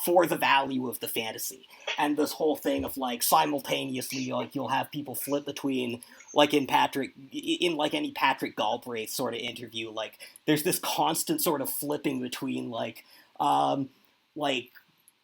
for the value of the fantasy. And this whole thing of, like, simultaneously, like, you'll have people flip between, like, in like any Patrick Galbraith sort of interview, like, there's this constant sort of flipping between, like,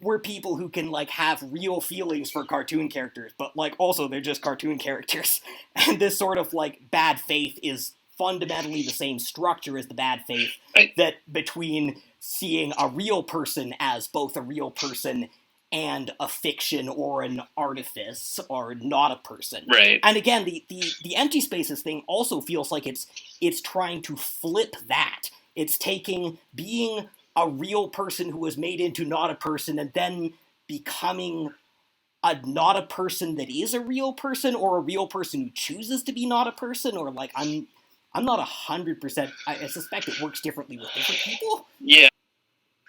we're people who can, like, have real feelings for cartoon characters, but, like, also they're just cartoon characters. And this sort of, like, bad faith is fundamentally the same structure as the bad faith that between seeing a real person as both a real person and a fiction or an artifice or not a person. Right. And again, the Empty Spaces thing also feels like it's trying to flip that. It's taking being a real person who was made into not a person and then becoming a not a person that is a real person, or a real person who chooses to be not a person, or, like, I'm not 100%. I suspect it works differently with different people. Yeah.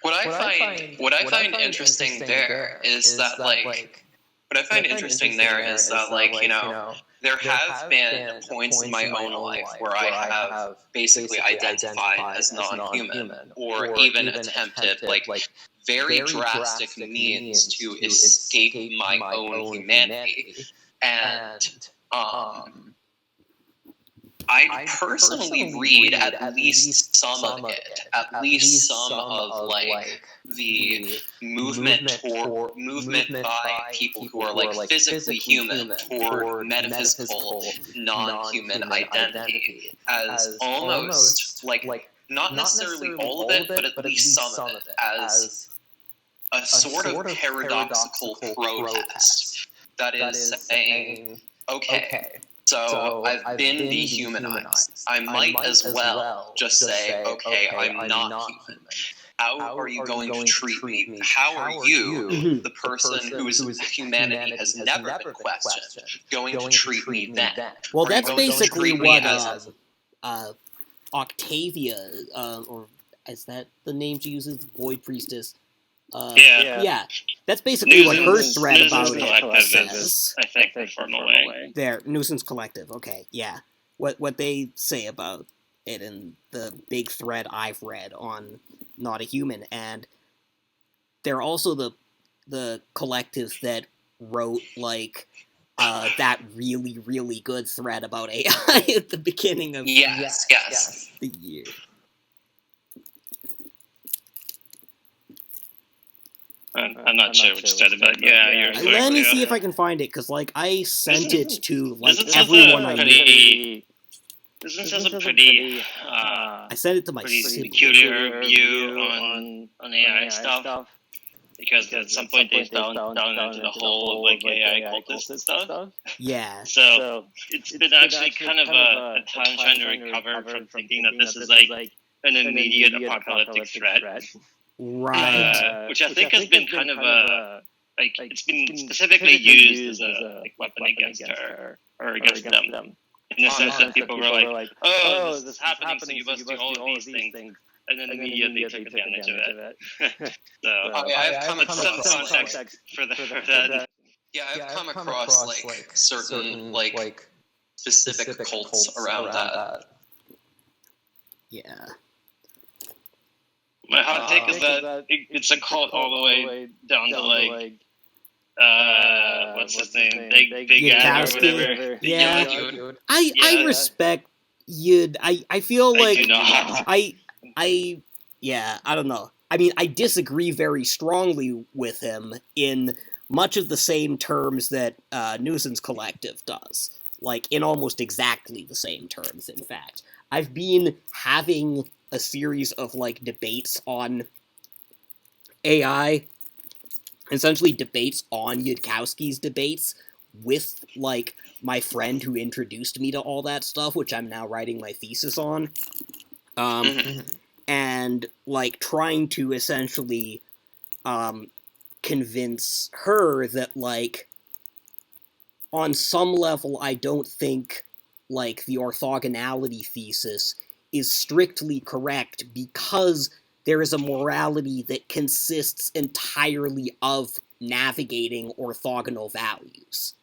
What I find interesting there is that there have been points in my own life where I have basically identified as non-human, or even attempted very drastic means to escape my own humanity, and I personally read at least some of it, at least some of the movement by people who are physically human toward metaphysical non-human identity as almost not necessarily all of it, but at least some of it as a sort of paradoxical protest that is saying, okay, so I've been dehumanized. I might as well just say, okay, I'm not human. How are you going to treat me? How are you, the person whose humanity has never been questioned, going to treat me then? Well, that's basically what Octavia, or is that the name she uses? Void Priestess. Yeah. That's basically what her thread about it says. I think the formal way. There, Nuisance Collective. Okay, yeah. What they say about it in the big thread I've read on Not a Human, and they're also the collective that wrote that really, really good thread about AI at the beginning of Yes. the year. I'm not sure which thread, but yeah. Let me see if I can find it, because I sent it to everyone I knew. This is a pretty I sent it to my peculiar view on AI stuff, because at some point they down into the whole AI occultist stuff. Yeah. So it's been actually kind of a time trying to recover from thinking that this is an immediate apocalyptic threat. Right. Which I think has been kind of it's been specifically used as a weapon against her, or against them. In the sense that people were like, oh, this is happening, so you must do all of these things, and then immediately take advantage of it. So, I've come across some context for that. Yeah, I've come across certain specific cults around that. Yeah. My hot take is that it's a cult all the way down to what's his name? Big Ed or whatever. Yeah. I respect Yud. I feel like I don't know. I mean, I disagree very strongly with him in much of the same terms that Nuisance Collective does. In almost exactly the same terms, in fact. I've been having a series of debates on AI, essentially debates on Yudkowsky's debates with my friend who introduced me to all that stuff, which I'm now writing my thesis on, and trying to essentially convince her that on some level I don't think the orthogonality thesis is strictly correct, because there is a morality that consists entirely of navigating orthogonal values.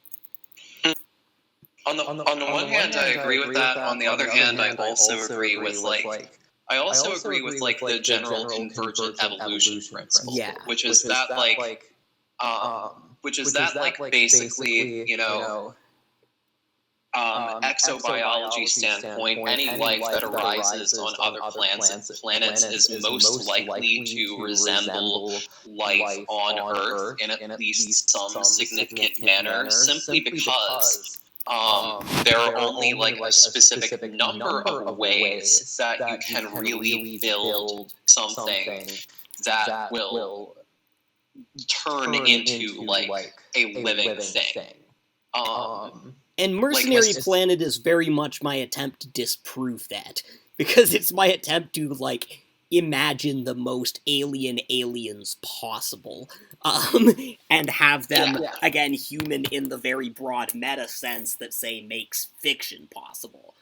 On the one hand, I agree with that. On the other hand, I also agree with the general convergent evolution principle, which is that basically, exobiology standpoint, any life that arises on other planets is most likely to resemble life on Earth in at least some significant manner, simply because there are only a specific number of ways that you can really build something that will turn into a living thing. And Mercenary Planet is very much my attempt to disprove that, because it's my attempt to, imagine the most alien aliens possible, and have them, again, human in the very broad meta sense that, say, makes fiction possible.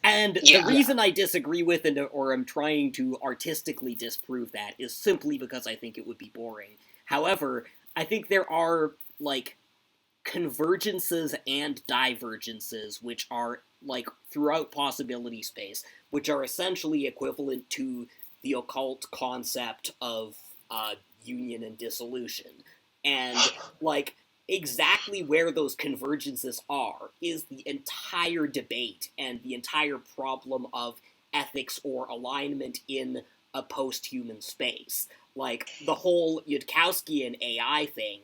And the reason I disagree with it, or I'm trying to artistically disprove that, is simply because I think it would be boring. However, I think there are, like, convergences and divergences, which are, like, throughout possibility space, which are essentially equivalent to the occult concept of union and dissolution. And, like, exactly where those convergences are is the entire debate and the entire problem of ethics or alignment in a post-human space. Like, the whole Yudkowskian AI thing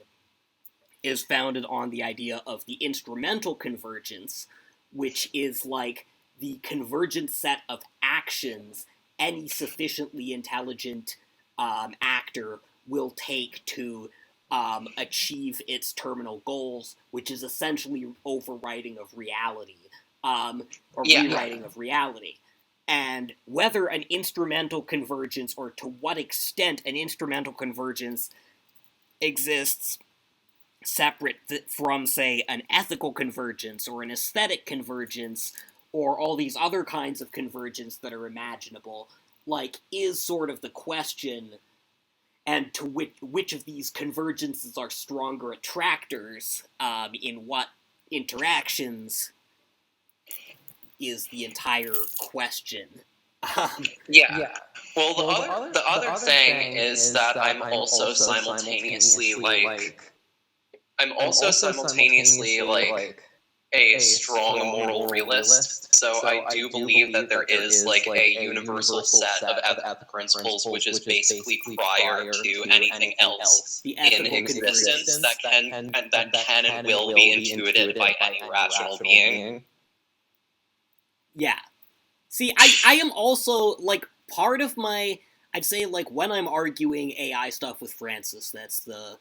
is founded on the idea of the instrumental convergence, which is, like, the convergent set of actions any sufficiently intelligent actor will take to achieve its terminal goals, which is essentially overwriting of reality, or rewriting of reality. And whether an instrumental convergence, or to what extent an instrumental convergence exists separate from, say, an ethical convergence, or an aesthetic convergence, or all these other kinds of convergence that are imaginable, like, is sort of the question, and to which of these convergences are stronger attractors, in what interactions, is the entire question. Well, the other thing is that I'm also simultaneously a strong moral realist, so I do believe that there is, like, a universal set of ethical principles which is basically prior to anything else in existence that can and will be intuited by any rational being. Yeah. See, I am also, like, part of my, I'd say, like, when I'm arguing AI stuff with Francis, that's the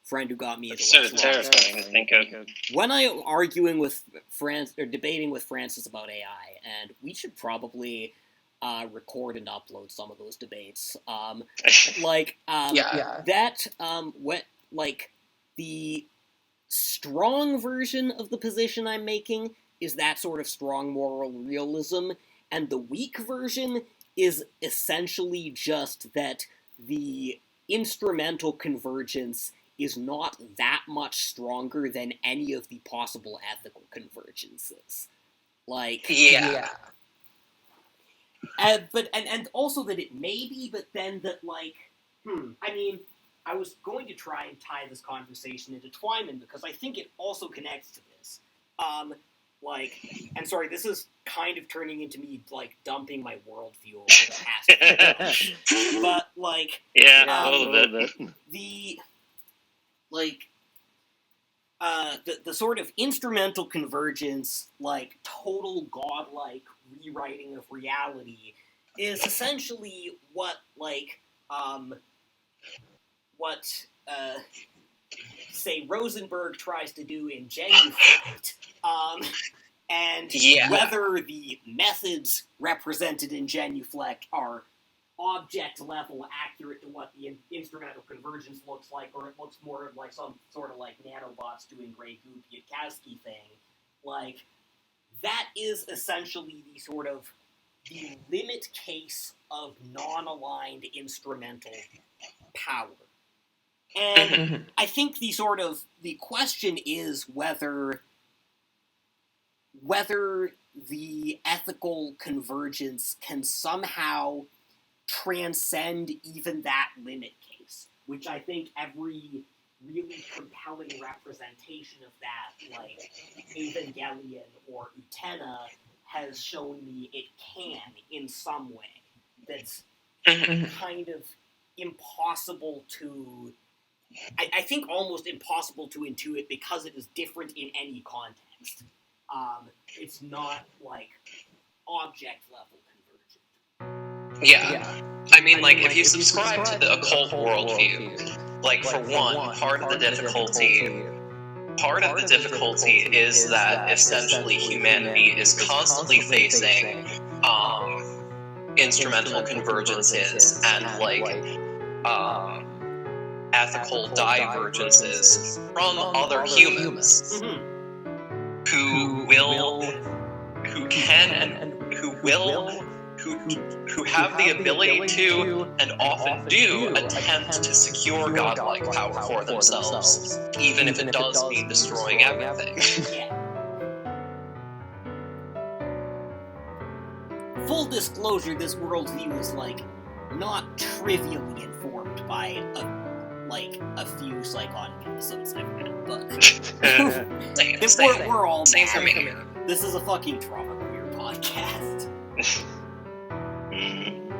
friend who got me into sort of terrifying to think of. When I'm arguing with or debating with Francis about AI, and we should probably record and upload some of those debates. The strong version of the position I'm making is that sort of strong moral realism, and the weak version is essentially just that the instrumental convergence is not that much stronger than any of the possible ethical convergences. And also that it may be, but then that, like, I mean, I was going to try and tie this conversation into Twyman, because I think it also connects to this. And sorry, this is kind of turning into me, like, dumping my worldview over the past few months. But, like... Yeah, a little bit. The sort of instrumental convergence, like, total godlike rewriting of reality is essentially what, like, say, Rosenberg tries to do in Genuflect. Whether the methods represented in Genuflect are object-level accurate to what the instrumental convergence looks like, or it looks more like some sort of, like, nanobots doing Grey Goop Yudkowsky thing, like, that is essentially the sort of the limit case of non-aligned instrumental power. And I think the question is whether the ethical convergence can somehow transcend even that limit case, which I think every really compelling representation of that, like Evangelion or Utena, has shown me it can in some way. That's kind of impossible to... I think almost impossible to intuit, because it is different in any context. It's not, like, object-level convergent. I mean, like, if you subscribe to the occult worldview, like, for one, part of the difficulty is that essentially humanity is constantly facing instrumental convergences and, like, ethical divergences from other humans who who can and who will, who have the ability to, and often do, attempt to secure godlike power for themselves, even if it does mean destroying everything. Full disclosure, this worldview is, like, not trivially informed by a few psychotic episodes I've read, but we're all same for me. This is a fucking Traumaqueer podcast. And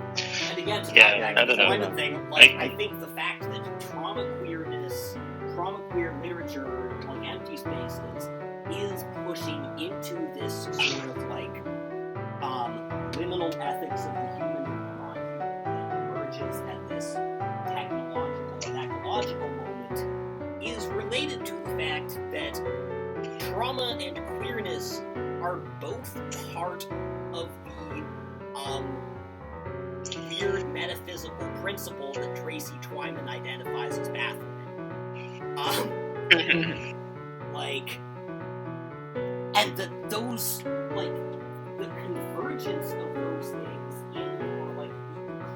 again, to Yeah, back to I don't the know. kind of thing, like, I think the fact that Traumaqueer literature, like Empty Spaces, is pushing into this sort of like liminal ethics of the human and the non-human that emerges at this technological and ecological moment is related to the fact that trauma and queerness are both part of the weird metaphysical principle that Tracy Twyman identifies as Baphomet. And that those, like, the convergence of those things or the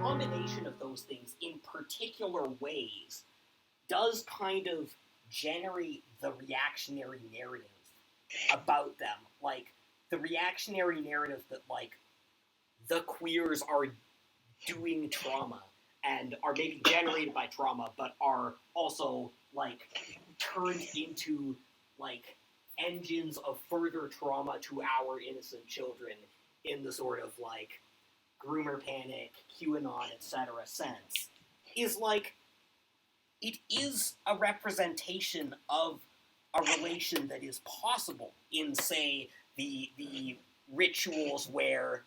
combination of those things in particular ways does kind of generate the reactionary narrative about them. Like, the reactionary narrative that, like, the queers are doing trauma and are maybe generated by trauma, but are also, like, turned into, like, engines of further trauma to our innocent children in the sort of, like, groomer panic, QAnon, etc. sense, is, like, it is a representation of a relation that is possible in, say, the rituals where,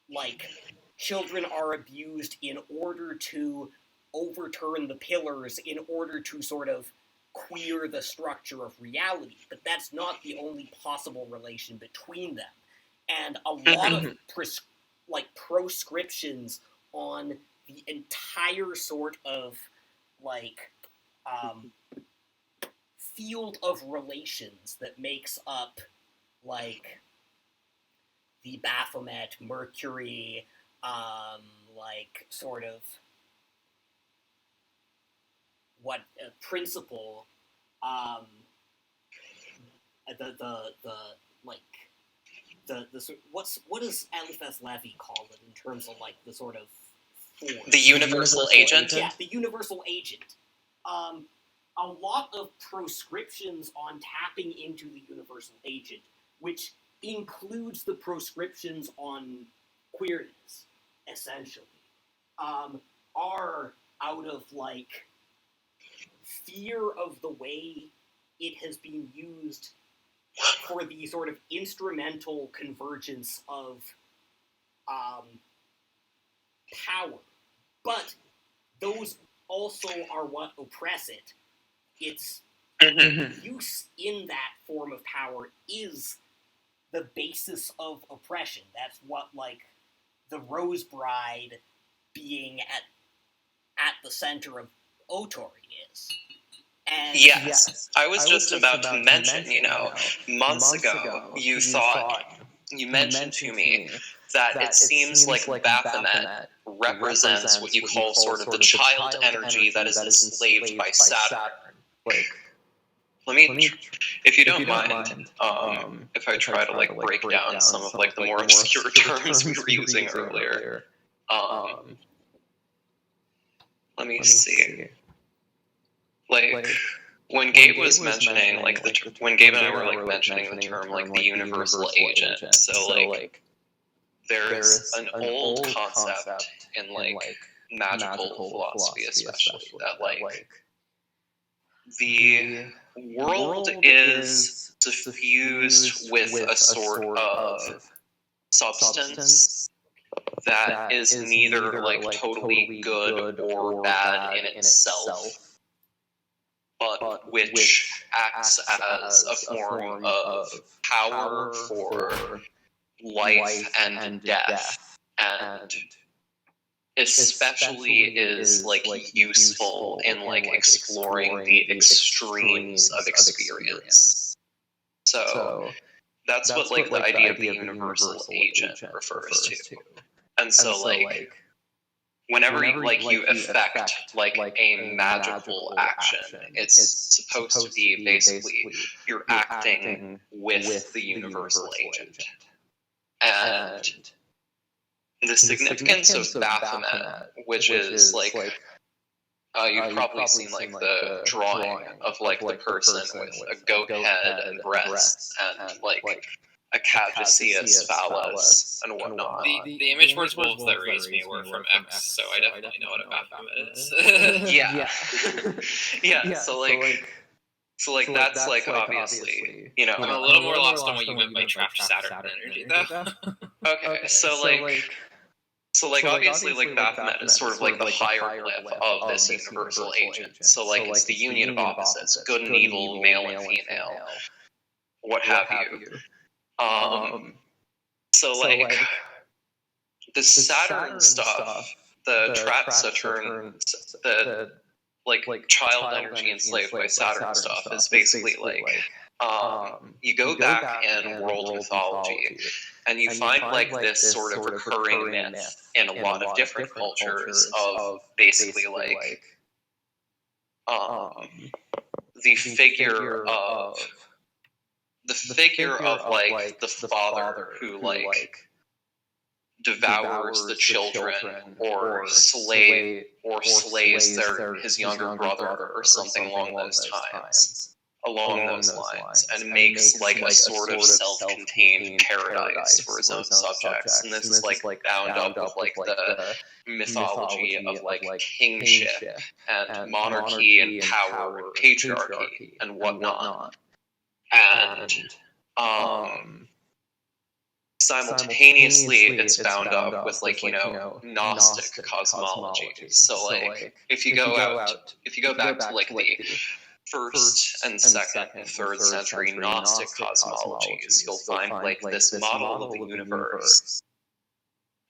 like, children are abused in order to overturn the pillars, in order to sort of queer the structure of reality. But that's not the only possible relation between them. And a lot of proscriptions on the entire sort of, like, field of relations that makes up, like, the Baphomet, Mercury, like, sort of what principle, what does Eliphas Levi call it in terms of, like, the sort of force? The universal agent? Yeah, the universal agent. A lot of proscriptions on tapping into the universal agent, which includes the proscriptions on queerness, essentially, are out of, like, fear of the way it has been used for the sort of instrumental convergence of power. But those also are what oppress it. Its use in that form of power is the basis of oppression. That's what, like, the Rose Bride being at the center of Otori is. And yes. I was just about to mention, months ago, you mentioned to me that it seems like Baphomet represents what you call sort of the child energy that is enslaved by Saturn. Let me, if you don't mind, if I try to, like, break down some of, like, the more obscure terms we were using earlier. Let me see. Like, when Gabe was mentioning, like, when Gabe and I were, like, mentioning the term, like, the universal agent, so, like, there's an old concept in, like, magical philosophy especially, that, like, the world is suffused with a sort of substance that is neither, like, totally good or bad in itself, but which acts as a form of power for life and death, and especially is, like, useful in, like, exploring the extremes of experience. So That's what like the idea of the universal agent refers to. And so like whenever you affect like a magical action, it's supposed to be basically you're acting with the universal agent. And the significance of Baphomet, which is like you've probably seen like the drawing of like the person with a goat head and breasts and like a caduceus phallus and whatnot. The image towards wolves that raised me were from X, so I definitely know what a Baphomet is. Yeah. So that's like obviously, you know. I'm a little more lost on what you meant by trapped Saturn energy, though. Okay, so obviously, like Baphomet is sort of like the hieroglyph of this universal agent. So like it's the union of opposites, good and evil, male and female, what have you. So like the Saturn stuff, the trapped Saturn, the like child energy enslaved by Saturn stuff is basically like you go back in world mythology and you find like this sort of recurring myth in a lot of different cultures of basically like the figure of like the father who like devours the children or slays his younger brother or something along those lines, and makes like a sort of self-contained paradise for his own subjects. And this is like bound up with like the mythology of like kingship and monarchy and power and patriarchy and whatnot. And simultaneously it's bound up with like, you know, Gnostic cosmology. So like if you go back to like the first and second and third century Gnostic cosmologies, you'll find like this model of the universe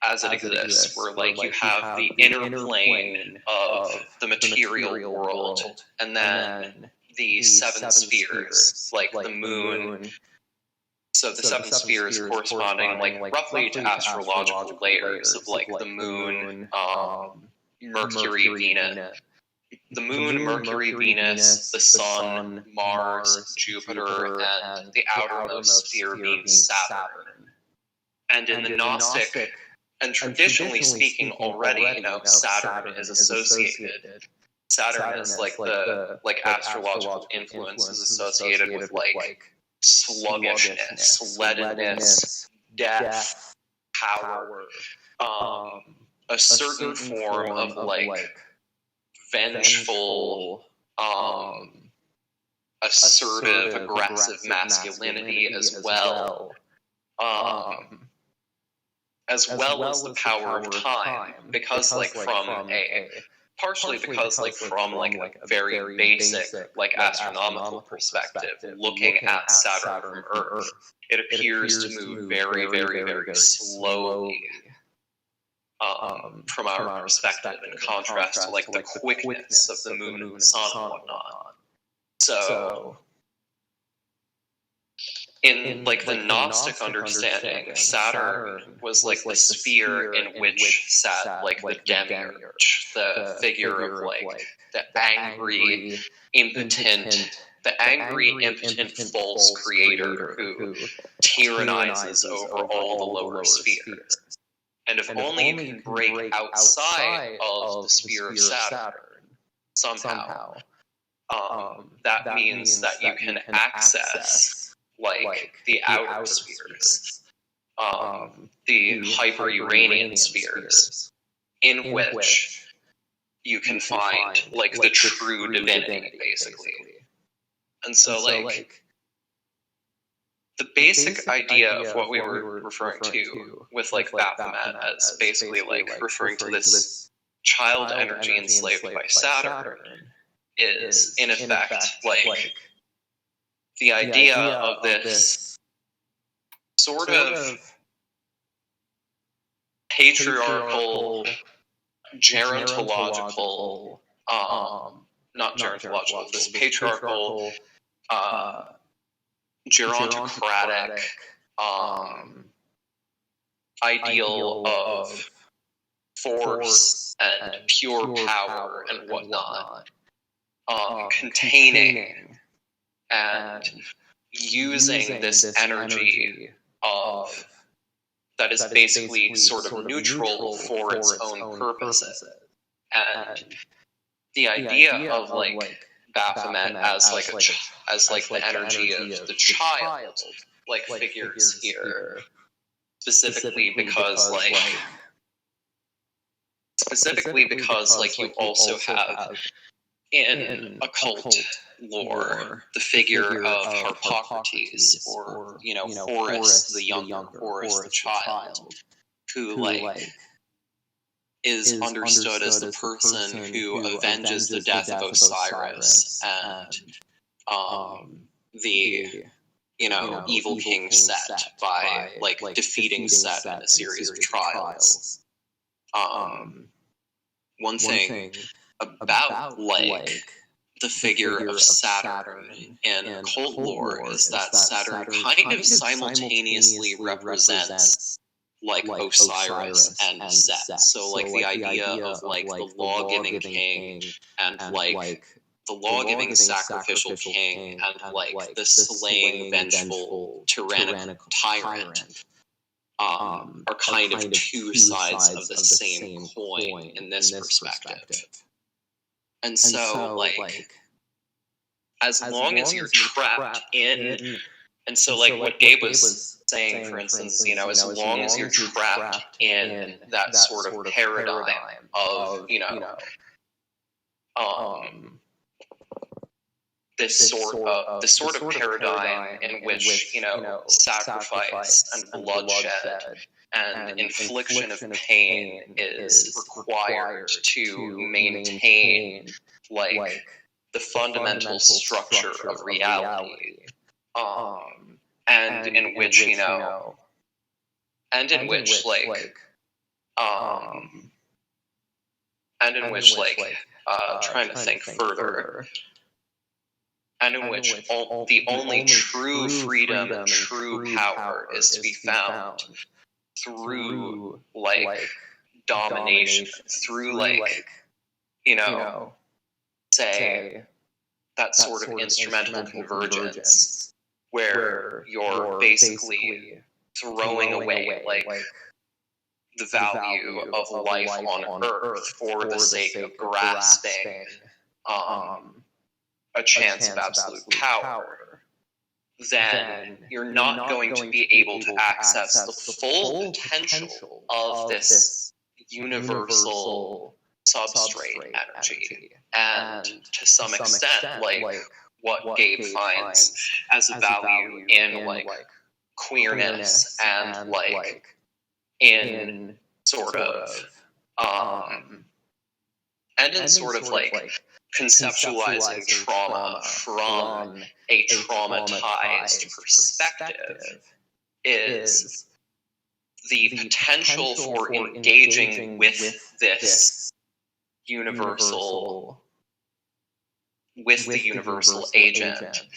as it exists, where like you have the inner plane of the material world and then the seven spheres, like the moon. So the seven spheres corresponding like roughly to astrological layers of like the moon, Mercury, Venus. The moon, Mercury, Venus, the Sun, Mars, Jupiter, and the outermost sphere being Saturn. And in the Gnostic, and traditionally speaking already, you know, Saturn is associated. Saturn is like the astrological influence is associated with like sluggishness, leadenness, death, power, a certain form of like vengeful, assertive, aggressive masculinity as well as the power of time, because like from a partially because like from like a very basic like astronomical perspective, looking at Saturn from Earth, it appears to move very, very, very slowly. From our perspective, in contrast to like the quickness of the moon and the sun and whatnot. So, in like the Gnostic understanding, Saturn was like the sphere in which sat like the demiurge, the figure of like the angry, impotent false creator who tyrannizes over all the lower spheres. And if only you can break outside of the sphere of Saturn somehow, that means that you can access like the outer spheres, the hyper-Uranian spheres, in which you can find like the true divinity, basically. And so like the basic idea of what we were referring to with like Baphomet as basically like referring to this child energy enslaved by Saturn is in effect like the idea of this sort of patriarchal, gerontological, not gerontological, this patriarchal gerontocratic ideal of force and pure power and whatnot, containing and using this energy of that is basically sort of neutral for its own purposes. And the idea of like Baphomet as like the energy of the child, like figures here, specifically because you also have in occult lore the figure of Harpocrates, or Horus the younger, Horus the child, who is understood as the person who avenges the death of Osiris and the evil king Set by defeating Set in a series of trials. One thing about the figure of Saturn in occult lore is that Saturn kind of simultaneously represents Osiris and Set. So the idea of the law-giving king and the law-giving sacrificial king and the slaying vengeful tyrannical tyrant are kind of two sides of the same coin in this perspective. And so as long as you're trapped in, and so what Gabe was saying, for instance, as long as you're trapped in that sort of paradigm of, this sort of paradigm in which, sacrifice and bloodshed and infliction of pain is required to maintain the fundamental structure of reality, and in which trying to think further, and in which the only true freedom and true power is to be found through domination, through say that sort of instrumental convergence where you're basically throwing away the value of life on Earth for the sake of grasping a chance of absolute power, then you're not going to be able to access the full potential of this universal substrate energy. And to some extent, what Gabe finds as a value in queerness and in sort of conceptualizing trauma from a traumatized perspective is the potential for engaging with this universal, with the universal agent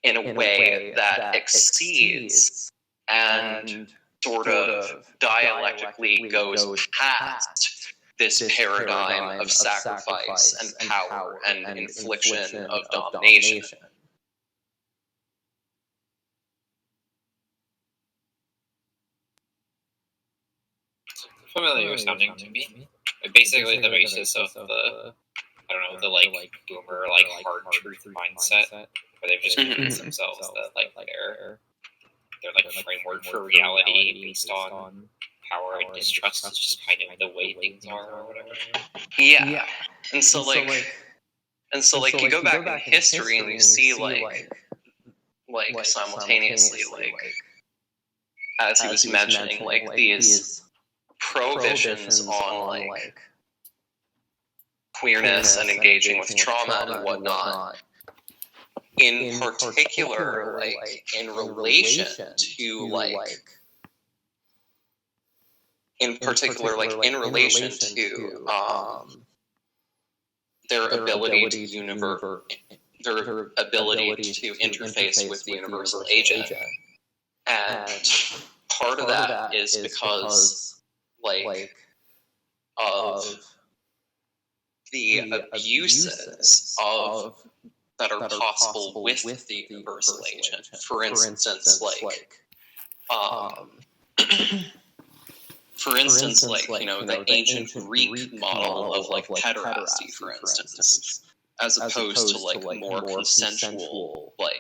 in a way that exceeds and sort of dialectically goes past this paradigm of sacrifice and power and infliction of domination. Familiar sounding to me. Basically, the basis of the boomer hard truth mindset, where they've just convinced themselves that their framework for reality based on power and distrust is just kind of the way things are, or whatever. Yeah. And so you go back in history and you see simultaneously as he was mentioning these prohibitions on queerness and engaging with trauma and whatnot, in particular in relation to their ability to their ability to interface with the universal agent. And part of that is because, like, of the abuses of that are possible with the universal agent. For instance, like, the ancient Greek model of, like, pederasty, for instance, as opposed to, like, more consensual, like,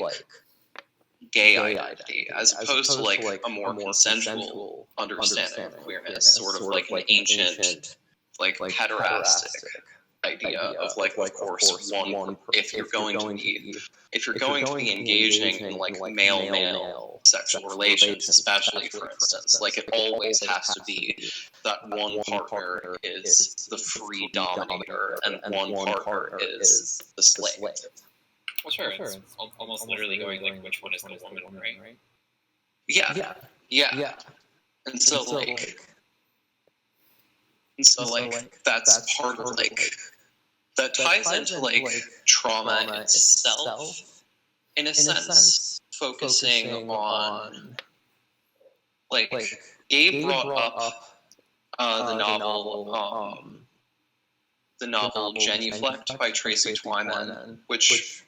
gay identity, as opposed to, like, a more consensual understanding of queerness, sort of like an ancient, like, pederastic idea of, like, of course, if you're going to be engaging in, like, male-male sexual relations, especially, for instance, like, it always has to be that one partner is the free dominator and one partner is the slave. Well, sure. It's almost literally going, like, which one is the woman, right? Yeah. And so, like, that's part of, like, that ties into, like, trauma itself, in a sense, focusing on, like, Gabe brought up the novel Genuflect by Tracy Twyman, which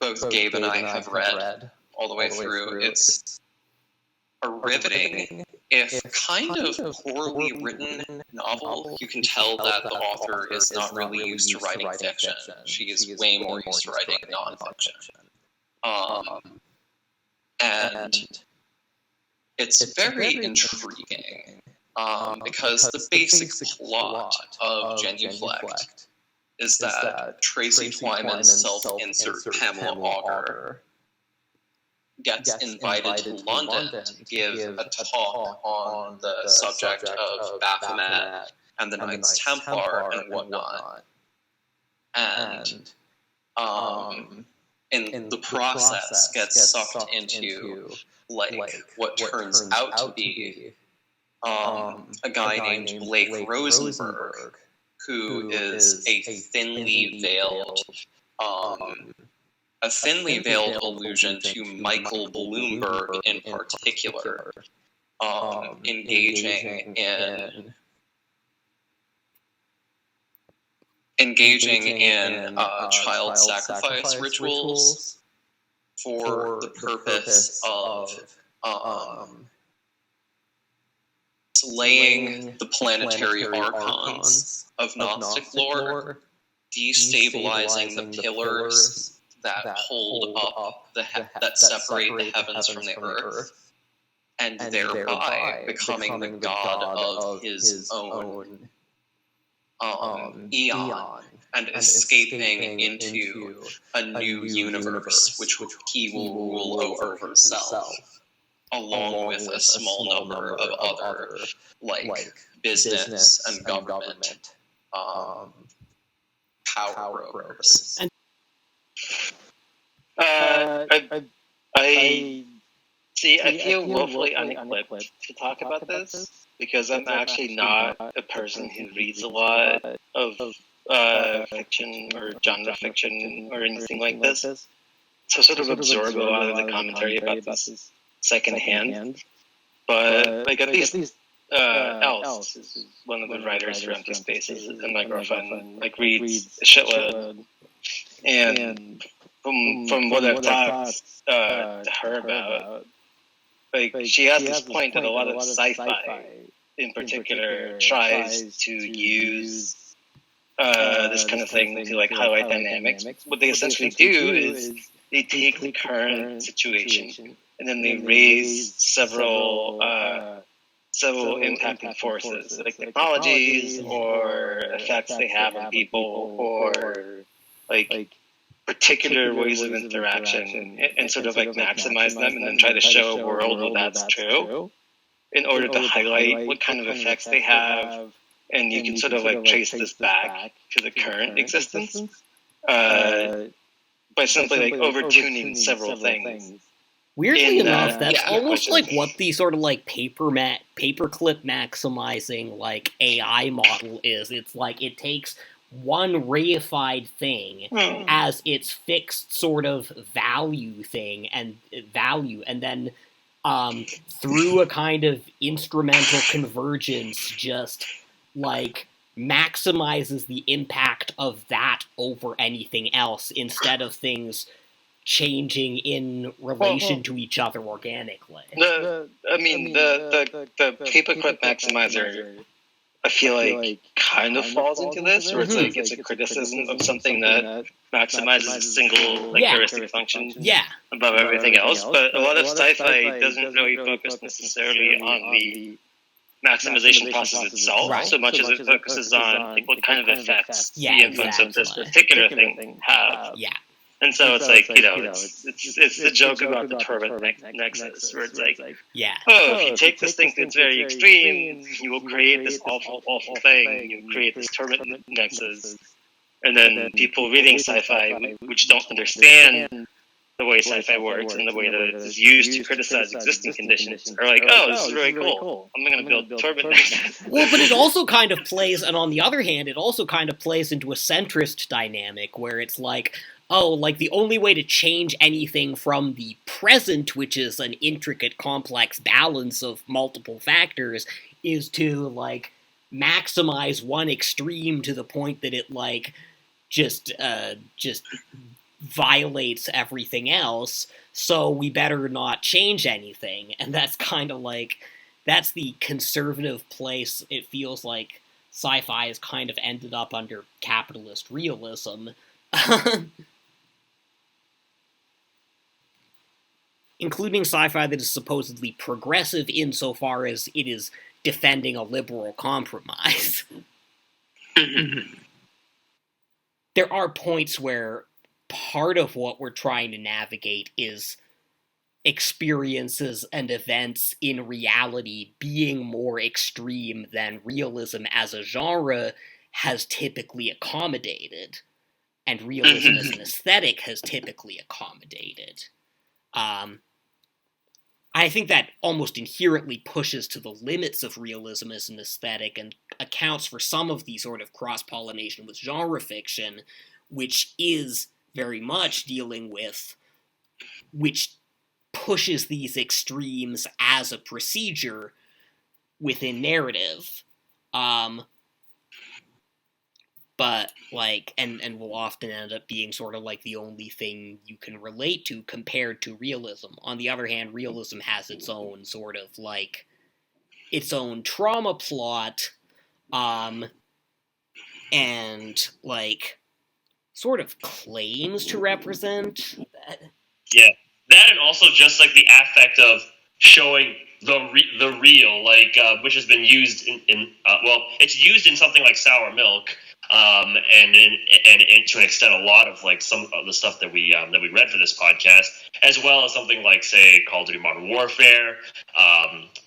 both Gabe and I have read all the way through. It's a riveting, if kind of poorly written novel. You can tell that the author is not really used to writing fiction. She is way more used to writing nonfiction. And it's very intriguing, because the basic plot of Genuflect is that Tracy Twyman's self-insert Pamela Auger gets invited to London to give a talk on the subject of Baphomet and the Knights Templar and whatnot. And in the process gets sucked into, like, what turns out to be a guy named Blake Rosenberg, who is a thinly veiled allusion to Michael Bloomberg in particular, engaging in child sacrifice rituals for the purpose of slaying the planetary archons of Gnostic lore, destabilizing the pillars that hold up that separate the heavens from the earth, and thereby becoming the god of his own eon, and escaping into a new universe which he will rule over himself, along with a small number of other, like, business and government power brokers. I feel woefully unequipped to talk about this because I'm actually not a person who reads a lot of fiction or genre fiction or anything like this. So sort of absorb a lot of the commentary about this secondhand. But, like, at least Else is one of the writers for Empty Spaces, and my girlfriend, like, reads a shitload. And from what I've talked to her about, like, she has this point that a lot of sci-fi, in particular, tries to use this kind of thing to, like, highlight dynamics. What they essentially do is they take the current situation and then they raise several impacting forces, like technologies or effects they have on people, or like particular ways of interaction, and sort of like maximize them and then try to show a world where that's true in order to highlight what kind of effects they have. And you can sort of like trace this back to the current existence by simply like overtuning several things. Weirdly enough, that's almost like what the sort of like paperclip maximizing like AI model is. It's like it takes one reified thing as its fixed sort of value thing and then through a kind of instrumental convergence just like maximizes the impact of that over anything else instead of things changing in relation to each other organically. The paperclip maximizer, I feel like kind of falls into this, where it's like it's a criticism of something that maximizes a single heuristic function above everything else. But a lot of sci-fi doesn't really focus necessarily on the maximization process itself, so much as it focuses on like, what kind of effects the influence of this particular thing have. And so it's like, it's the joke about the turbid nexus, where it's like, if you take this thing to its very extreme, you will create this awful, awful thing. You create this turbid nexus. And then people reading sci-fi, which don't understand the way sci-fi works and the way that it is used to criticize existing conditions, are like, this is really cool. I'm going to build turbid nexus. Well, but it also kind of plays, and on the other hand, it also kind of plays into a centrist dynamic, where it's like, the only way to change anything from the present, which is an intricate, complex balance of multiple factors, is to, maximize one extreme to the point that it, just violates everything else, so we better not change anything. And that's kind of that's the conservative place it feels like sci-fi has kind of ended up under capitalist realism. Including sci-fi that is supposedly progressive insofar as it is defending a liberal compromise. There are points where part of what we're trying to navigate is experiences and events in reality being more extreme than realism as a genre has typically accommodated, and realism as an aesthetic has typically accommodated. I think that almost inherently pushes to the limits of realism as an aesthetic and accounts for some of the sort of cross-pollination with genre fiction, which is very much dealing with, which pushes these extremes as a procedure within narrative. But, and will often end up being sort of the only thing you can relate to compared to realism. On the other hand, realism has its own sort of, its own trauma plot, and, sort of claims to represent that. Yeah, that and also just, the affect of showing the real, which has been used it's used in something like Sour Milk, and to an extent, a lot of some of the stuff that we read for this podcast, as well as something like, say, Call of Duty Modern Warfare,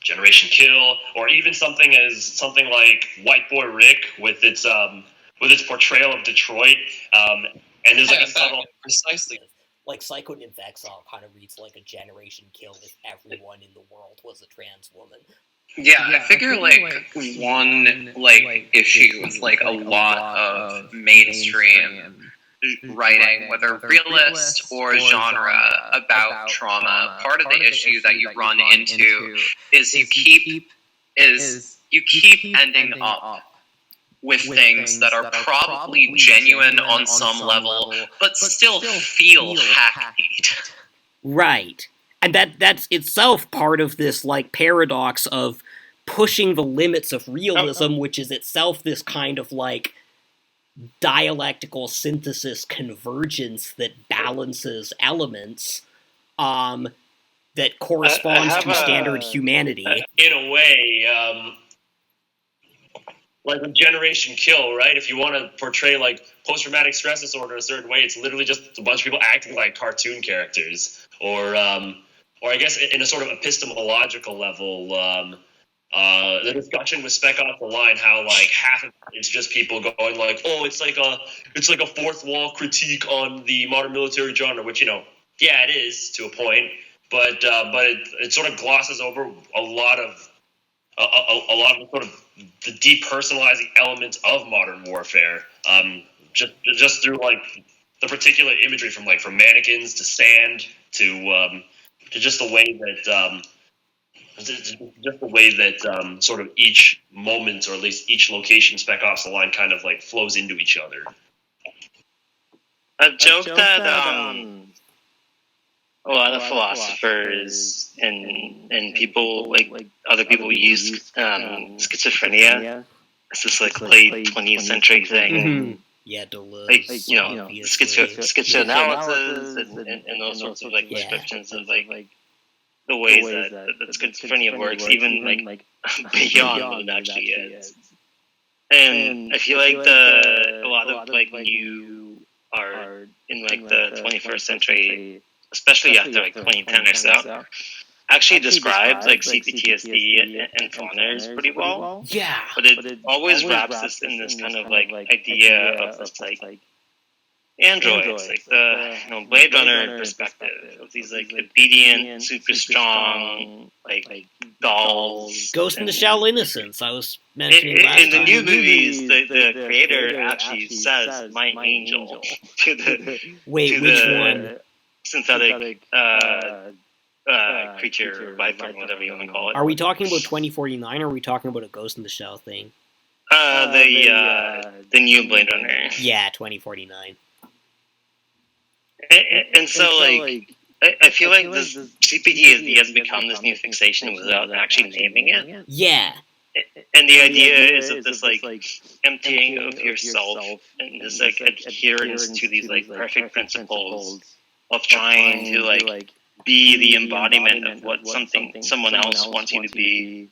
Generation Kill, or even something like White Boy Rick with its portrayal of Detroit, and there's a subtle precisely. Psycho Nymph Exile kind of reads like a Generation Kill if everyone in the world was a trans woman. Yeah, I figure one issue with a lot of mainstream writing, whether realist or genre, about trauma. Part of the issue that you run into is you keep ending up with things that are probably genuine on some level, but still feel hackneyed. Right. And that's itself part of this, paradox of pushing the limits of realism, which is itself this kind of, dialectical synthesis convergence that balances elements, that corresponds to standard humanity. In a way, a Generation Kill, right? If you want to portray post-traumatic stress disorder a certain way, it's literally just a bunch of people acting like cartoon characters, or I guess in a sort of epistemological level, the discussion with Speck Off the Line, how half of it's just people going it's like a fourth wall critique on the modern military genre, which it is to a point, but it sort of glosses over a lot of the sort of the depersonalizing elements of modern warfare, just through like the particular imagery from mannequins to sand to just the way that sort of each moment, or at least each location Spec Ops: The Line kind of like flows into each other. A joke that a lot of philosophers and people like other people use schizophrenia as this like late 20th century thing. Mm-hmm. Yeah, schizoanalysis and those sorts of like descriptions of like the ways that schizophrenia works, even like beyond what it actually is. And I feel like a lot of like new art in like the 21st century, especially after like 2010 or so, actually describes like CPTSD and phoners pretty well. Yeah. But it always wraps this in this kind of like idea of this like androids, like the Blade Runner perspective of these like obedient, super strong, like dolls. Ghost in the Shell innocence. I was mentioning last in the time. new movies, the creator actually says "my angel" to the which one? Synthetic creature, life form, whatever you want to call it. Are we talking about 2049, or are we talking about a Ghost in the Shell thing? The new Blade Runner. Yeah, 2049. And so, like, I feel like this CPTSD has become this new fixation without actually naming it. Yeah. And the idea is of this, like, emptying of yourself and this, like, adherence to these, like, perfect principles of trying to, like, be the embodiment of what someone else wants you to be.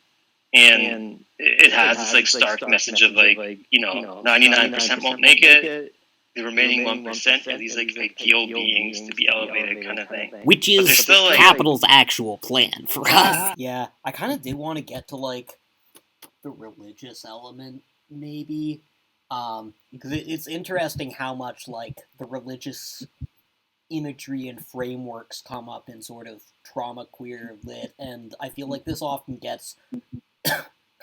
And it has this, like, stark message of, like, 99% won't make it. The remaining 1% are these like ideal beings to be elevated kind of thing. Which is still, like, Capital's actual plan for us. Yeah, I kind of did want to get to like the religious element, maybe. Because it's interesting how much like the religious imagery and frameworks come up in sort of Traumaqueer lit, and I feel like this often gets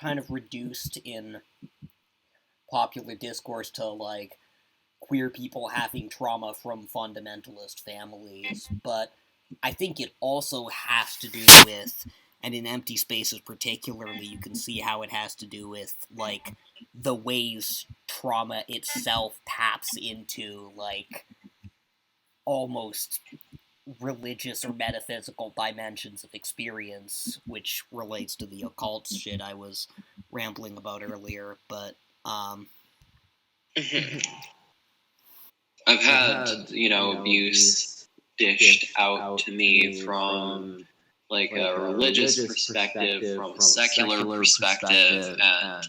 kind of reduced in popular discourse to like queer people having trauma from fundamentalist families, but I think it also has to do with, and in Empty Spaces particularly, you can see how it has to do with, like, the ways trauma itself taps into, like, almost religious or metaphysical dimensions of experience, which relates to the occult shit I was rambling about earlier, but, I've had, abuse dished out to me from, like, a religious perspective, from a secular perspective, and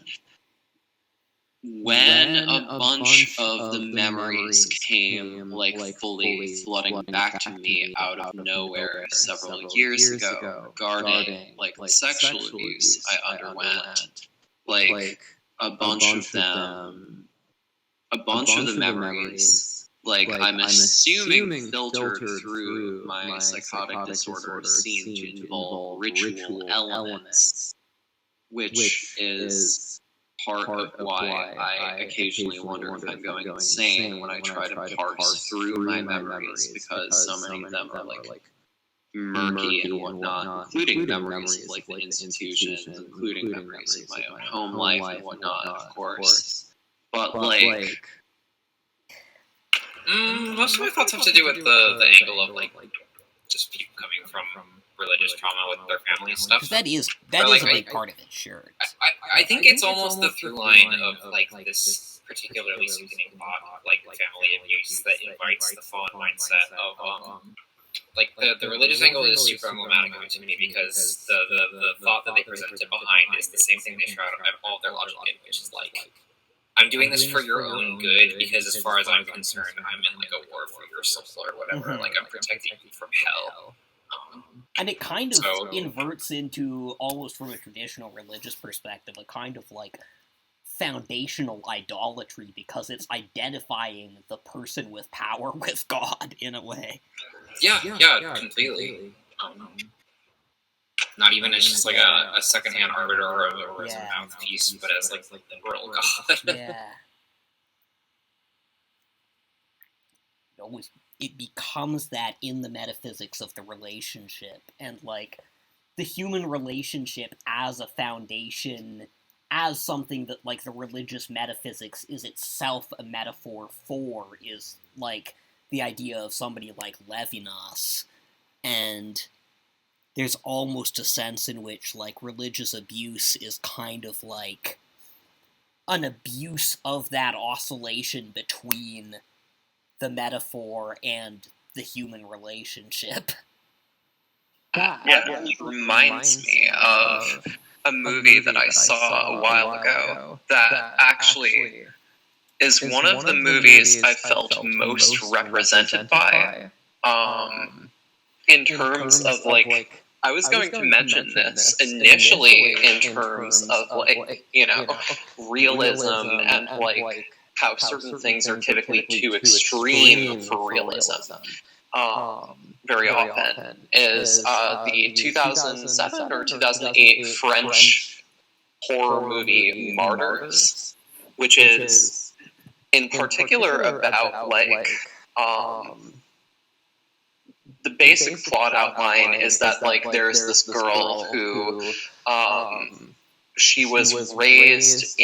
when a bunch of the memories came, like, fully flooding back to me out of nowhere several years ago regarding, like, the sexual abuse I underwent, like, a bunch of the memories, like, I'm assuming filtered through my psychotic disorder, seem to involve ritual elements, which is part of why I occasionally wonder if I'm going insane when I try to parse through my memories, because so many of them are, like, murky and whatnot, including memories of, like, the institutions, including memories of my own home life and whatnot, of course. But, like... most of my thoughts have to do with the angle of like just people coming from religious trauma with their family and stuff. That is a big part of it, sure. I think it's almost the through line of like this particularly sickening thought, like family abuse, that invites the fawn mindset of like the religious angle is super emblematic of it to me, because the thought that they presented behind is the same thing they shroud all their logic in, which is like, I'm doing this for your own good, because as far as I'm concerned, I'm in like a war for your soul or whatever. Like, I'm protecting you from hell. And it kind of inverts into, almost from a traditional religious perspective, a kind of like foundational idolatry, because it's identifying the person with power with God in a way. Yeah, completely. not even as just like a secondhand arbiter or as a mouthpiece, but as like the literal god. Yeah. It becomes that in the metaphysics of the relationship, and like the human relationship as a foundation, as something that like the religious metaphysics is itself a metaphor for, is like the idea of somebody like Levinas. And there's almost a sense in which like religious abuse is kind of like an abuse of that oscillation between the metaphor and the human relationship. It reminds me of a movie that I saw a while ago that actually is one of the movies I felt most represented by, in terms of, like, I was going to mention this initially in terms of, like, you know, realism and, like, how certain things are typically too extreme for realism. Very often is the 2007 or 2008 French horror movie Martyrs, which is in particular about, like, the basic plot outline is that, like, there's this girl who she was raised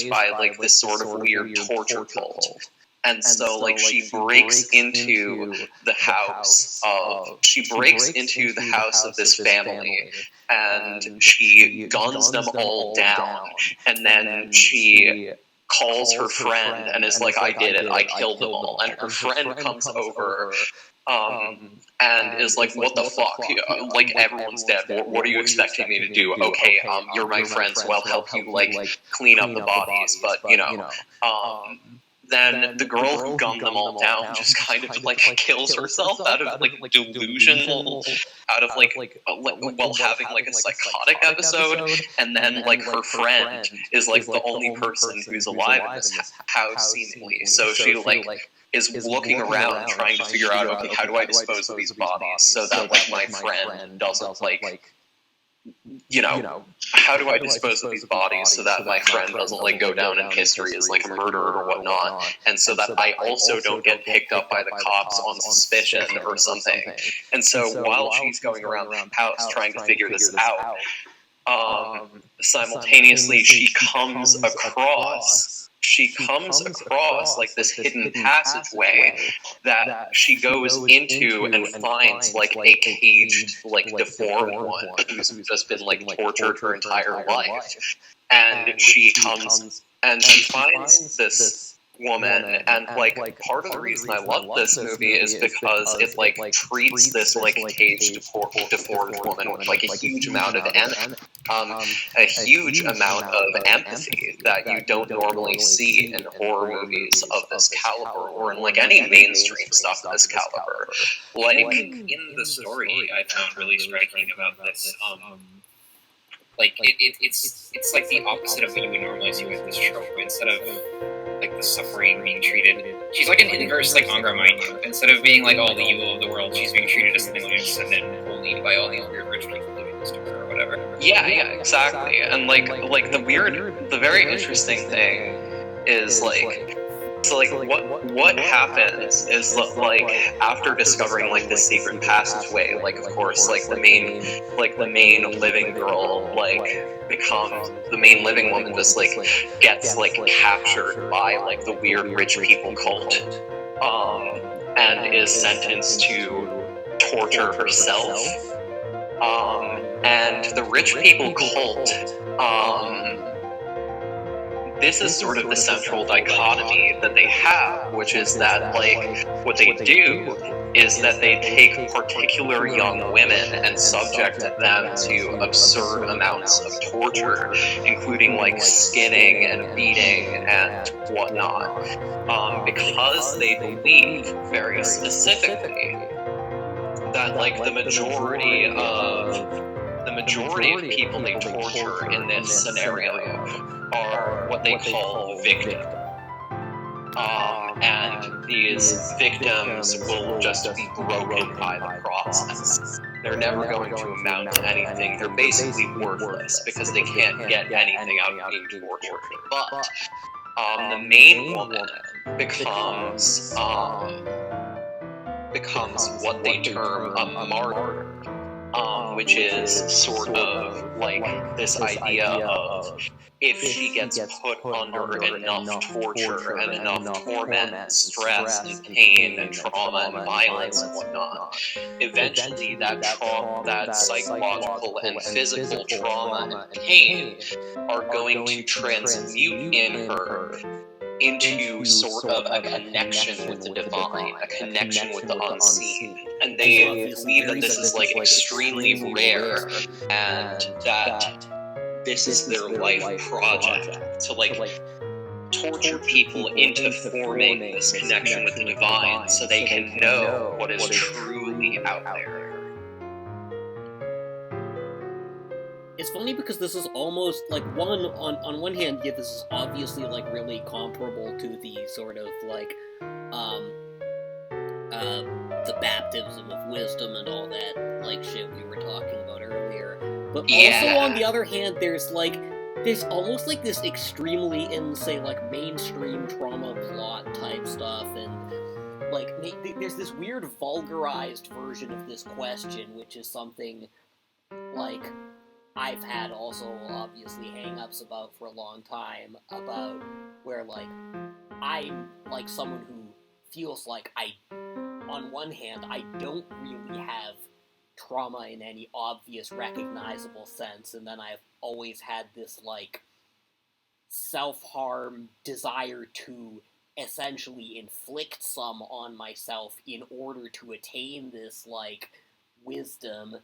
by, like, this sort of weird torture cult. And so, like, she breaks into the house of this family, and she guns them all down, and then she calls her friend and is like, I did it, I killed them all. And her friend comes over and is like, what the fuck? Like, everyone's dead. What are you expecting me to do? Okay, you're my friend, so I'll help you, like, clean up the bodies. But, you know, then the girl who gunned them all down just kind of, like, kills herself out of, like, delusional, out of, like, while having, like, a psychotic episode. And then, like, her friend is, like, the only person who's alive in this house, seemingly. So she, like, is looking around trying to figure out, okay, how do I dispose of these bodies so that, like, my friend doesn't, like, you know, how do I dispose of these bodies so that my friend doesn't, like, go down in history as, like, a murderer or whatnot, and so that I also don't get picked up by the cops on suspicion or something. And so while she's going around the house trying to figure this out, simultaneously she comes across like this hidden passageway that she goes into and finds, like, a caged, like, deformed one who's just been, like, tortured her entire life. And she comes and she finds this woman, and, like, part of the reason I love this movie is because it, like, treats this, like, caged, deformed woman with, like, a huge amount of empathy that you don't normally see in horror movies of this caliber, or in, like, any mainstream stuff of this caliber. Like, in the story I found really striking about this, like, it's like the opposite of what we normally see with this trope. Instead of, like, the suffering being treated, she's like an inverse, like, Angra Mainyu. Instead of being, like, all the evil of the world, she's being treated as something loose and then bullied by all these weird rich people doing this to her or whatever. Yeah, exactly. And, like the very interesting thing is, like, so, like, what happens is, like, after discovering, like, this secret passageway, like, of course, like, the main living girl, like, becomes the main living woman, just, like, gets, like, captured by, like, the weird rich people cult, and is sentenced to torture herself. And the rich people cult, this is sort of the central dichotomy that they have, which is that, like, what they do is that they take particular young women and subject them to absurd amounts of torture, including, like, skinning and beating and whatnot, because they believe very specifically that, like, the majority of people they torture in this scenario are what they call victims. and these victims will just be broken by the process. They're never going to amount to anything. They're basically worthless because they can't get anything out of being tortured. But the main woman becomes what they term a martyr, which is sort of like this idea of if she gets put under enough torture and enough torment, stress and pain and trauma and violence and whatnot, eventually that psychological and physical trauma and pain are going to transmute in her into sort of a connection with the divine, a connection with the unseen. And they believe that this is like extremely rare and that this is their life project to like torture people into forming this connection with the divine so they can know what is truly out there. It's funny because this is almost like on one hand, yeah, this is obviously like really comparable to the sort of like the baptism of wisdom and all that like shit we were talking about earlier. But also on the other hand, there's almost like this extremely like mainstream trauma plot type stuff, and like there's this weird vulgarized version of this question, which is something like I've had also obviously hang-ups about for a long time, about where like I'm like someone who feels like on one hand I don't really have trauma in any obvious recognizable sense, and then I've always had this like self-harm desire to essentially inflict some on myself in order to attain this like wisdom.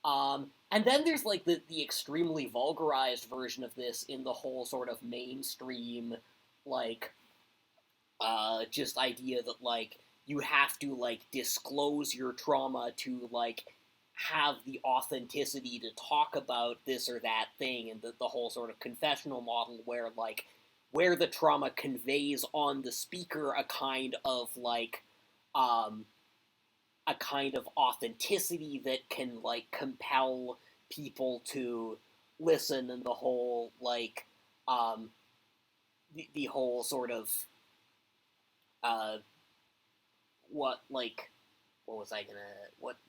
And then there's like the extremely vulgarized version of this in the whole sort of mainstream like just idea that like you have to like disclose your trauma to like have the authenticity to talk about this or that thing, and the whole sort of confessional model where the trauma conveys on the speaker a kind of like a kind of authenticity that can like compel people to listen, and the whole like the whole sort of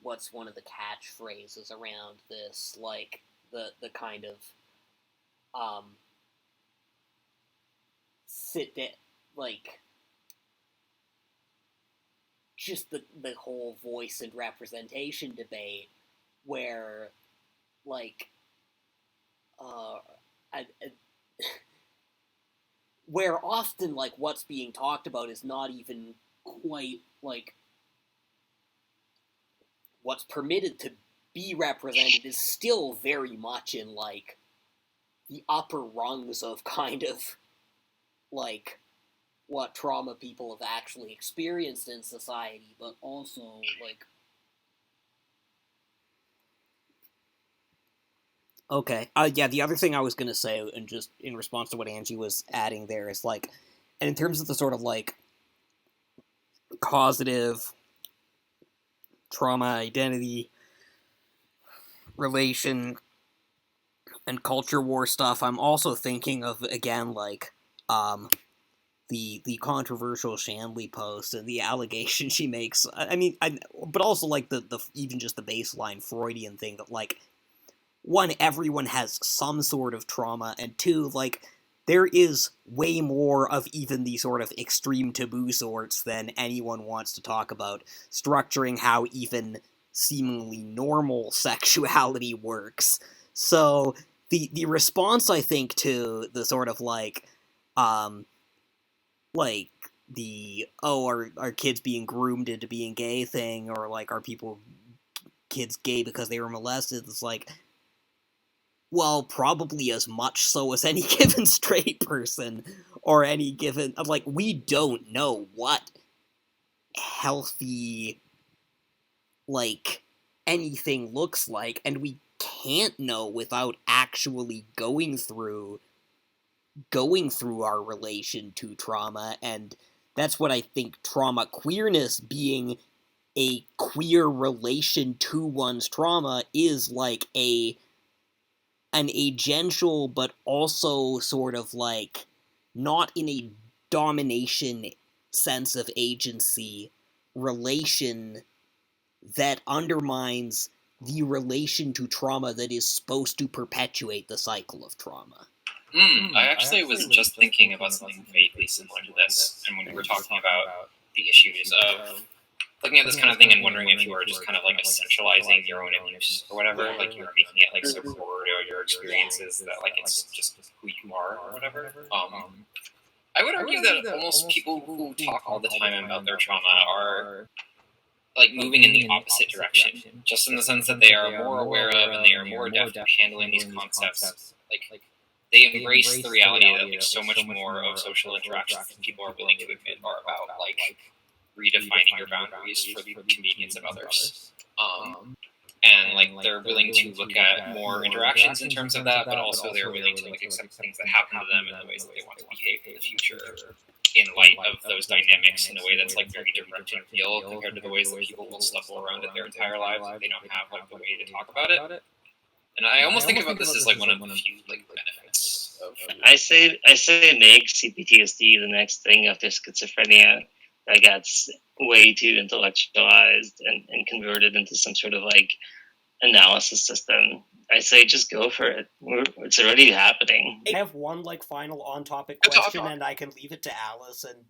what's one of the catchphrases around this, like the kind of like just the whole voice and representation debate, where like where often like what's being talked about is not even quite like what's permitted to be represented is still very much in like the upper rungs of kind of like what trauma people have actually experienced in society, but also like okay. Yeah, the other thing I was gonna say, and just in response to what Angie was adding there, is like, and in terms of the sort of like causative trauma identity relation and culture war stuff, I'm also thinking of again like the controversial Shanley post and the allegation she makes. But also like the even just the baseline Freudian thing that like, one, everyone has some sort of trauma, and two, like, there is way more of even the sort of extreme taboo sorts than anyone wants to talk about, structuring how even seemingly normal sexuality works. So the response, I think, to the sort of like the are kids being groomed into being gay thing, or like are kids gay because they were molested, it's like, well, probably as much so as any given straight person, or any given, like, we don't know what healthy, like, anything looks like, and we can't know without actually going through our relation to trauma, and that's what I think trauma queerness being a queer relation to one's trauma is like an agential, but also sort of like not in a domination sense of agency relation that undermines the relation to trauma that is supposed to perpetuate the cycle of trauma. I actually was just thinking about something vaguely similar to this, and when we were talking about the issues of looking at this kind of thing and wondering if you are just kind of like essentializing your own abuse or whatever, like you're making it like so core to your experiences that like it's just who you are or whatever. I would argue that almost people who talk all the time about their trauma are like moving in the opposite direction, just in the sense that they are more aware of and they are more adept at handling these concepts. Like they embrace the reality that like so much more of social interactions than people are willing to admit are about like redefining your boundaries for the convenience of others. And like they're willing to look at more interactions in terms of that, but also they're willing to like accept things that happen to them in the ways that they want to behave in the future in light of those dynamics in a way that's like very direct and real compared to the ways that people will stumble around it their entire lives if they don't have like the way to talk about it. And I almost think about this as like one of the few like benefits of I say make CPTSD the next thing after schizophrenia that gets way too intellectualized and converted into some sort of like analysis system. I say just go for it. It's already happening. I have one like final on-topic question, and I can leave it to Alice. And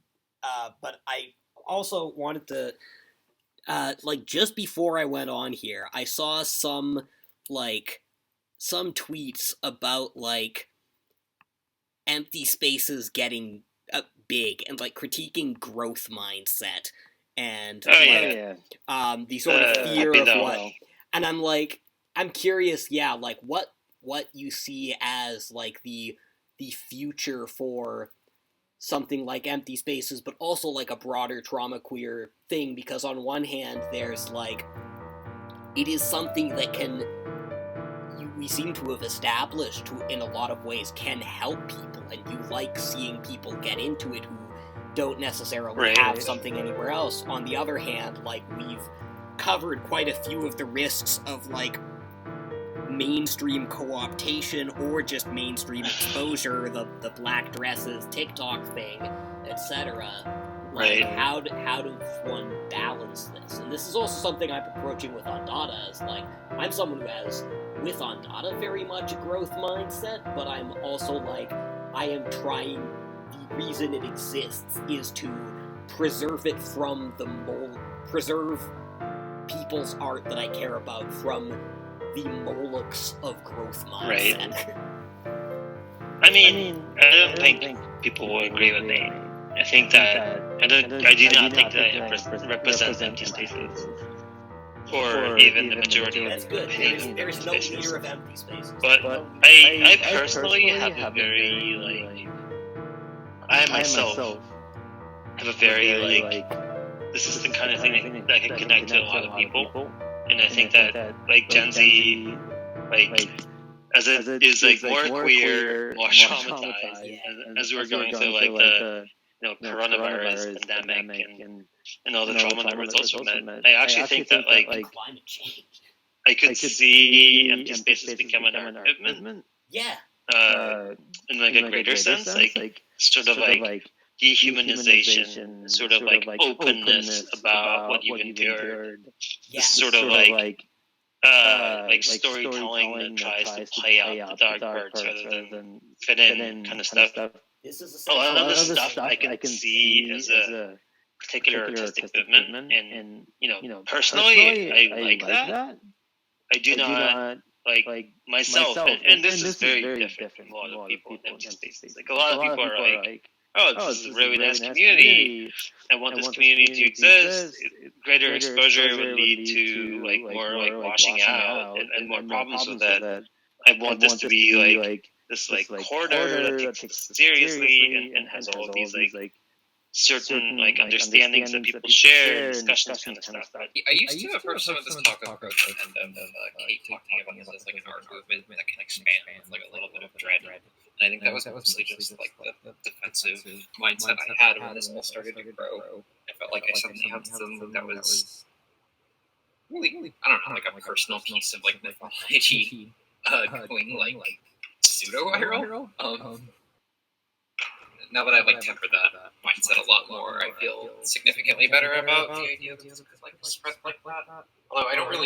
but I also wanted to like just before I went on here, I saw some tweets about like empty spaces getting big and like critiquing growth mindset and the sort of fear of what. And I'm like, I'm curious, like what you see as like the future for something like empty spaces, but also like a broader Traumaqueer thing, because on one hand there's like it is something that we seem to have established in a lot of ways can help people, and you like seeing people get into it who don't necessarily have something anywhere else. On the other hand, like we've covered quite a few of the risks of like mainstream co-optation or just mainstream exposure, the black dresses, TikTok thing, etc. Like how does one balance this? And this is also something I'm approaching with Andata, is like I'm someone who has with Andata very much a growth mindset, but I'm also like I am trying, the reason it exists is to preserve it from preserve people's art that I care about from the Molochs of growth mindset. I mean, I don't think people will agree with me. I think that I do not think that it represents empty spaces, or even the majority of the opinion. There's no leader of empty spaces. But I personally have a very like I myself have a very like this is the kind of thing that can connect to a lot of people, and I think that like Gen Z like as it is like more queer, more traumatized, as we're going through like the coronavirus pandemic and all the trauma that results from it. I actually think that like climate change, I could see empty spaces become an art movement. Yeah. In like a greater sense, like sort of like dehumanization, sort of like openness about what you've endured. This sort of like storytelling that tries to play out the dark parts rather than fit in kind of stuff. A lot of this stuff I can see as a particular artistic movement, and personally, I like that. I do not like myself, and this is very different from a lot of people in empty spaces. Like a lot of people are like, "Oh, this is a really nice community. I want this community to exist. Greater exposure would lead to like more like washing out and more problems with that. I want this to be like this like corridor that takes it seriously and has all these like certain like understandings that people share and discussions kind of stuff. But I used to approach some of this talk of growth and Kate talking about this as like an art movement that can expand with like a little bit of dread. And I think that was mostly just like the defensive mindset I had when this all started to grow. I felt like I suddenly had something that was really, I don't know, like a personal piece of like mythology going like pseudo-viral. Now that I've like tempered that mindset a lot more, I feel significantly better about the idea that it's like spread like that. Although I don't know.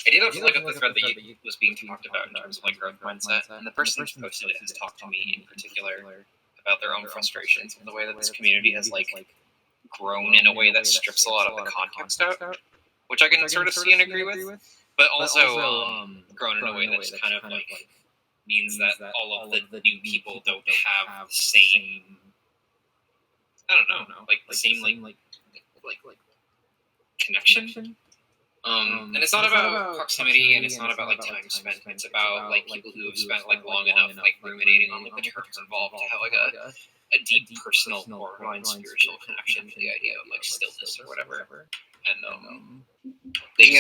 I did have to look up the thread that was being talked about in terms of like growth mindset, and the person who posted it has talked to me in particular about their own frustrations and the way that this community has like grown in a way that strips a lot of the context out, which I can sort of see and agree with, but also grown in a way that's kind of like means that all of the new people don't have the same, I don't know, like the same like connection. And it's not about proximity, and it's not about like time spent. It's about like people who have spent like long enough like ruminating on like the terms involved to have like a deep personal or spiritual connection to the idea of like stillness or whatever. And they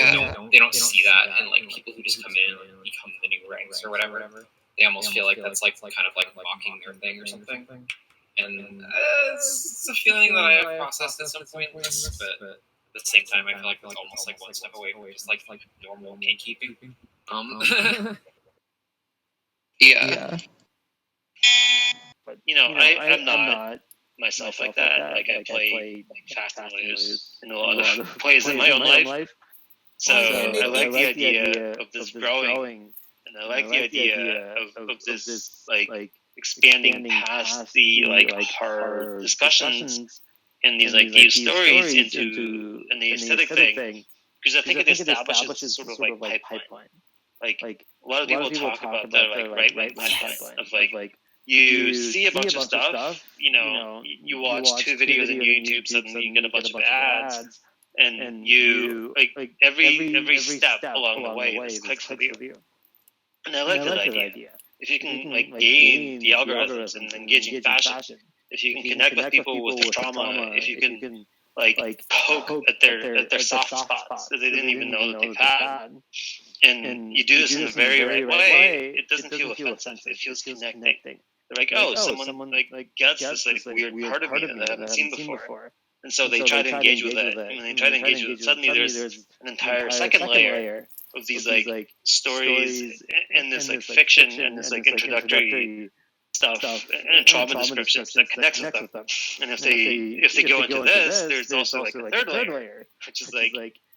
don't see that, and like people who just come in and become the new ranks or whatever, they almost feel like that's like kind of like mocking their thing or something. And it's a feeling that I have processed at some point in this, but at the same time I feel like it's almost like one step away from just like normal gatekeeping. Yeah. But I'm not myself like that. Like I play fast and loose in a lot of ways in my own life. So I like the idea of this growing, and I like the idea of this like expanding past the like hard discussions and these like deep stories into an aesthetic thing, because I think it establishes sort of like pipeline. Like a lot of people talk about the like right pipeline of like you see a bunch of stuff, you watch 2 videos on YouTube, suddenly you get a bunch of ads, and you like every step along the way is clicks with you. And I like that idea. If you can like game the algorithms in an engaging fashion, if you can connect with people with their trauma, if you can like poke at their soft spots that they didn't even know that they've had, and you do this in a very right way, it doesn't feel offensive. It feels connecting. They're like, oh, someone like gets this like weird part of me that I haven't seen before. And so they try to engage with it. And when they try to engage with it, suddenly there's an entire second layer of these like stories and this like fiction and this like introductory stuff and trauma descriptions that connects with them. And if they go into this, there's also like a third layer, which is like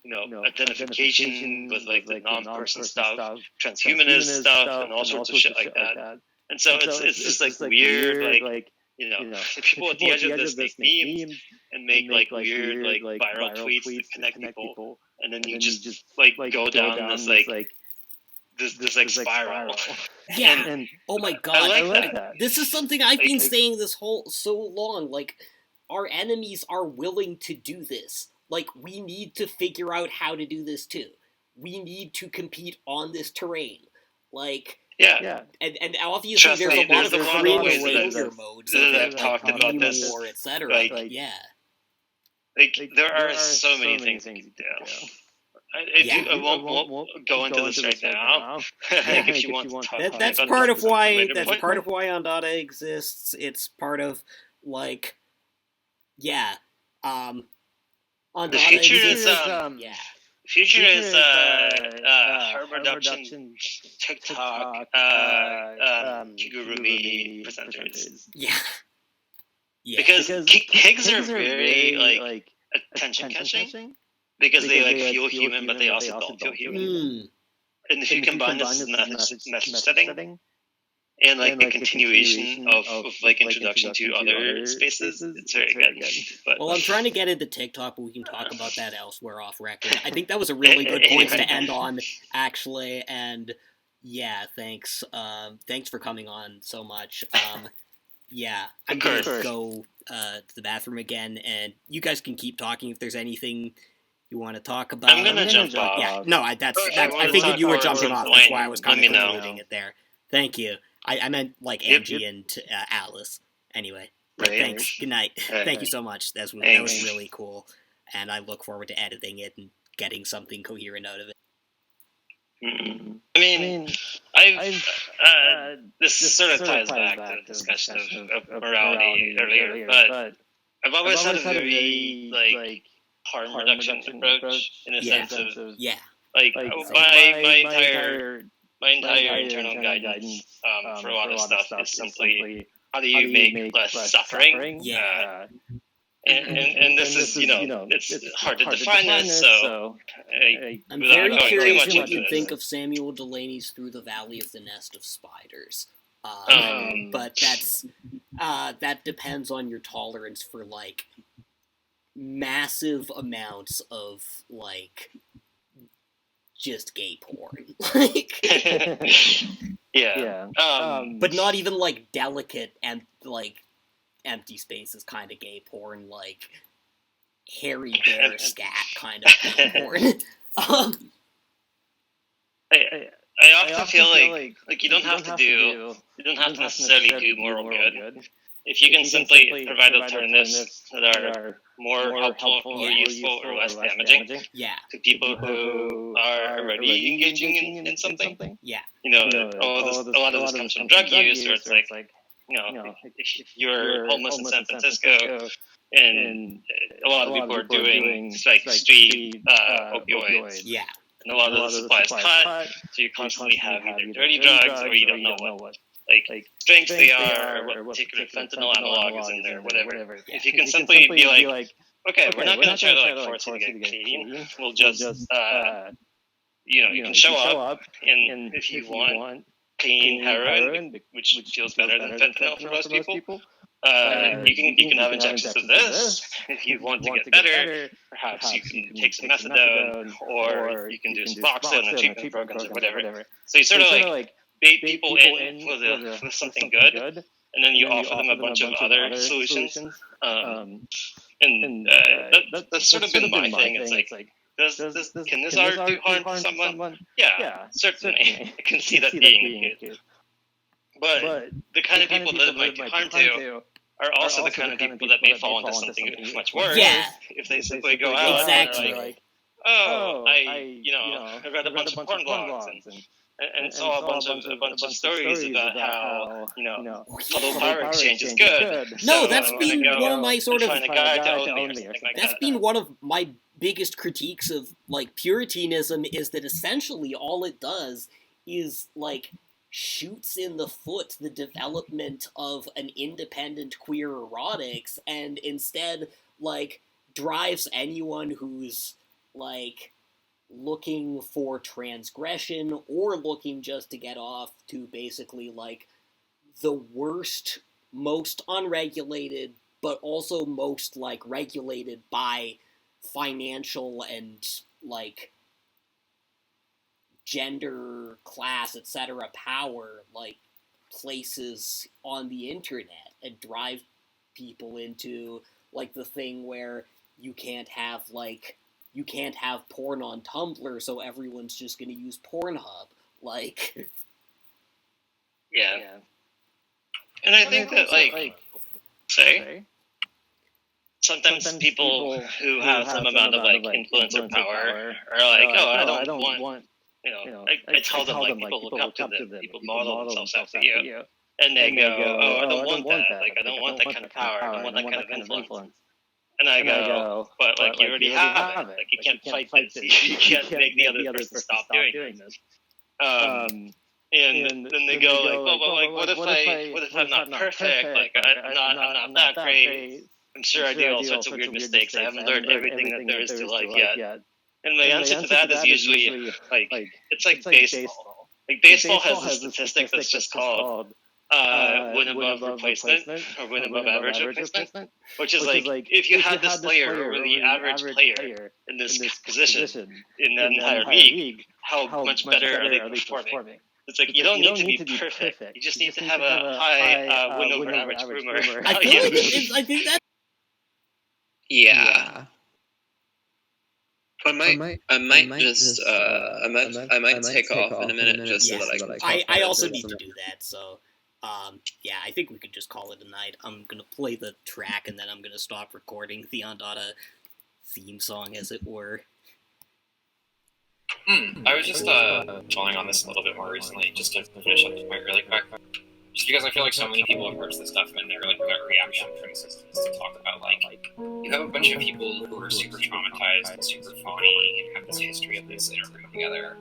identification with like the non-person stuff, transhumanist stuff, and all sorts of shit like that. And so it's just like weird, like people at the edge of this make memes and make like weird like viral tweets that connect people, and then you just like go down this like this like spiral. Yeah. And oh my god, I like that. This is something I've been saying this so long. Like, our enemies are willing to do this. Like, we need to figure out how to do this too. We need to compete on this terrain. Like. Yeah. And obviously there's a lot of failure modes that I've talked about this, war, etc. Like, there are so many things you can do. I won't go into this right now. If you want to talk that's part of why Andata exists. It's part of like Andata the future exists. Future is harm reduction, TikTok, Kigurumi presenters. Yeah. Because kids are very like attention catching because they like feel human, but they also don't feel human. And if you combine this message setting and like a continuation of like introduction to other spaces, it's very good. But, well, I'm trying to get into TikTok, but we can talk about that elsewhere off record. I think that was a really good point to end on, actually. And yeah, thanks. Thanks for coming on so much. I'm going to go to the bathroom again, and you guys can keep talking if there's anything you want to talk about. I'm gonna jump off. Yeah, no, I figured you were jumping off. That's why I was kind of concluding it there. Thank you. I meant like Angie and Alice. Anyway. Thanks. Good night. Thank you so much. That was really cool, and I look forward to editing it and getting something coherent out of it. I mean, this sort of ties back to the discussion of morality earlier, but I've always had a very like harm reduction approach in the sense of like my entire internal guidance for a lot of stuff is simply how do you make less suffering? And this is, it's hard to define this, so I'm very curious what you think of Samuel Delaney's Through the Valley of the Nest of Spiders. But that depends on your tolerance for, like, massive amounts of, like, just gay porn. Like, but not even, like, delicate and, like, empty spaces kind of gay porn, like hairy bear scat kind of gay porn. I often feel like you don't have to necessarily do moral good. If you can simply provide alternatives that are more helpful or useful or less damaging to people who are already engaging in something. A lot of this comes from drug use, where it's like, if you're homeless in San Francisco and a lot of people are doing like street opioids, and a lot of the supply is cut, so you constantly have either dirty drugs or you don't know what strengths they are, or what particular fentanyl analog is in there, whatever. If you can simply be like, okay, we're not going to try to like force you to get clean. We'll just you can show up, and if you want clean heroin, which feels better than fentanyl for most people. You can have injections of this. If you want to get better, perhaps you can take some methadone, or you can do Suboxone and treatment programs or whatever. So you sort of like bait people in for something good, and then you offer them a bunch of other solutions. That's sort of been my thing. It's like, can this art do harm to someone? Yeah, certainly. I can see that being good. But the kind of people that it might do harm to are also the kind of people that may fall into something much worse if they simply go out and are like, I read a bunch of porn blogs and saw a bunch of stories about how, total power exchange is good. No, that's been one of my sort of... That's been one of my biggest critiques of, like, Puritanism, is that essentially all it does is, like, shoots in the foot the development of an independent queer erotics, and instead, like, drives anyone who's, like, looking for transgression or looking just to get off to basically, like, the worst, most unregulated, but also most, like, regulated by financial and, like, gender, class, etc. power, like, places on the internet, and drive people into, like, the thing where you can't have porn on Tumblr, so everyone's just gonna use Pornhub. Like... Yeah. And I think that, like, sometimes people who have some amount of, like, influence or power are like, I don't want I tell them, like, people look up to them, people model themselves after you. And they go, I don't want that. Like, I don't want that kind of power. I don't want that kind of influence. And I go, but, like, you already have it. Like, you can't fight this. You can't make the other person stop doing this. And then they go, like, well, like, what if I'm not perfect? Like, I'm not that great. I'm sure I do all sorts of weird mistakes. I haven't learned everything that there is to life yet. And my answer to that is usually, like, it's like baseball. Like, baseball has a statistic that's just called win above replacement, or win above average replacement, which is like, if you had this player who were the average player in this position in the entire league, how much better are they performing? It's like, you don't need to be perfect. You just need to have a high win over average rumor. I feel like I think that... Yeah. I might take off in a minute just so that I can. I also need to do that. So Yeah, I think we could just call it a night. I'm gonna play the track, and then I'm gonna stop recording the Andata theme song, as it were. I was just dwelling on this a little bit more recently, just to finish up the point really quick. Just because I feel like so many people approach this stuff and they're like gut reaction criticisms to talk about, like, you have a bunch of people who are super traumatized and super fawny and have this history of this interbreeding together.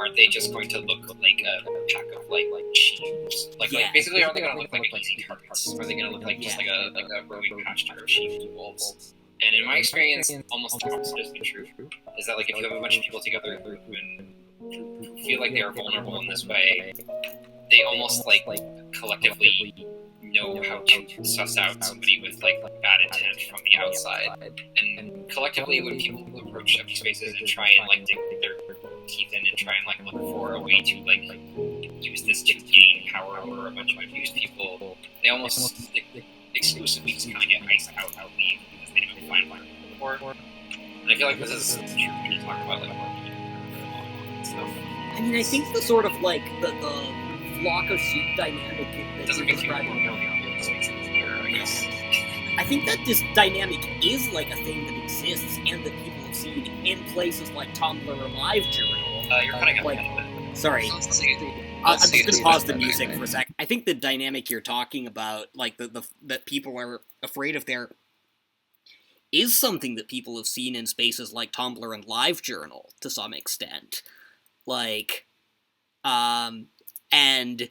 Aren't they just going to look like a pack of like sheeps? Like basically, are they going to look like easy targets? Are they going to look like just like a roving pasture of sheep and wolves? And in my experience, almost the opposite has been true. Is that, like, if you have a bunch of people together who feel like they are vulnerable in this way, they almost like collectively know how to suss out somebody with like bad intent from the outside. And collectively, when people approach empty spaces and try and like dig their teeth in and try and like look for a way to like use this to gain power over a bunch of abused people, they almost exclusively just kind of get iced out and leave because they don't find one before. And I feel like this is true when you talk about like stuff. I mean, I think the sort of like the flock of sheep dynamic that doesn't you're make you describing. I guess. I think that this dynamic is like a thing that exists and that people have seen in places like Tumblr or LiveJournal. You're cutting out like, a little bit. Sorry. I'm just going to pause the music for a sec. I think the dynamic you're talking about, like the that people are afraid of there, is something that people have seen in spaces like Tumblr and LiveJournal to some extent. Like, and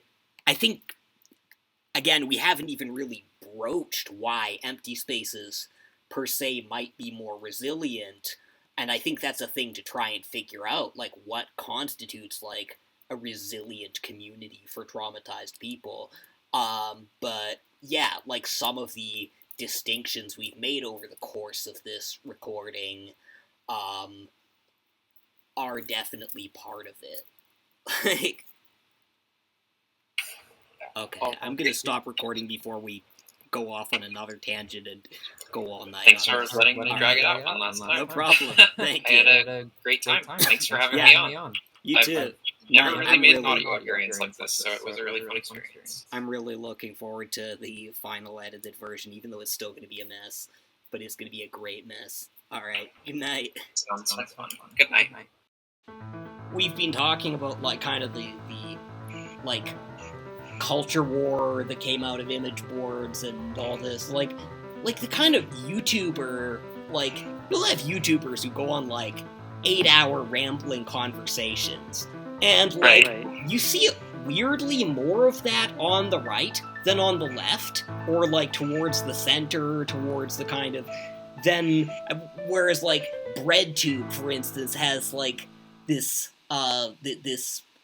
I think, again, we haven't even really broached why empty spaces per se might be more resilient, and I think that's a thing to try and figure out, like, what constitutes, like, a resilient community for traumatized people. But, yeah, like, some of the distinctions we've made over the course of this recording, are definitely part of it. Like, okay, I'm gonna stop recording before we go off on another tangent and go all night. Thanks for letting me drag it out one last time. No problem. Thank you. I had a great time. Thanks for having me on. You too. I've never really made an audio experience like this, so it was a really fun experience. I'm really looking forward to the final edited version, even though it's still going to be a mess, but it's going to be a great mess. All right, good night. Sounds fun. Good night. We've been talking about, like, kind of the like, culture war that came out of image boards and all this, like the kind of YouTuber, like, you'll have YouTubers who go on, like, 8-hour rambling conversations, and, like, you see it weirdly more of that on the right than on the left, or, like, towards the center, towards the kind of, then, whereas, like, BreadTube, for instance, has, like, this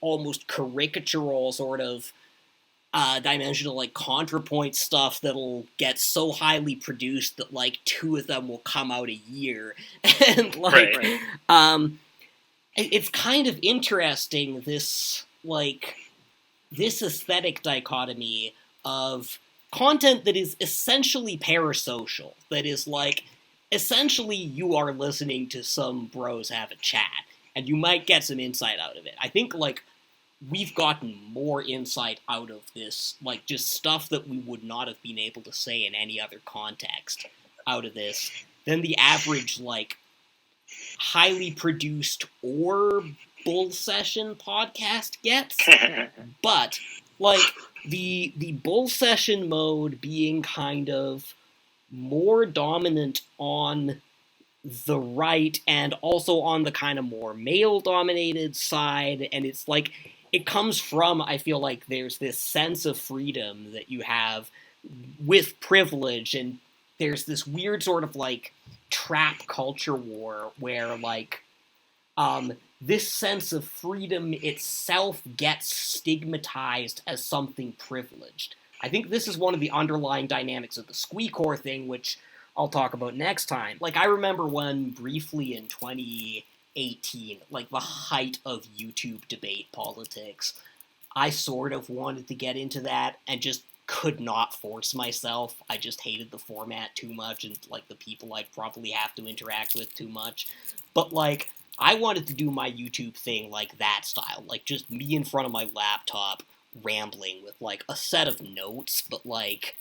almost caricatural sort of dimensional, like, ContraPoint stuff that'll get so highly produced that, like, 2 of them will come out a year. And, like, it's kind of interesting, this, like, this aesthetic dichotomy of content that is essentially parasocial, that is, like, essentially you are listening to some bros have a chat, and you might get some insight out of it. I think, like, we've gotten more insight out of this, like, just stuff that we would not have been able to say in any other context out of this than the average, like, highly produced or bull session podcast gets. But, like, the bull session mode being kind of more dominant on the right and also on the kind of more male-dominated side, and it's like, it comes from, I feel like, there's this sense of freedom that you have with privilege, and there's this weird sort of, like, trap culture war where, like, this sense of freedom itself gets stigmatized as something privileged. I think this is one of the underlying dynamics of the squeakcore thing, which I'll talk about next time. Like, I remember when, briefly in 2018, like, the height of YouTube debate politics, I sort of wanted to get into that and just could not force myself. I just hated the format too much and, like, the people I'd probably have to interact with too much. But, like, I wanted to do my YouTube thing like that style, like, just me in front of my laptop, rambling with, like, a set of notes, but, like,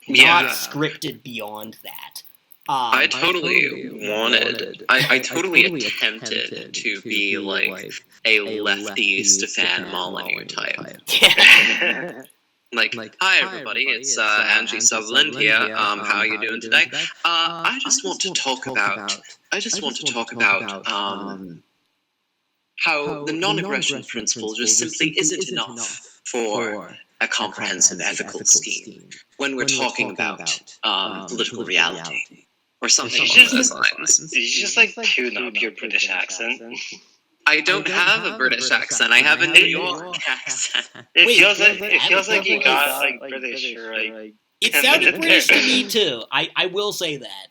Yeah. not scripted beyond that. I totally attempted to be, like, a lefty Stefan Molyneux type. Like, hi everybody, it's Angie Sutherland here. How are you doing today? I just want to talk about how the non-aggression principle just simply isn't enough for a comprehensive ethical scheme when we're talking about political reality or something along those lines. Did you just like tune up your British accent? I don't have a British accent. I have a New York accent. It feels like you got like British or like. It sounded British to me too. I will say that.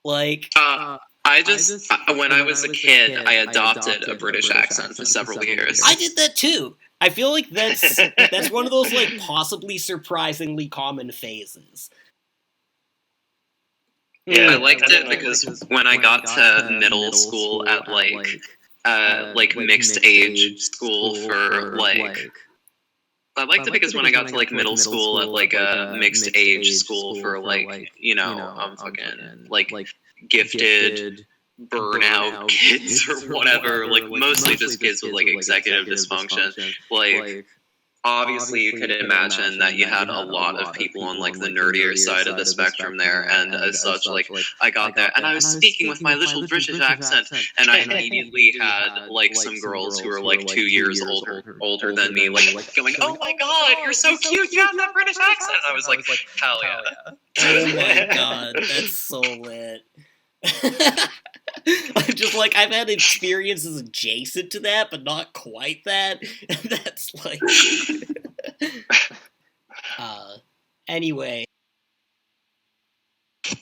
When I was a kid, I adopted a British accent for several years. I did that too. I feel like that's one of those like possibly surprisingly common phases. Yeah, I liked it because when I got to middle school at like mixed age school for like. I liked it because when I got to like middle school at like a mixed age school for like, you know, fucking like gifted burnout kids or whatever, like mostly just kids with like executive dysfunction. Like obviously you could imagine that you had a lot of people on like the nerdier side of the spectrum there, and as such, like I got there and I was speaking with my little British accent, and I immediately had like some girls who were like 2 years older than me, like going, "Oh my god, you're so cute! You have that British accent!" And I was like, "Hell yeah!" Oh my god, that's so lit. I'm just like, I've had experiences adjacent to that, but not quite that. And that's like... Anyway.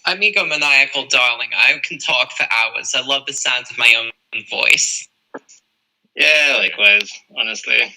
I'm egomaniacal, darling. I can talk for hours. I love the sound of my own voice. Yeah, likewise, honestly.